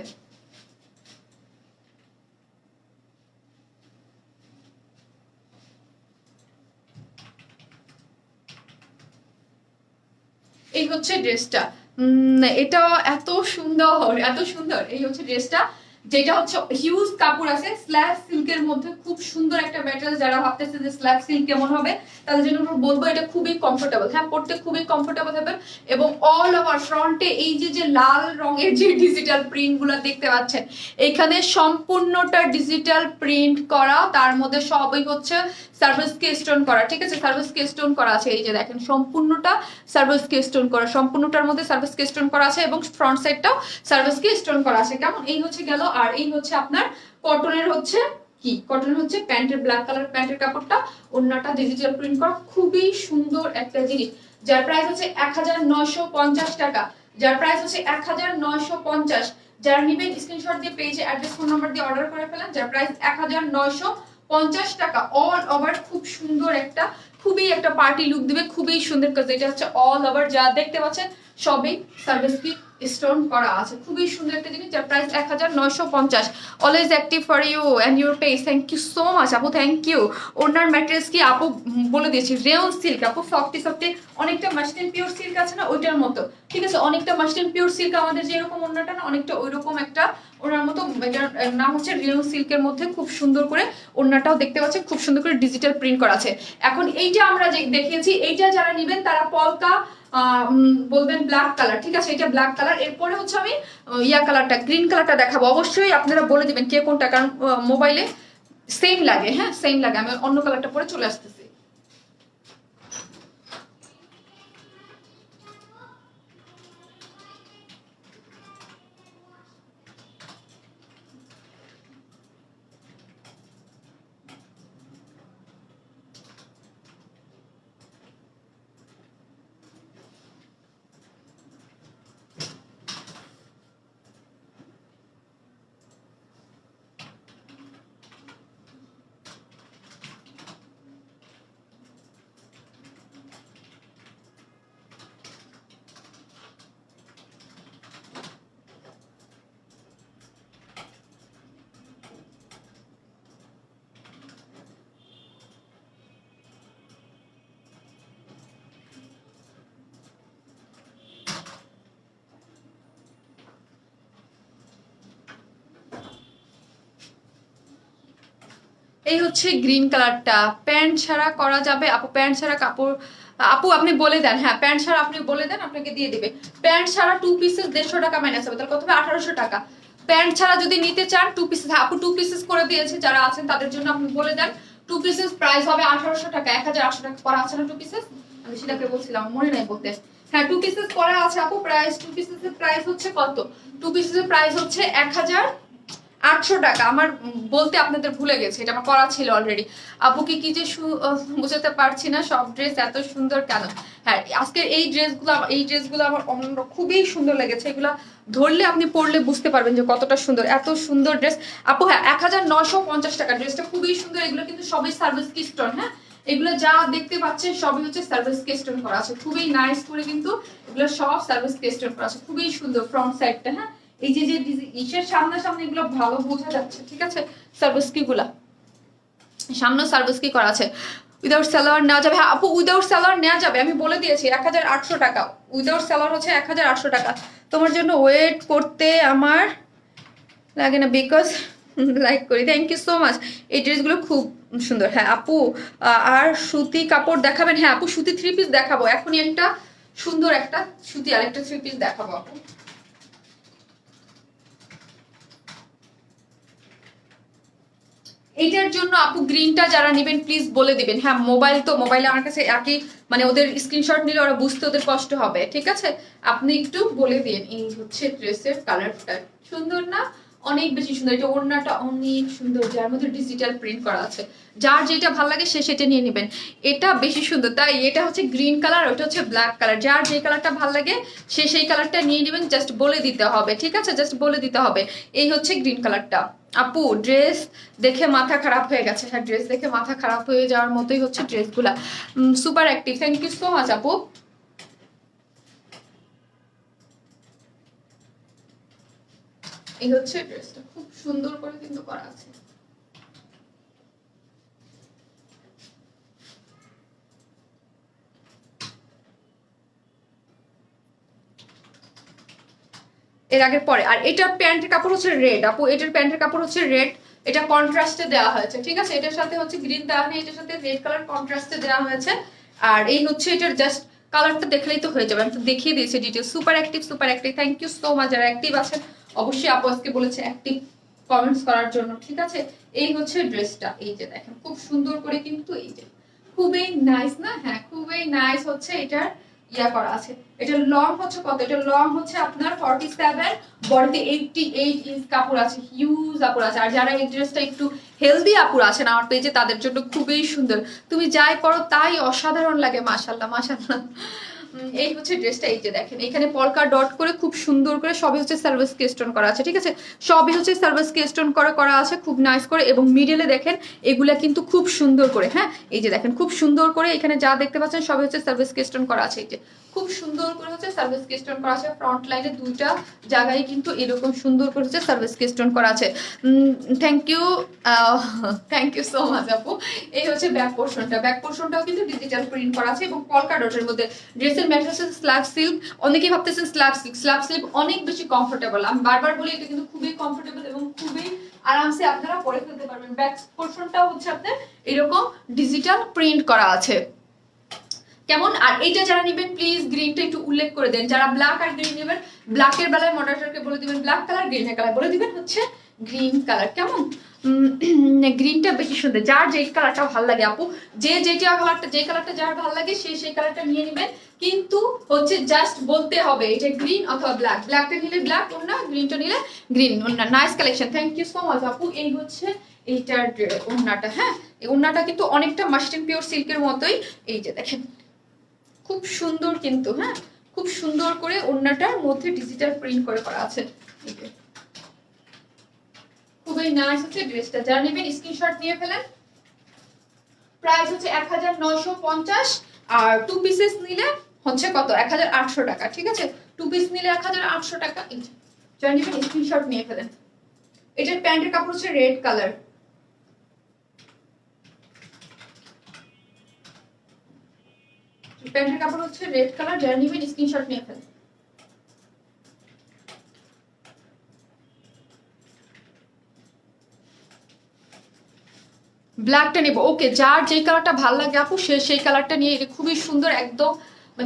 এই হচ্ছে ড্রেসটা, এটা এত সুন্দর, এত সুন্দর। এই হচ্ছে ড্রেসটা, যেটা হচ্ছে হিউজ কাপড় আছে, স্ল্যাব সিল্কের মধ্যে, খুব সুন্দর একটা ম্যাটেরিয়াল। যারা ভাবতেছে যে স্ল্যাব সিল্ক কেমন হবে, তাদের জন্য বলবো এটা খুবই কমফোর্টেবল। হ্যাঁ, পড়তে খুবই কমফোর্টেবল হবে। এবং অল ওভার ফ্রন্টে এই যে লাল রঙের যে ডিজিটাল প্রিন্ট গুলো দেখতে পাচ্ছেন, এখানে সম্পূর্ণটা ডিজিটাল প্রিন্ট করা, তার মধ্যে সবই হচ্ছে সার্ভিস কে স্টোন করা, ঠিক আছে, সার্ভিস কে স্টোন করা আছে। এই যে দেখেন সম্পূর্ণটা সার্ভিস কে স্টোন করা, সম্পূর্ণটার মধ্যে সার্ভিস কে স্টোন করা আছে এবং ফ্রন্ট সাইডটাও সার্ভিস কে স্টোন করা আছে। কেমন? এই হচ্ছে গেল। আর এই হচ্ছে আপনার কটনের হচ্ছে কি, কটনের হচ্ছে প্যান্টের, ব্ল্যাক কালার প্যান্টের কাপড়টা, ওড়নাটা ডিজিটাল প্রিন্ট করা, খুবই সুন্দর একটা জিনিস, যার প্রাইস হচ্ছে 1950 টাকা, যার প্রাইস হচ্ছে 1950। যারা নিবেন স্ক্রিনশট দিয়ে পেজে অ্যাড্রেস ফোন নাম্বার দিয়ে অর্ডার করে ফেলেন, যার প্রাইস 1950 টাকা। অল ওভার খুব সুন্দর একটা, খুবই একটা পার্টি লুক দিবে, খুবই সুন্দর কাজ। এটা হচ্ছে অল ওভার যা দেখতে পাচ্ছেন সবই সার্ভিস কি স্টোন করা আছে, খুবই সুন্দর একটা জিনিস যার price 1950। Always active for you and your page, thank you so much আপু, থ্যাংক ইউ। ওনার ম্যাটেরিয়ালস কি আপু বলে দিয়েছি, রেয়ন সিল্ক আপু, সফটি সফটি, অনেকটা মাসলিন পিওর সিল্ক আছে না ওইটার মতো, ঠিক আছে, অনেকটা মাসলিন পিওর সিল্ক আমাদের যেরকম ওনাটা না অনেকটা ওইরকম একটা ওনার মতো। এটার নাম হচ্ছে রেয়ন সিল্কের মধ্যে খুব সুন্দর করে ওনাটাও দেখতে পাচ্ছেন, খুব সুন্দর করে ডিজিটাল প্রিন্ট করা আছে। এখন এইটা আমরা যে দেখিয়েছি, এইটা যারা নেবেন তারা পলকা বলবেন ব্ল্যাক কালার, ঠিক আছে, এটা ব্ল্যাক কালার। এরপরে হচ্ছে আমি ইয়া কালারটা, গ্রিন কালারটা দেখাবো। অবশ্যই আপনারা বলে দিবেন কে কোনটা, কারণ মোবাইলে সেম লাগে, হ্যাঁ সেম লাগে। আমি অন্য কালারটা পরে চলে আসতেছি। এই হচ্ছে গ্রিন কালারটা, প্যান্ট ছাড়া করা যাবে আপু? প্যান্ট ছাড়া কাপড় আপু আপনি বলে দেন, হ্যাঁ প্যান্ট ছাড়া আপনি বলে দেন, আপনাকে দিয়ে দিবে। প্যান্ট ছাড়া 2 পিসেস 150 টাকা মাইনাস হবে, তাহলে কত হবে? 1800 টাকা। প্যান্ট ছাড়া যদি নিতে চান 2 পিসেস, আপু 2 পিসেস করে দিয়েছে যারা আছেন তাদের জন্য আপনি বলে দেন 2 পিসেস প্রাইস হবে 1800 টাকা। 1800 টাকা করা আছে না 2 পিসেস? আমি সেটাকে বলছিলাম, মনে নাই বলতে। হ্যাঁ 2 পিসেস করা আছে আপু। প্রাইস 2 পিসেসের প্রাইস হচ্ছে কত? 2 পিসেসের প্রাইস হচ্ছে 1800 টাকা। আমার বলতে আপনাদের ভুলে গেছে, এটা আমার করা ছিল অলরেডি। আপুকে কি যে বুঝাতে পারছি না, সব ড্রেস এত সুন্দর কেন? হ্যাঁ আজকে এই ড্রেসগুলো আমার খুবই সুন্দর লেগেছে। এগুলো ধরলে আপনি পরলে বুঝতে পারবেন যে কতটা সুন্দর, এত সুন্দর ড্রেস আপু। হ্যাঁ 1950 টাকা, ড্রেসটা খুবই সুন্দর। এগুলো কিন্তু সবই সার্ভিস কি স্টোন, হ্যাঁ এগুলো যা দেখতে পাচ্ছেন সবই হচ্ছে সার্ভিস কি স্টোন করা আছে, খুবই নাইস করে কিন্তু এগুলো সব সার্ভিস কি স্টোন করা আছে, খুবই সুন্দর ফ্রন্ট সাইডটা। হ্যাঁ এই যে যে ইসের সামনে এগুলো ভালো বোঝা যাচ্ছে, ঠিক আছে, সার্ভিস কি গুলা সামনে সার্ভিস কি করা আছে। উইদাউট সালোয়ার নেওয়া যাবে? হ্যাঁ আপু উইদাউট সালোয়ার নেওয়া যাবে, আমি বলে দিয়েছি 1800 টাকা। উইদাউট সালোয়ার হচ্ছে 1800 টাকা। তোমার জন্য ওয়েট করতে আমার লাগে না, বিকজ লাইক করি। Thank you so much. এই ড্রেসগুলো খুব সুন্দর। হ্যাঁ আপু আর সুতি কাপড় দেখাবেন? হ্যাঁ আপু সুতি 3 পিস দেখাবো এখনই, একটা সুন্দর একটা সুতি আরেকটা 3 পিস দেখাবো আপু। এইটার জন্য আপু গ্রিনটা যারা নেবেন প্লিজ বলে দিবেন। হ্যাঁ মোবাইল তো, মোবাইলে আমার কাছে একই, মানে ওদের স্ক্রিনশট নিলে ওরা বুঝতে ওদের কষ্ট হবে, ঠিক আছে, আপনি একটু বলে দিন। এই হচ্ছে ড্রেসের কালারটা, সুন্দর না? অনেক বেশি সুন্দর। এটা ওড়নাটা অনেক সুন্দর, যার মধ্যে ডিজিটাল প্রিন্ট করা আছে। যার যেটা ভালো লাগে সে সেটা নিয়ে নেবেন। এটা বেশি সুন্দর, তাই এটা হচ্ছে গ্রিন কালার, ওটা হচ্ছে ব্ল্যাক কালার। যার যে কালারটা ভালো লাগে সে সেই কালারটা নিয়ে নেবেন, জাস্ট বলে দিতে হবে, ঠিক আছে, জাস্ট বলে দিতে হবে। এই হচ্ছে গ্রিন কালারটা। আপু ড্রেস দেখে মাথা খারাপ হয়ে গেছে। হ্যাঁ ড্রেস দেখে মাথা খারাপ হয়ে যাওয়ার মতোই হচ্ছে ড্রেসগুলা। Super active, thank you so much আপু। এই হচ্ছে ড্রেসটা, খুব সুন্দর করে কিন্তু করা আছে। এর আগের পরে। আর এটার প্যান্টের কাপড় হচ্ছে রেড আপু, এটার প্যান্টের কাপড় হচ্ছে রেড, এটা কন্ট্রাস্টে দেওয়া হয়েছে, ঠিক আছে, এটার সাথে হচ্ছে গ্রিন দেওয়া নেই, এটার সাথে রেড কালার কন্ট্রাস্টে দেওয়া হয়েছে। আর এই হচ্ছে এটার জাস্ট কালারটা দেখলেই তো হয়ে যাবে, আমি তো দেখিয়ে দিয়েছি details. Super active, super active, thank you so much. যারা অ্যাক্টিভ আছেন অবশ্যই আপু আজকে বলেছে অ্যাক্টিভ কমেন্টস করার জন্য, ঠিক আছে। এই হচ্ছে ড্রেসটা, এই যে দেখেন খুব সুন্দর করে কিন্তু, এই যে খুবই নাইস না? হ্যাঁ খুবই নাইস হচ্ছে এটার ইয়া করা আছে। এটা লং হচ্ছে কত? এটা লং হচ্ছে আপনার 47, বডিতে 88 ইঞ্চ কাপড় আছে, হিউজ কাপড় আছে। আর যারা এই ড্রেসটা একটু হেলদি আপুর আছেন আমার পেজে তাদের জন্য খুবই সুন্দর, তুমি যাই পরো তাই অসাধারণ লাগে, মাশাআল্লাহ মাশাআল্লাহ। এই হচ্ছে ড্রেসটা, এই যে দেখেন এখানে পলকা ডট করে খুব সুন্দর করে সবই হচ্ছে সার্ভিস কেস্টন করা আছে, ঠিক আছে, সবই হচ্ছে সার্ভিস কেস্টন করা আছে খুব নাইস করে। এবং মিডলে দেখেন এগুলা কিন্তু খুব সুন্দর করে, হ্যাঁ এই যে দেখেন খুব সুন্দর করে এখানে যা দেখতে পাচ্ছেন সবই হচ্ছে সার্ভিস কেস্টন করা আছে, এই যে খুব সুন্দর করে হচ্ছে সার্ভিস স্টোন করা আছে, ফ্রন্ট লাইনে দুইটা জায়গায় কিন্তু এরকম সুন্দর করে হচ্ছে সার্ভিস স্টোন করা আছে। Thank you, thank you so much আপু। এই হচ্ছে ব্যাক পোর্শনটা, ব্যাক পোর্শনটাও কিন্তু ডিজিটাল প্রিন্ট করা আছে এবং পলকা ডটের মধ্যে। ড্রেসের ম্যাটেরিয়াল হচ্ছে স্ল্যাব সিল্ক। অনেকেই ভাবতেছেন স্ল্যাব সিল্ক, স্ল্যাব সিল্ক অনেক বেশি কমফোর্টেবল। আমি বারবার বলি এটা কিন্তু খুবই কমফোর্টেবল এবং খুবই আরামসে আপনারা পরে ফেলতে পারবেন। ব্যাক পোর্শনটাও হচ্ছে আপনার এরকম ডিজিটাল প্রিন্ট করা আছে কেমন। আর এইটা যারা নেবেন প্লিজ গ্রিনটা একটু উল্লেখ করে দেন। যারা ব্ল্যাক আর গ্রিন নেবেন, ব্ল্যাকের বেলায় মডারেটরকে বলে দিবেন ব্ল্যাক কালার, গ্রিনের কালার বলে দিবেন হচ্ছে গ্রিন কালার। কেমন, গ্রিনটা বেশি সুন্দর। যার যেই কালারটা ভালো লাগে আপু, যে যেটা কালারটা, যে কালারটা যার ভালো লাগে সে সেই কালারটা নিয়ে নেবেন। কিন্তু হচ্ছে জাস্ট বলতে হবে এটা গ্রিন অথবা ব্ল্যাক। ব্ল্যাকটা নিলে ব্ল্যাক ওড়না, গ্রিনটা নিলে গ্রিন ওড়না। Nice collection, thank you so much আপু। এই হচ্ছে এইটার ওড়নাটা। হ্যাঁ, এই ওড়নাটা কিন্তু অনেকটা মাস্টার পিওর সিল্কের মতোই। এই যে দেখেন খুব সুন্দর কিন্তু, হ্যাঁ খুব সুন্দর করে ওড়নাটার মধ্যে ডিজিটাল প্রিন্ট করে করা আছে। খুবই নাইস হচ্ছে ড্রেসটা। যারা নেবেন স্ক্রিনশট নিয়ে ফেলেন। প্রাইস হচ্ছে 1950, আর 2 পিসেস নিলে হচ্ছে কত 1800 টাকা। ঠিক আছে, 2 পিস নিলে 1800 টাকা। যারা নেবেন স্ক্রিনশট নিয়ে ফেলেন। এটার প্যান্টের কাপড় হচ্ছে রেড কালার। প্যান্টের কাপড় হচ্ছে রেড কালার। যারা নেবেন স্ক্রিনশট নিয়ে ফেলেন। ব্ল্যাকটা নেব, ওকে। যার যেই কালারটা ভালো লাগে আপু সে সেই কালারটা নিয়ে। এটা খুবই সুন্দর একদম।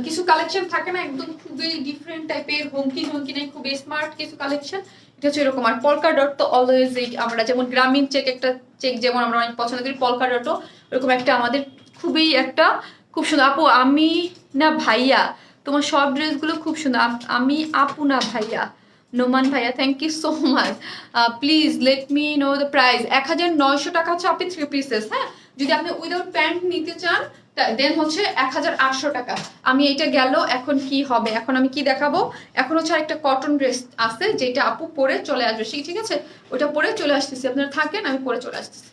কিছু কালেকশন থাকে না একদম খুবই ডিফারেন্ট টাইপের, হুমকি ঝুমকি নেই, খুবই স্মার্ট কিছু কালেকশন। এটা হচ্ছে এরকম। আর পলকা ডট তো অলওয়েজ, আমরা যেমন গ্রামীণ চেক একটা চেক যেমন আমরা অনেক পছন্দ করি, পলকা ডটও এরকম একটা আমাদের খুবই একটা খুব সুন্দর। আপু আমি না ভাইয়া, তোমার সব ড্রেসগুলো খুব সুন্দর। আমি আপু না ভাইয়া, নোমান ভাইয়া, thank you so much. Please let me know the price. 1900 টাকা হচ্ছে আপনি 3 পিসেস। হ্যাঁ, যদি আপনি উইদাউট প্যান্ট নিতে চান দেন হচ্ছে 1800 টাকা। আমি এটা গেল, এখন কি হবে, এখন আমি কি দেখাবো। এখন হচ্ছে একটা কটন ড্রেস আছে যেটা আপু পরে চলে আসবে, ঠিক আছে, ওটা পরে চলে আসতেছি। আপনারা থাকেন, আমি পরে চলে আসতেছি।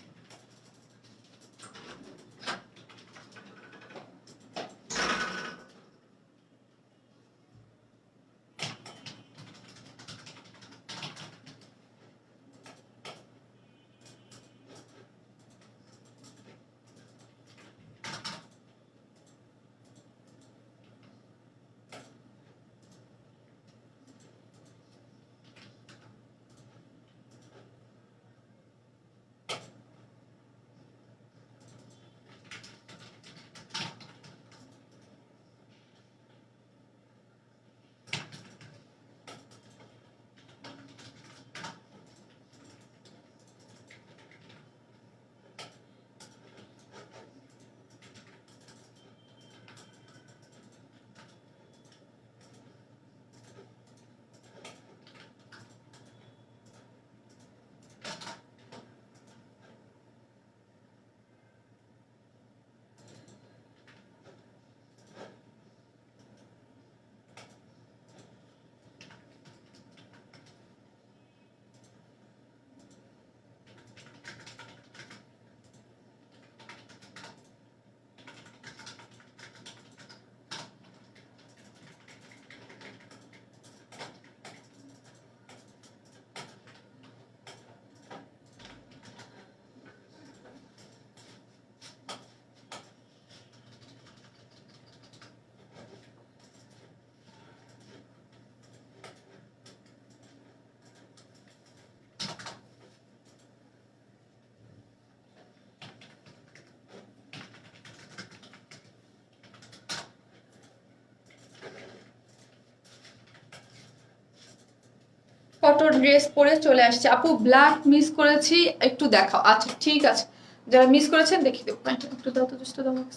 কটন ড্রেস পরে চলে আসছে আপু। ব্ল্যাক মিস করেছি, একটু দেখাও। আচ্ছা ঠিক আছে, যারা মিস করেছেন দেখি দেবো। একটু দাও তো, just দাও আমাকে।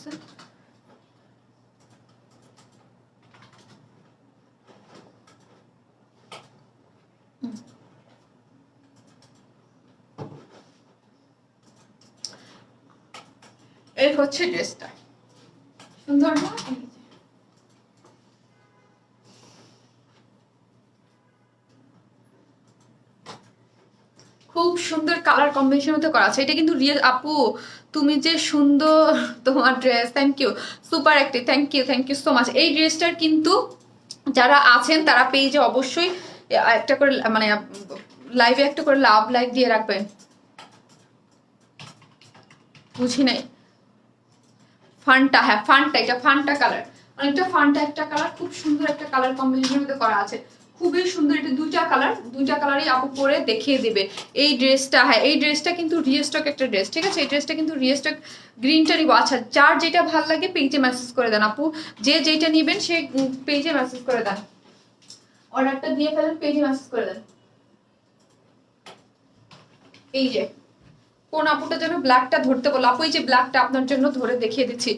এই হচ্ছে ড্রেসটা, সুন্দর না? খুব সুন্দর কালার কম্বিনেশন মধ্যে করা আছে। এটা কিন্তু রিয়েল আপু, তুমি যে সুন্দর তোমার dress, thank you, super active, thank you so much. এই ড্রেসটার কিন্তু যারা আছেন তারা পেজে অবশ্যই একটা করে মানে লাইভে একটা করে লাভ লাইক দিয়ে রাখবেন। বুঝি নাই, ফান্টা, হ্যাঁ ফান্টা, এটা ফান্টা কালার, অনেকটা ফান্টা একটা কালার, খুব সুন্দর একটা কালার কম্বিনেশনের মধ্যে করা আছে, খুবই সুন্দর। এটা দুইটা কালারই আপু পরে দেখিয়ে দিবে এই ড্রেসটা। হ্যাঁ এই ড্রেসটা কিন্তু রিস্টক একটা ড্রেস, ঠিক আছে, এই ড্রেসটা কিন্তু রিস্টক, গ্রিনটা নিবো। আচ্ছা যার যেটা ভালো লাগে পেজে মেসেজ করে দেন আপু, যে যেটা নিবেন সে পেজে মেসেজ করে দেন, অর্ডারটা দিয়ে ফেলেন, পেজে মেসেজ করে দেন। এই যে কোন আপুটা যেন ব্ল্যাকটা ধরতে বলো, আপু এই যে ব্ল্যাকটা আপনার জন্য ধরে দেখিয়ে দিচ্ছি,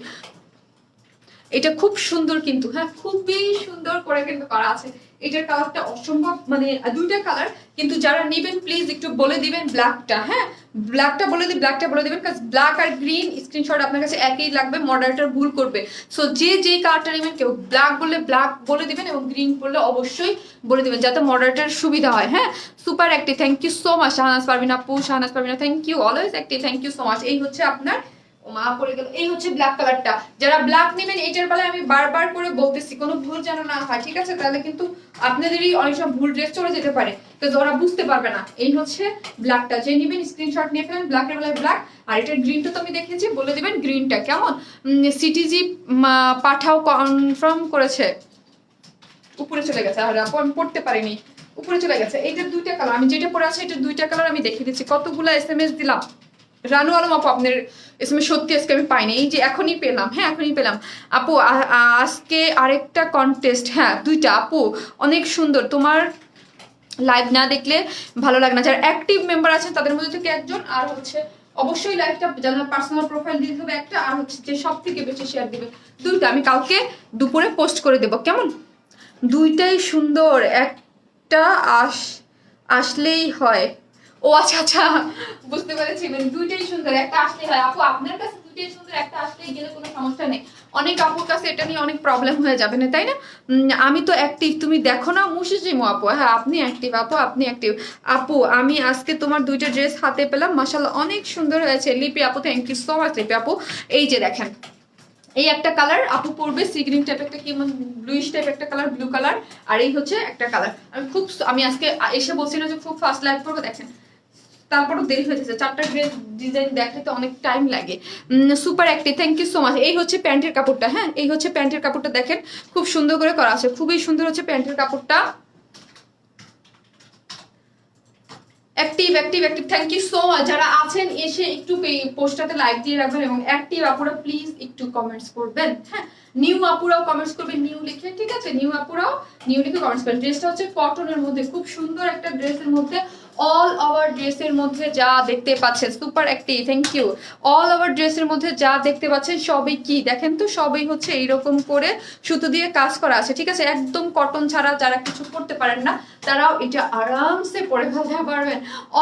এটা খুব সুন্দর কিন্তু, হ্যাঁ খুবই সুন্দর করে কিন্তু করা আছে। এটার কালারটা অসম্ভব, মানে দুইটা কালার, কিন্তু যারা নেবেন প্লিজ একটু বলে দিবেন ব্ল্যাকটা, হ্যাঁ ব্ল্যাকটা বলে দিবেন, কারণ ব্ল্যাক আর গ্রিন স্ক্রিনশট আপনার কাছে একই লাগবে, মডারেটর ভুল করবে। সো যে যেই কালারটা নেবেন, কেউ ব্ল্যাক বললে ব্ল্যাক বলে দিবেন এবং গ্রিন বললে অবশ্যই বলে দিবেন, যাতে মডারেটর সুবিধা হয়। হ্যাঁ super active, thank you so much Shahnaz Parvin আপু, Shahnaz Parvin thank you, always active, thank you so much. এই হচ্ছে আপনার মা পড়ে গেল, এই হচ্ছে ব্ল্যাক কালারটা। যারা ব্ল্যাক নেবেন এইটার বেলায় আমি বারবার করে বলতেছি কোনো ভুল যেন না হয়, ঠিক আছে, তাহলে কিন্তু আপনাদেরই অনেক সব ভুল ড্রেস চলে যেতে পারে, তো ওরা বুঝতে পারবে না। এই হচ্ছে ব্ল্যাকটা, যে নেবেন স্ক্রিনশট নিয়ে ফেলেন, ব্ল্যাকের বেলায় ব্ল্যাক, আর এটার গ্রিনটা তো আমি দেখেছি, বলে দিবেন গ্রিনটা কেমন। সিটিজি পাঠাও কনফার্ম করেছে, উপরে চলে গেছে, আর আপু আমি পড়তে পারিনি, উপরে চলে গেছে। এইটার দুইটা কালার, আমি যেটা পরে আছে এটার দুইটা কালার আমি দেখিয়ে দিচ্ছি। কতগুলো SMS দিলাম রানু আলম আপু, আপনার এসএমএস সত্যি আজকে আমি পাইনি, এই যে এখনই পেলাম, হ্যাঁ এখনই পেলাম আপু। আজকে আরেকটা কন্টেস্ট, হ্যাঁ দুইটা আপু, অনেক সুন্দর। তোমার লাইভ না দেখলে ভালো লাগে না, যারা অ্যাক্টিভ মেম্বার আছেন তাদের মধ্যে থেকে একজন, আর হচ্ছে অবশ্যই লাইভটা যারা পার্সোনাল প্রোফাইল দিয়ে দেবে একটা, আর হচ্ছে যে সব থেকে বেশি শেয়ার দিবে দুইটা, আমি কালকে দুপুরে পোস্ট করে দেবো কেমন। দুইটাই সুন্দর, একটা আসলেই হয়। ও আচ্ছা আচ্ছা বুঝতে পেরেছি, মানে দুইটাই সুন্দর, একটা আসলেই হয়। আপু আপনার কাছে দুইটাই সুন্দর, একটা আসলেই গেলে কোনো সমস্যা নেই। অনেক আপুর কাছে এটা নিয়ে অনেক প্রবলেম হয়ে যাবে না, তাই না? আমি তো অ্যাক্টিভ, তুমি দেখো না মুশিজিমু আপু, হ্যাঁ আপনি অ্যাক্টিভ আপু, আপনি অ্যাক্টিভ আপু। আমি আজকে তোমার দুইটা ড্রেস হাতে পেলাম, মাশাআল্লাহ অনেক সুন্দর হয়েছে। লিপি আপু থ্যাংক ইউ সো মাচ। লিপি আপু এই যে দেখেন, এই একটা কালার আপু পরবে, সি গ্রিন টাইপ একটা, কি ব্লুইশ টাইপ একটা কালার, ব্লু কালার, আর এই হচ্ছে একটা কালার। আমি আজকে এসে বলছি না যে খুব ফাস্ট লাইভ করবো, দেখেন তারপরও দেরি হয়ে যাচ্ছে, চারটা ড্রেস ডিজাইন দেখাতে অনেক টাইম লাগে। Super active, thank you so much. এই হচ্ছে প্যান্টের কাপড়টা, হ্যাঁ এই হচ্ছে প্যান্টের কাপড়টা, দেখেন খুব সুন্দর করে করা আছে, খুবই সুন্দর হচ্ছে প্যান্টের কাপড়টা। Active active active, thank you so much. যারা আছেন এসে একটু পোস্টটাতে লাইক দিয়ে রাখবেন, এবং অ্যাক্টিভ আপুরা প্লিজ একটু কমেন্টস করবেন, হ্যাঁ নিউ আপুরাও কমেন্টস করবেন, নিউ লিখে, ঠিক আছে, নিউ আপুরাও নিউ লিখে কমেন্টস করবেন। ড্রেসটা হচ্ছে কটনের মধ্যে, খুব সুন্দর একটা ড্রেসের মধ্যে, অল ওভার ড্রেসের মধ্যে যা দেখতে পাচ্ছেন, super active, thank you. All over ড্রেসের মধ্যে যা দেখতে পাচ্ছেন সবই কি দেখেন তো, সবই হচ্ছে এইরকম করে সুতো দিয়ে কাজ করা আছে, ঠিক আছে, একদম কটন ছাড়া। যারা কিছু করতে পারেন না তারাও এটা আরামসে পরে ফেলতে পারবেন।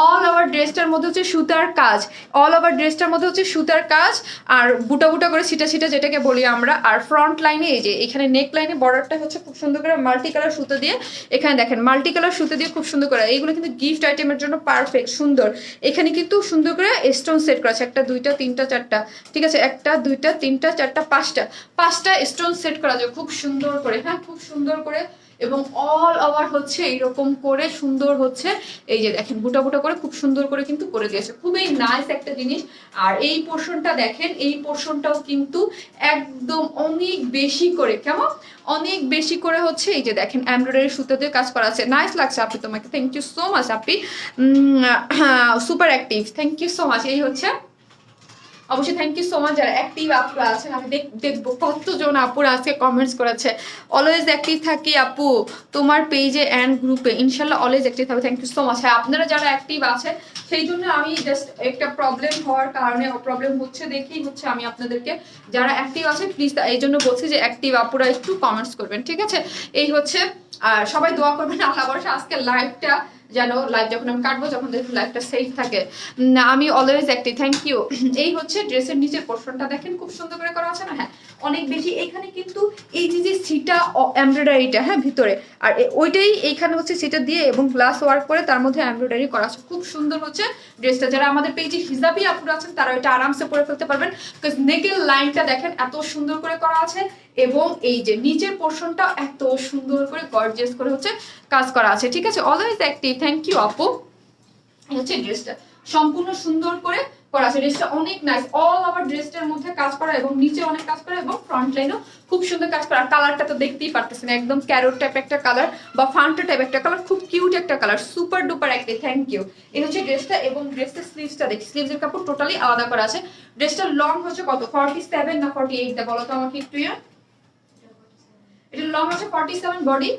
অল ওভার ড্রেসটার মধ্যে হচ্ছে সুতার কাজ, অল ওভার ড্রেসটার মধ্যে হচ্ছে সুতার কাজ, আর বুটা বুটা করে ছিটা ছিটা যেটাকে বলি আমরা। আর ফ্রন্ট লাইনে এই যে এখানে নেক লাইনে বর্ডারটা হচ্ছে খুব সুন্দর করে মাল্টি কালার সুতো দিয়ে, এখানে দেখেন মাল্টি কালার সুতো দিয়ে খুব সুন্দর করে, এইগুলো কিন্তু গিফট আইটেমের জন্য পারফেক্ট, সুন্দর। এখানে কিন্তু সুন্দর করে স্টোন সেট করা আছে, একটা দুইটা তিনটা চারটা, ঠিক আছে, একটা দুইটা তিনটা চারটা পাঁচটা স্টোন সেট করা যায় খুব সুন্দর করে, হ্যাঁ খুব সুন্দর করে। এবং অল ওভার হচ্ছে এইরকম করে সুন্দর হচ্ছে, এই যে দেখেন বুটা বুটা করে খুব সুন্দর করে কিন্তু করে দিয়েছে, খুবই নাইস একটা জিনিস। আর এই পোর্শনটা দেখেন, এই পোর্শনটাও কিন্তু একদম অনেক বেশি করে, কেমন অনেক বেশি করে হচ্ছে, এই যে দেখেন এমব্রয়ডারি সুতো দিয়ে কাজ করা আছে, নাইস লাগছে আপনি, তোমাকে থ্যাংক ইউ সো মাচ আপনি, super active, thank you so much. এই হচ্ছে অবশ্যই থ্যাংক ইউ সো মাচ যারা অ্যাক্টিভ আপুরা আছেন। আমি দেখবো কতজন আপুরা আজকে কমেন্টস করেছে। অলওয়েজ অ্যাক্টিভ থাকি আপু তোমার পেজে অ্যান্ড গ্রুপে, ইনশাল্লাহ অলওয়েজ অ্যাক্টিভ থাকবে, থ্যাংক ইউ সো মাচ। হ্যাঁ আপনারা যারা অ্যাক্টিভ আছেন সেই জন্য আমি জাস্ট একটা প্রবলেম হওয়ার কারণে, প্রবলেম হচ্ছে দেখেই হচ্ছে আমি আপনাদেরকে, যারা অ্যাক্টিভ আছে প্লিজ এই জন্য বলছি যে অ্যাক্টিভ আপুরা একটু কমেন্টস করবেন, ঠিক আছে। এই হচ্ছে আর সবাই দোয়া করবেন, আল্লাহ ভরসা আজকে লাইভটা যেন লাইভ যখন আমি কাটবো যখন দেখুন লাইভটা সেফ থাকে। আমি অলওয়েজ অ্যাক্টিভ, থ্যাংক ইউ। এই হচ্ছে ড্রেসের নিচের পোর্শনটা দেখেন খুব সুন্দর করে করা আছে না? হ্যাঁ অনেক বেশি। এখানে কিন্তু এই যে সিটা এমব্রয়ডারিটা হ্যাঁ ভিতরে, আর ওইটাই এইখানে হচ্ছে সেটা দিয়ে এবং গ্লাস ওয়ার্ক করে তার মধ্যে এমব্রয়ডারি করা আছে, খুব সুন্দর হচ্ছে ড্রেসটা। যারা আমাদের পেজে হিজাবি আপুরা আছেন তারা এটা আরামসে পরে ফেলতে পারবেন, বিকজ নেকের লাইনটা দেখেন এত সুন্দর করে করা আছে এবং এই যে নিচের পোর্শনটা এত সুন্দর করে গর্জিয়াস করে হচ্ছে কাজ করা আছে, ঠিক আছে? অলওয়েজ অ্যাক্টিভ, থ্যাংক ইউ আপু। এই হচ্ছে ড্রেসটা সম্পূর্ণ সুন্দর করে করা আছে, ড্রেসটা অনেক নাইস। অল ওভার ড্রেসটার মধ্যে কাজ করা এবং নিচে অনেক কাজ করা এবং ফ্রন্ট লাইনও খুব সুন্দর কাজ করা। কালারটা তো দেখতেই পারতেছেন, একদম ক্যারোট টাইপ একটা কালার বা ফান্টা টাইপ একটা কালার, খুব কিউট একটা কালার, সুপার ডুপার একটা, থ্যাংক ইউ। এই হচ্ছে ড্রেসটা এবং ড্রেসের স্লিভসটা দেখি, স্লিভসের কাপড় টোটালি আলাদা করা আছে। ড্রেসটার লং হচ্ছে কত, 47 না 48 দা বলো তো আমাকে একটু। এটা লং হচ্ছে 47, বডি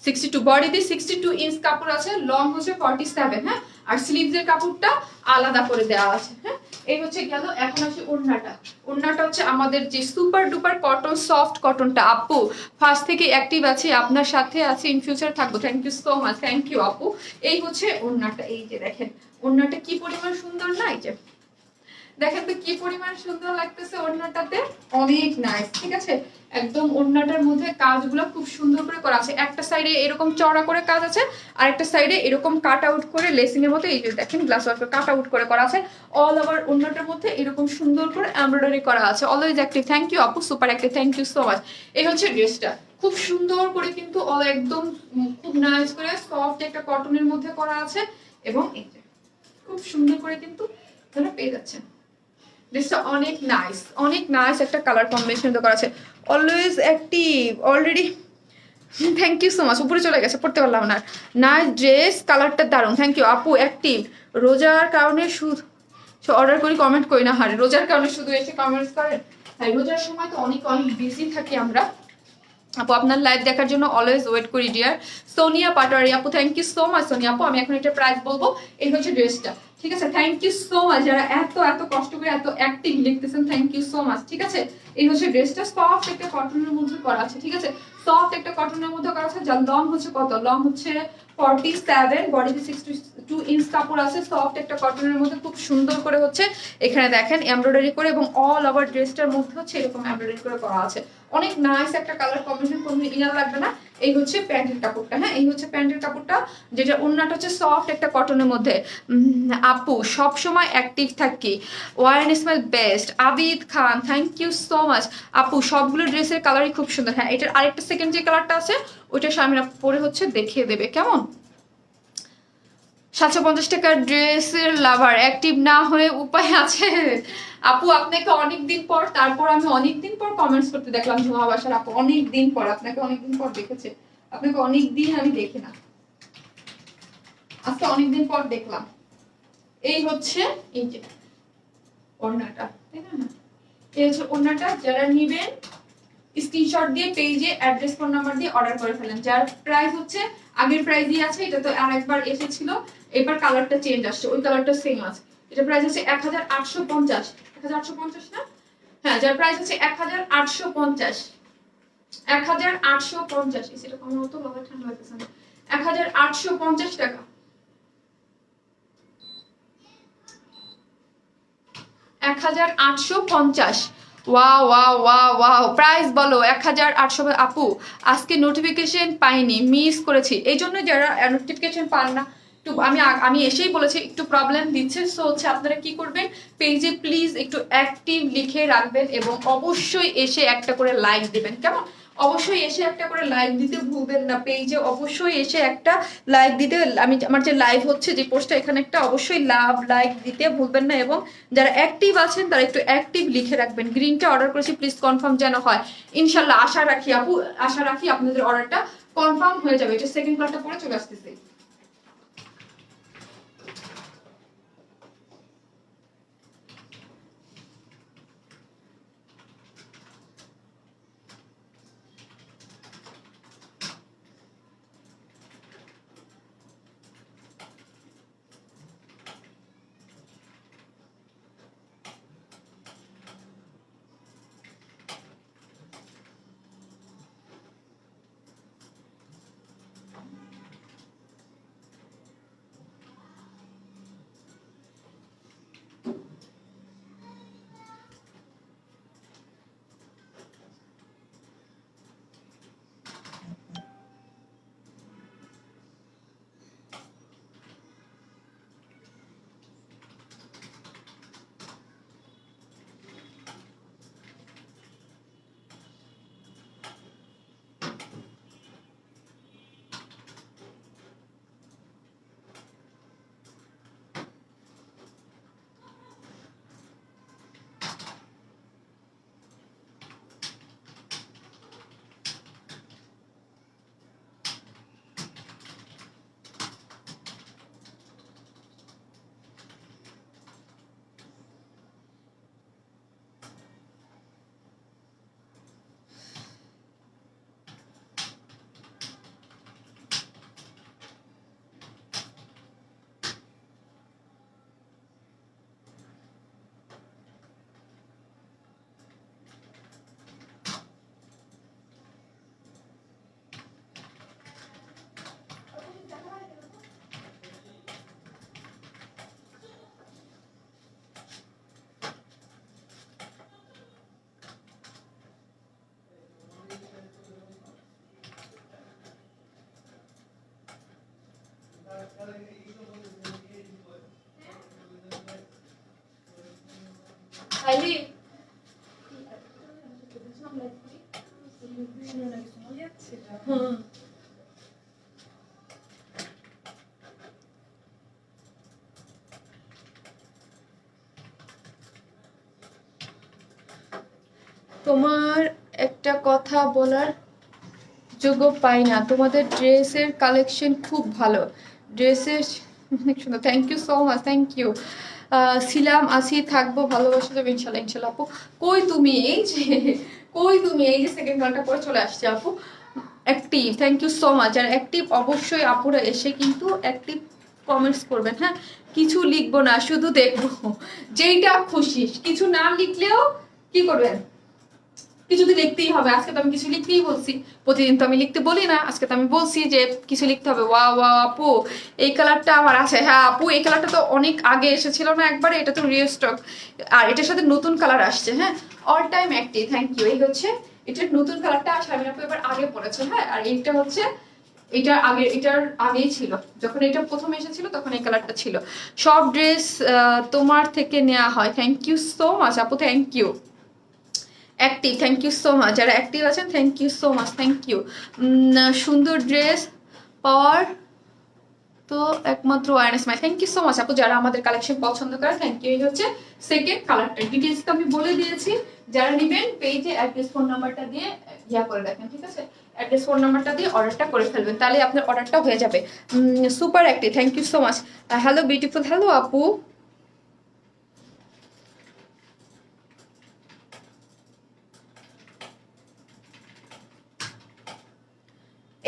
62, বডিতে 62 ইঞ্চ কাপড় আছে, লং হচ্ছে 47, হ্যাঁ। আর স্লিভসের কাপড়টা আলাদা করে দেওয়া আছে, হ্যাঁ। এই হচ্ছে গেল। এখন আসি ওড়নাটা। ওড়নাটা হচ্ছে আমাদের যে সুপার ডুপার কটন, সফট কটনটা। আপু ফার্স্ট থেকে অ্যাক্টিভ আছে, আপনার সাথে আছে, ইন ফিউচার থাকবো, thank you so much, thank you আপু। এই হচ্ছে ওড়নাটা, এই যে দেখেন ওড়নাটা কি পরিমাণ সুন্দর না, এই যে দেখেন তো কি পরিমাণ সুন্দর লাগতেছে ওড়নাটাতে, অনেক নাইস, ঠিক আছে? একদম ওড়নাটার মধ্যে কাজগুলো খুব সুন্দর করে করা আছে। একটা সাইডে এরকম চড়া করে কাজ আছে, আর একটা সাইডে এরকম কাট আউট করে লেসিং এর মতো, এই যে দেখেন গ্লাস ওয়ার্ক কাট আউট করে করা আছে। অল ওভার ওড়নাটার মধ্যে এরকম সুন্দর করে এমব্রয়ডারি করা আছে। অলওয়েজ অ্যাক্টিভ, থ্যাংক ইউ আপু, super active, thank you so much. এই হচ্ছে ড্রেসটা খুব সুন্দর করে কিন্তু একদম খুব নাইস করে সফট একটা কটনের মধ্যে করা আছে এবং এই যে খুব সুন্দর করে কিন্তু আপনারা পেয়ে যাচ্ছেন। ড্রেসটা অনেক নাইস, অনেক নাইস একটা কালার কম্বিনেশন করা আছে। Always active, already, thank you so much. উপরে চলে গেছে, পড়তে পারলাম না। নাইস ড্রেস, কালারটা দারুণ, থ্যাংক ইউ আপু। অ্যাক্টিভ, রোজার কারণে শুধু অর্ডার করি, কমেন্ট করি না, হারে রোজার কারণে শুধু এসে কমেন্টস করেন? হ্যাঁ রোজার সময় তো অনেক অনেক বিজি থাকি আমরা আপু, আপনার লাইভ দেখার জন্য অলওয়েজ ওয়েট করি ডিয়ার। সোনিয়া পাটোয়ারি আপু, thank you so much Sonia আপু। আমি এখন এটা প্রাইস বলবো। এই হচ্ছে ড্রেসটা, ঠিক আছে? থ্যাংক ইউ সো মাচ যারা এত এত কষ্ট করে এত অ্যাক্টিভ লিখতেছেন, থ্যাংক ইউ সো মাচ, ঠিক আছে? এই হচ্ছে ড্রেসটা, সফট একটা কটনের মধ্যে করা আছে, ঠিক আছে? সফট একটা কটনের মধ্যে করা আছে, যার লং হচ্ছে কত, লং হচ্ছে 47, বডিতে 62 ইঞ্চ কাপড় আছে, সফট একটা কটনের মধ্যে খুব সুন্দর করে হচ্ছে এখানে দেখেন এমব্রয়ডারি করে এবং অল ওভার ড্রেসটার মধ্যে হচ্ছে এরকম এমব্রয়ডারি করে করা আছে। অনেক নাইস একটা কালার কম্বিনেশন, কোনো ইনার লাগবে না। এই হচ্ছে প্যান্টের কাপড়টা, হ্যাঁ এই হচ্ছে প্যান্টের কাপড়টা, যেটা ওড়নাটা হচ্ছে সফট একটা কটনের মধ্যে। আপু সব সময় অ্যাক্টিভ থাকি, Warren smile best, Abid Khan, thank you so much আপু। সবগুলো ড্রেসের কালারই খুব সুন্দর। হ্যাঁ এটার আরেকটা সেকেন্ড যে কালারটা আছে ওইটা শামিনা পরে হচ্ছে দেখিয়ে দেবে, কেমন? 750 টাকার ড্রেসের লাভার, অ্যাক্টিভ না হয়ে উপায় আছে? আপু আপনাকে অনেকদিন পর, তারপর আমি অনেকদিন পর কমেন্টস করতে দেখলাম ঝুমা বাসার আপু, অনেকদিন পর আপনাকে, অনেকদিন পর দেখেছে আপনাকে, অনেকদিন আমি দেখি না, আজকে অনেকদিন পর দেখলাম। এই হচ্ছে এই যে ওড়নাটা, তাই না? এই হচ্ছে ওড়নাটা, যারা নিবেন স্ক্রিনশট দিয়ে পেজে অ্যাড্রেস ফোন নাম্বার দিয়ে অর্ডার করে ফেলেন। যার প্রাইস হচ্ছে আগের প্রাইসই আছে, এটা তো আরেকবার এসেছিল, এবার কালারটা চেঞ্জ আসছে, ওই কালারটা সেম আছে। এটা প্রাইস হচ্ছে 1850, 1850 না? হ্যাঁ যার প্রাইস হচ্ছে 1850, 1850, এটা কম হতো বাবা, ঠান্ডা লাগতেছে না, 1850 টাকা, 1850। Wow wow wow wow, price বলো 1800। আপু আজকে নোটিফিকেশন পাইনি, মিস করেছি, এই জন্য যারা নোটিফিকেশন পান না, একটু আমি এসেই বলেছি একটু প্রবলেম দিচ্ছে। সো হচ্ছে আপনারা কি করবেন, পেজে প্লিজ একটু অ্যাক্টিভ লিখে রাখবেন এবং অবশ্যই এসে একটা করে লাইক দিবেন, কেমন? অবশ্যই এসে একটা করে লাইক দিতে ভুলবেন না, পেজে অবশ্যই এসে একটা লাইক দিতে, আমি আমার যে লাইভ হচ্ছে যে পোস্টটা এখানে একটা অবশ্যই লাইক দিতে ভুলবেন না। এবং যারা অ্যাক্টিভ আছেন তারা একটু অ্যাক্টিভ লিখে রাখবেন, গ্রিনটা অর্ডার করেছি প্লিজ কনফার্ম যেন হয়। ইনশাল্লাহ আশা রাখি আপু, আশা রাখি আপনাদের অর্ডারটা কনফার্ম হয়ে যাবে। এটা সেকেন্ড কালারটা পরে চলে আসতেছে। তোমার একটা কথা বলার যোগ্য পাই না, তোমাদের ড্রেসের কালেকশন খুব ভালো, ড্রেসের অনেক সুন্দর। Thank you so much, thank you. ছিলাম, আছি, থাকবো, ভালোবাসা দেবে ইনশাল্লাহ। ইনশাল্লাহ আপু, কই তুমি? এই যে কই তুমি? এই যে সেকেন্ড কলটা করে চলে আসছে আপু। Active, thank you so much. আর অ্যাক্টিভ অবশ্যই আপুরা এসে কিন্তু অ্যাক্টিভ কমেন্টস করবেন, হ্যাঁ? কিছু লিখবো না, শুধু দেখবো, যেইটা খুশি। কিছু না লিখলেও কি করবেন, কিছু তো লিখতেই হবে। আজকে তো আমি কিছু লিখতেই বলছি, প্রতিদিন তো আমি লিখতে বলি না, আজকে তো আমি বলছি যে কিছু লিখতে হবে। ওয়া ওয়া আপু, এই কালারটা আমার আছে। হ্যাঁ আপু, এই কালারটা তো অনেক আগে এসেছিল না একবারে, এটা তো রিস্টক, আর এটার সাথে নতুন কালার আসছে। হ্যাঁ, all time active, thank you. এই হচ্ছে এটার নতুন কালারটা, শারমিন আপু এবার আগে পড়েছে। হ্যাঁ, আর এইটা হচ্ছে এটার আগে, এটার আগেই ছিল, যখন এটা প্রথম এসেছিল তখন এই কালারটা ছিল। সব ড্রেস তোমার থেকে নেওয়া হয়। থ্যাংক ইউ সো মাচ আপু, thank you. Active, thank you so much. যারা অ্যাক্টিভ আছেন thank you so much, thank you. সুন্দর ড্রেস পাওয়ার তো একমাত্র ওয়ারনেস মাই, থ্যাংক ইউ সো মাচ আপু। যারা আমাদের কালেকশন পছন্দ করে থ্যাংক ইউ। এই হচ্ছে সেকেন্ড কালারটা, ডিটেলস তো আমি বলে দিয়েছি। যারা নেবেন পেজে অ্যাড্রেস ফোন নাম্বারটা দিয়ে ইয়া করে দেখেন, ঠিক আছে? অ্যাড্রেস ফোন নাম্বারটা দিয়ে অর্ডারটা করে ফেলবেন, তাহলে আপনার অর্ডারটা হয়ে যাবে। Super active, thank you so much. Hello beautiful, hello আপু।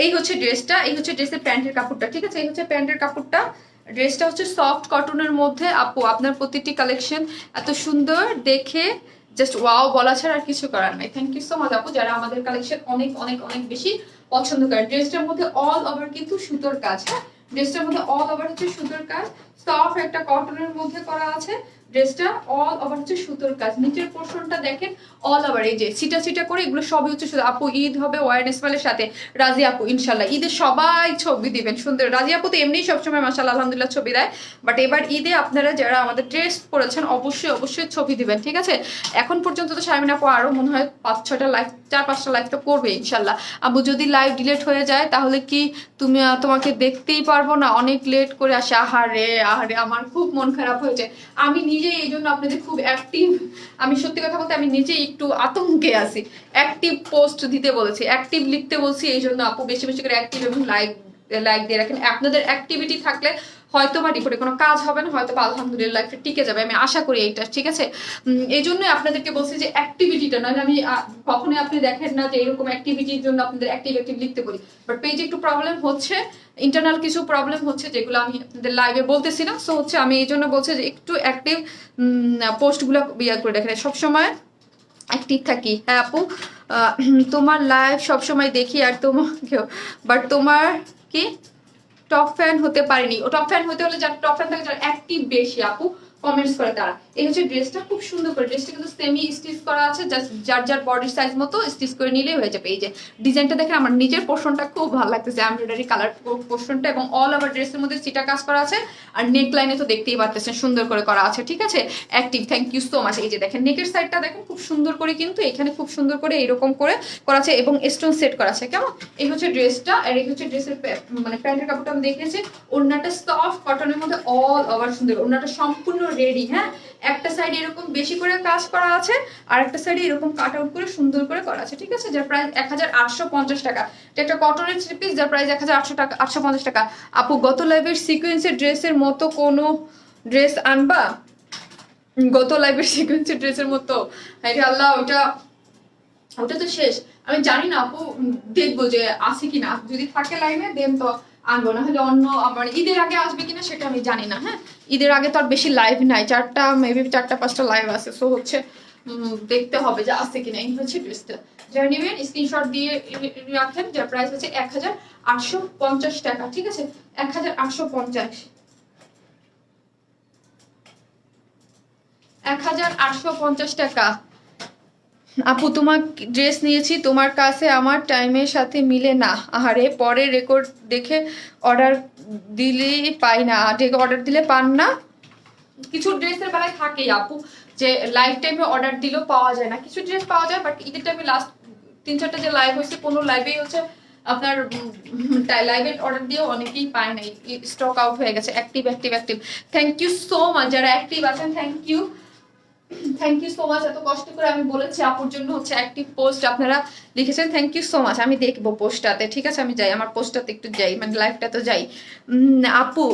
এই হচ্ছে ড্রেসটা, এই হচ্ছে ড্রেসের প্যান্টের কাপড়টা, ঠিক আছে? এই হচ্ছে প্যান্টের কাপড়টা। ড্রেসটা হচ্ছে সফট কটনের মধ্যে। আপু আপনার প্রতিটি কালেকশন এত সুন্দর, দেখে জাস্ট ওয়াও বলা ছাড়া আর কিছু করার নাই। থ্যাংক ইউ সো মাচ আপু, যারা আমাদের কালেকশন অনেক অনেক অনেক বেশি পছন্দ করে। ড্রেসটার মধ্যে অল ওভার কিন্তু সুতোর কাজ। হ্যাঁ, ড্রেসটার মধ্যে অল ওভার হচ্ছে সুতোর কাজ, সফট একটা কটনের মধ্যে করা আছে। ড্রেসটা অল ওভার হচ্ছে সুতোর কাজ। নিচের পোর্শনটা দেখেন অল ওভার এই যে সিটা সিটা করে, এগুলো সবই হচ্ছে সুতো। আপু ঈদ হবে ওয়ার স্মাইলের সাথে, রাজি আপু ইনশাল্লাহ। ঈদে সবাই ছবি দিবেন সুন্দর। রাজি আপু তো এমনি সবসময় মাশাআল্লাহ আলহামদুলিল্লাহ ছবি দেয়, বাট এবার ঈদে আপনারা যারা আমাদের ড্রেস পরেছেন অবশ্যই অবশ্যই ছবি দিবেন, ঠিক আছে? এখন পর্যন্ত তো শারমিন আপু আরো মনে হয় 5-6টা লাইভ, 4-5টা লাইভ তো করবে ইনশাল্লাহ। আপু যদি লাইভ ডিলেট হয়ে যায় তাহলে কি তুমি তোমাকে দেখতেই পারবো না? অনেক লেট করে আসে। আহারে আহারে, আমার খুব মন খারাপ হয়েছে। আমি নিজে এই জন্য আপনাদের খুব অ্যাক্টিভ, আমি সত্যি কথা বলতে আমি নিজেই একটু আতঙ্কে আছি। অ্যাক্টিভ পোস্ট দিতে বলেছি, অ্যাক্টিভ লিখতে বলছি, এই জন্য আপু বেশি বেশি করে অ্যাক্টিভ এবং লাইক দিয়ে রাখেন। আপনাদের অ্যাক্টিভিটি থাকলে হয়তো বা রিপোর্টে কোনো কাজ হবে না, হয়তো বা আলহামদুলিল্লাহ একটা টিকে যাবে, আমি আশা করি এইটা, ঠিক আছে? এই জন্যই আপনাদেরকে বলছি যে অ্যাক্টিভিটিটা নয়, আমি কখনোই আপনি দেখেন না যে এরকম অ্যাক্টিভিটির জন্য আপনাদের অ্যাক্টিভ লিখতে বলি, বাট পেজে একটু প্রবলেম হচ্ছে, ইন্টারনাল কিছু প্রবলেম হচ্ছে যেগুলো আমি আপনাদের লাইভে বলতেছি না। সো হচ্ছে আমি এই জন্য বলছি যে একটু অ্যাক্টিভ পোস্টগুলো ইয়ে করে দেখেন, সবসময় অ্যাক্টিভ থাকি। হ্যাঁ আপু, তোমার লাইভ সবসময় দেখি আর তোমাকেও, বাট তোমার কি টপ ফ্যান হতে পারিনি। ও টপ ফ্যান হতে হলে যারা টপ ফ্যান থাকে, যারা অ্যাক্টিভ বেশি আপু কমেন্টস করে তারা। এই হচ্ছে ড্রেসটা, খুব সুন্দর করে। ড্রেসটা কিন্তু সেমি স্টিচ করা আছে, জাস্ট যার যার বডি সাইজ মতো স্টিচ করে নিলেই হয়ে যাবে। এই যে ডিজাইনটা দেখেন, আমার নিজের পোর্শনটা খুব ভালো লাগতেছে, এমব্রয়ডারি কালার পোর্শনটা, এবং অল ওভার ড্রেসের মধ্যে সিটা কাজ করা আছে, আর নেক লাইনে তো দেখতেই পাচ্ছেন সুন্দর করে করা আছে, ঠিক আছে? Active, thank you so much. এই যে দেখেন নেকের সাইডটা দেখেন খুব সুন্দর করে, কিন্তু এখানে খুব সুন্দর করে এরকম করে করা আছে এবং স্টোন সেট করা আছে, কেমন? এই হচ্ছে ড্রেসটা, আর এই হচ্ছে ড্রেসের মানে প্যান্টের কাপড়টা আমি দেখেছি। ওড়নাটা সফট কটনের মধ্যে অল ওভার সুন্দর, ওড়নাটা সম্পূর্ণ রেডি। হ্যাঁ, একটা সাইডে এরকম বেশি করে কাজ করা আছে, আর একটা সাইডে এরকম কাট আউট করে সুন্দর করে করা আছে, ঠিক আছে? যার প্রাইস 1850 টাকা। এটা একটা কটনের থ্রি পিস, যার প্রাইস 1800 টাকা, 850 টাকা। আপু গত লাইভের সিকোয়েন্সের ড্রেসের মতো কোনো ড্রেস আনবা? গত লাইভের সিকোয়েন্সের ড্রেসের মতো? হ্যাঁ আল্লাহ, ওটা তো শেষ। আমি জানি না আপু, দেখবো যে আসে কিনা, যদি থাকে লাইনে দেন তো আনবো, না হলে অন্য আমার ঈদের আগে আসবে কিনা সেটা আমি জানি না। হ্যাঁ, ঈদের আগে তো আর বেশি লাইভ নাই, 4টা মেবি 4টা 5টা লাইভ আছে। সো হচ্ছে দেখতে হবে যে আসে কিনা। এই হচ্ছে ড্রেসটা, যারা নেবেন স্ক্রিনশট দিয়ে রাখেন, যার প্রাইস হচ্ছে 1850 টাকা, ঠিক আছে? 1850, 1850 টাকা। আপু তোমার ড্রেস নিয়েছি, তোমার কাছে আমার টাইমের সাথে মিলে না। আহারে, পরে রেকর্ড দেখে অর্ডার দিলেই পাই না, অর্ডার দিলে পান না। কিছু ড্রেসের বেলায় থাকেই আপু, যে লাইভ টাইমে অর্ডার দিলেও পাওয়া যায় না। কিছু ড্রেস পাওয়া যায়, বাট ঈদের টাইমে লাস্ট 3-4টা যে লাইভ হয়েছে, কোনো লাইভেই হচ্ছে আপনার লাইভে অর্ডার দিয়েও অনেকেই পায় নাই, স্টক আউট হয়ে গেছে। Active active active, thank you so much যারা অ্যাক্টিভ আছেন, থ্যাংক ইউ সো মাচ। এত কষ্ট করে আমি বলেছি আপুর জন্য হচ্ছে অ্যাক্টিভ পোস্ট আপনারা লিখেছেন, থ্যাংক ইউ সো মাচ। আমি দেখবো পোস্টটাতে, ঠিক আছে? আমি যাই, আমার পোস্টটাতে একটু যাই, মানে লাইভটা তো যাই। আপু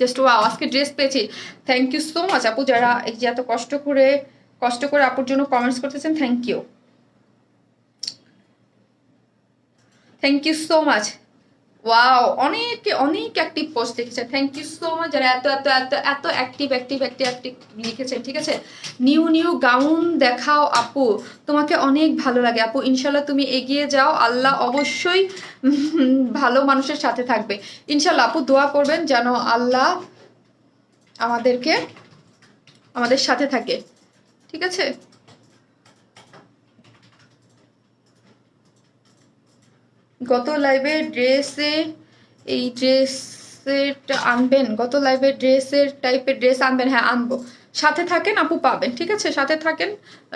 জাস্ট ওয়াও, আজকে ড্রেস পেয়েছি, থ্যাংক ইউ সো মাচ আপু। যারা এই যে এত কষ্ট করে আপুর জন্য কমেন্টস করতেছেন, thank you so much. Wow, অনেক অ্যাক্টিভ পোস্ট লিখেছে, থ্যাংক ইউ সো মাচ যারা এত এত এত এত অ্যাক্টিভ লিখেছেন, ঠিক আছে? নিউ গাউন দেখাও আপু, তোমাকে অনেক ভালো লাগে আপু, ইনশাল্লাহ তুমি এগিয়ে যাও, আল্লাহ অবশ্যই ভালো মানুষের সাথে থাকবে ইনশাল্লাহ। আপু দোয়া করবেন যেন আল্লাহ আমাদের সাথে থাকে, ঠিক আছে? গত লাইভে ড্রেসে এই ড্রেসেরটা আনবেন, গত লাইভে ড্রেসের টাইপের ড্রেস আনবেন। হ্যাঁ আনবো, সাথে থাকেন আপু, পাবেন, ঠিক আছে? সাথে থাকেন,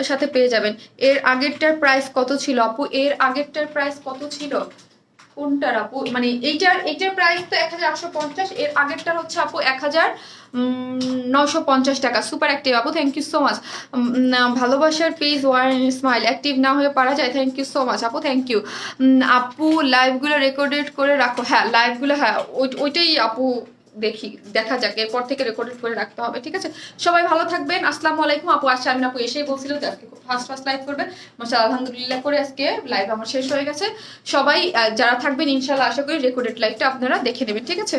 সাথে পেয়ে যাবেন। এর আগেরটার প্রাইস কত ছিল আপু? এর আগেরটার প্রাইস কত ছিল? কোনটার আপু? মানে এইটার প্রাইস তো 1850, এর আগেরটার হচ্ছে আপু 1950 টাকা। সুপার অ্যাক্টিভ আপু, থ্যাংক ইউ সো মাচ। ভালোবাসার পেজ ওয়ান স্মাইল, অ্যাক্টিভ না হয়ে পারা যায়, থ্যাংক ইউ সো মাচ আপু, থ্যাংক ইউ। আপু লাইভগুলো রেকর্ডেড করে রাখো। হ্যাঁ লাইভগুলো, হ্যাঁ ওইটাই আপু, দেখা যাক, এরপর থেকে রেকর্ডেড করে রাখতে হবে, ঠিক আছে? সবাই ভালো থাকবেন, আসসালামু আলাইকুম। আপু আশামিন আপু এসেই বলছিল যে আজকে খুব ফাস্ট লাইভ করবে, মাশাআল্লাহ আলহামদুলিল্লাহ করে আজকে লাইভ আমার শেষ হয়ে গেছে। সবাই যারা থাকবেন ইনশাল্লাহ আশা করি রেকর্ডেড লাইভটা আপনারা দেখে নেবেন, ঠিক আছে?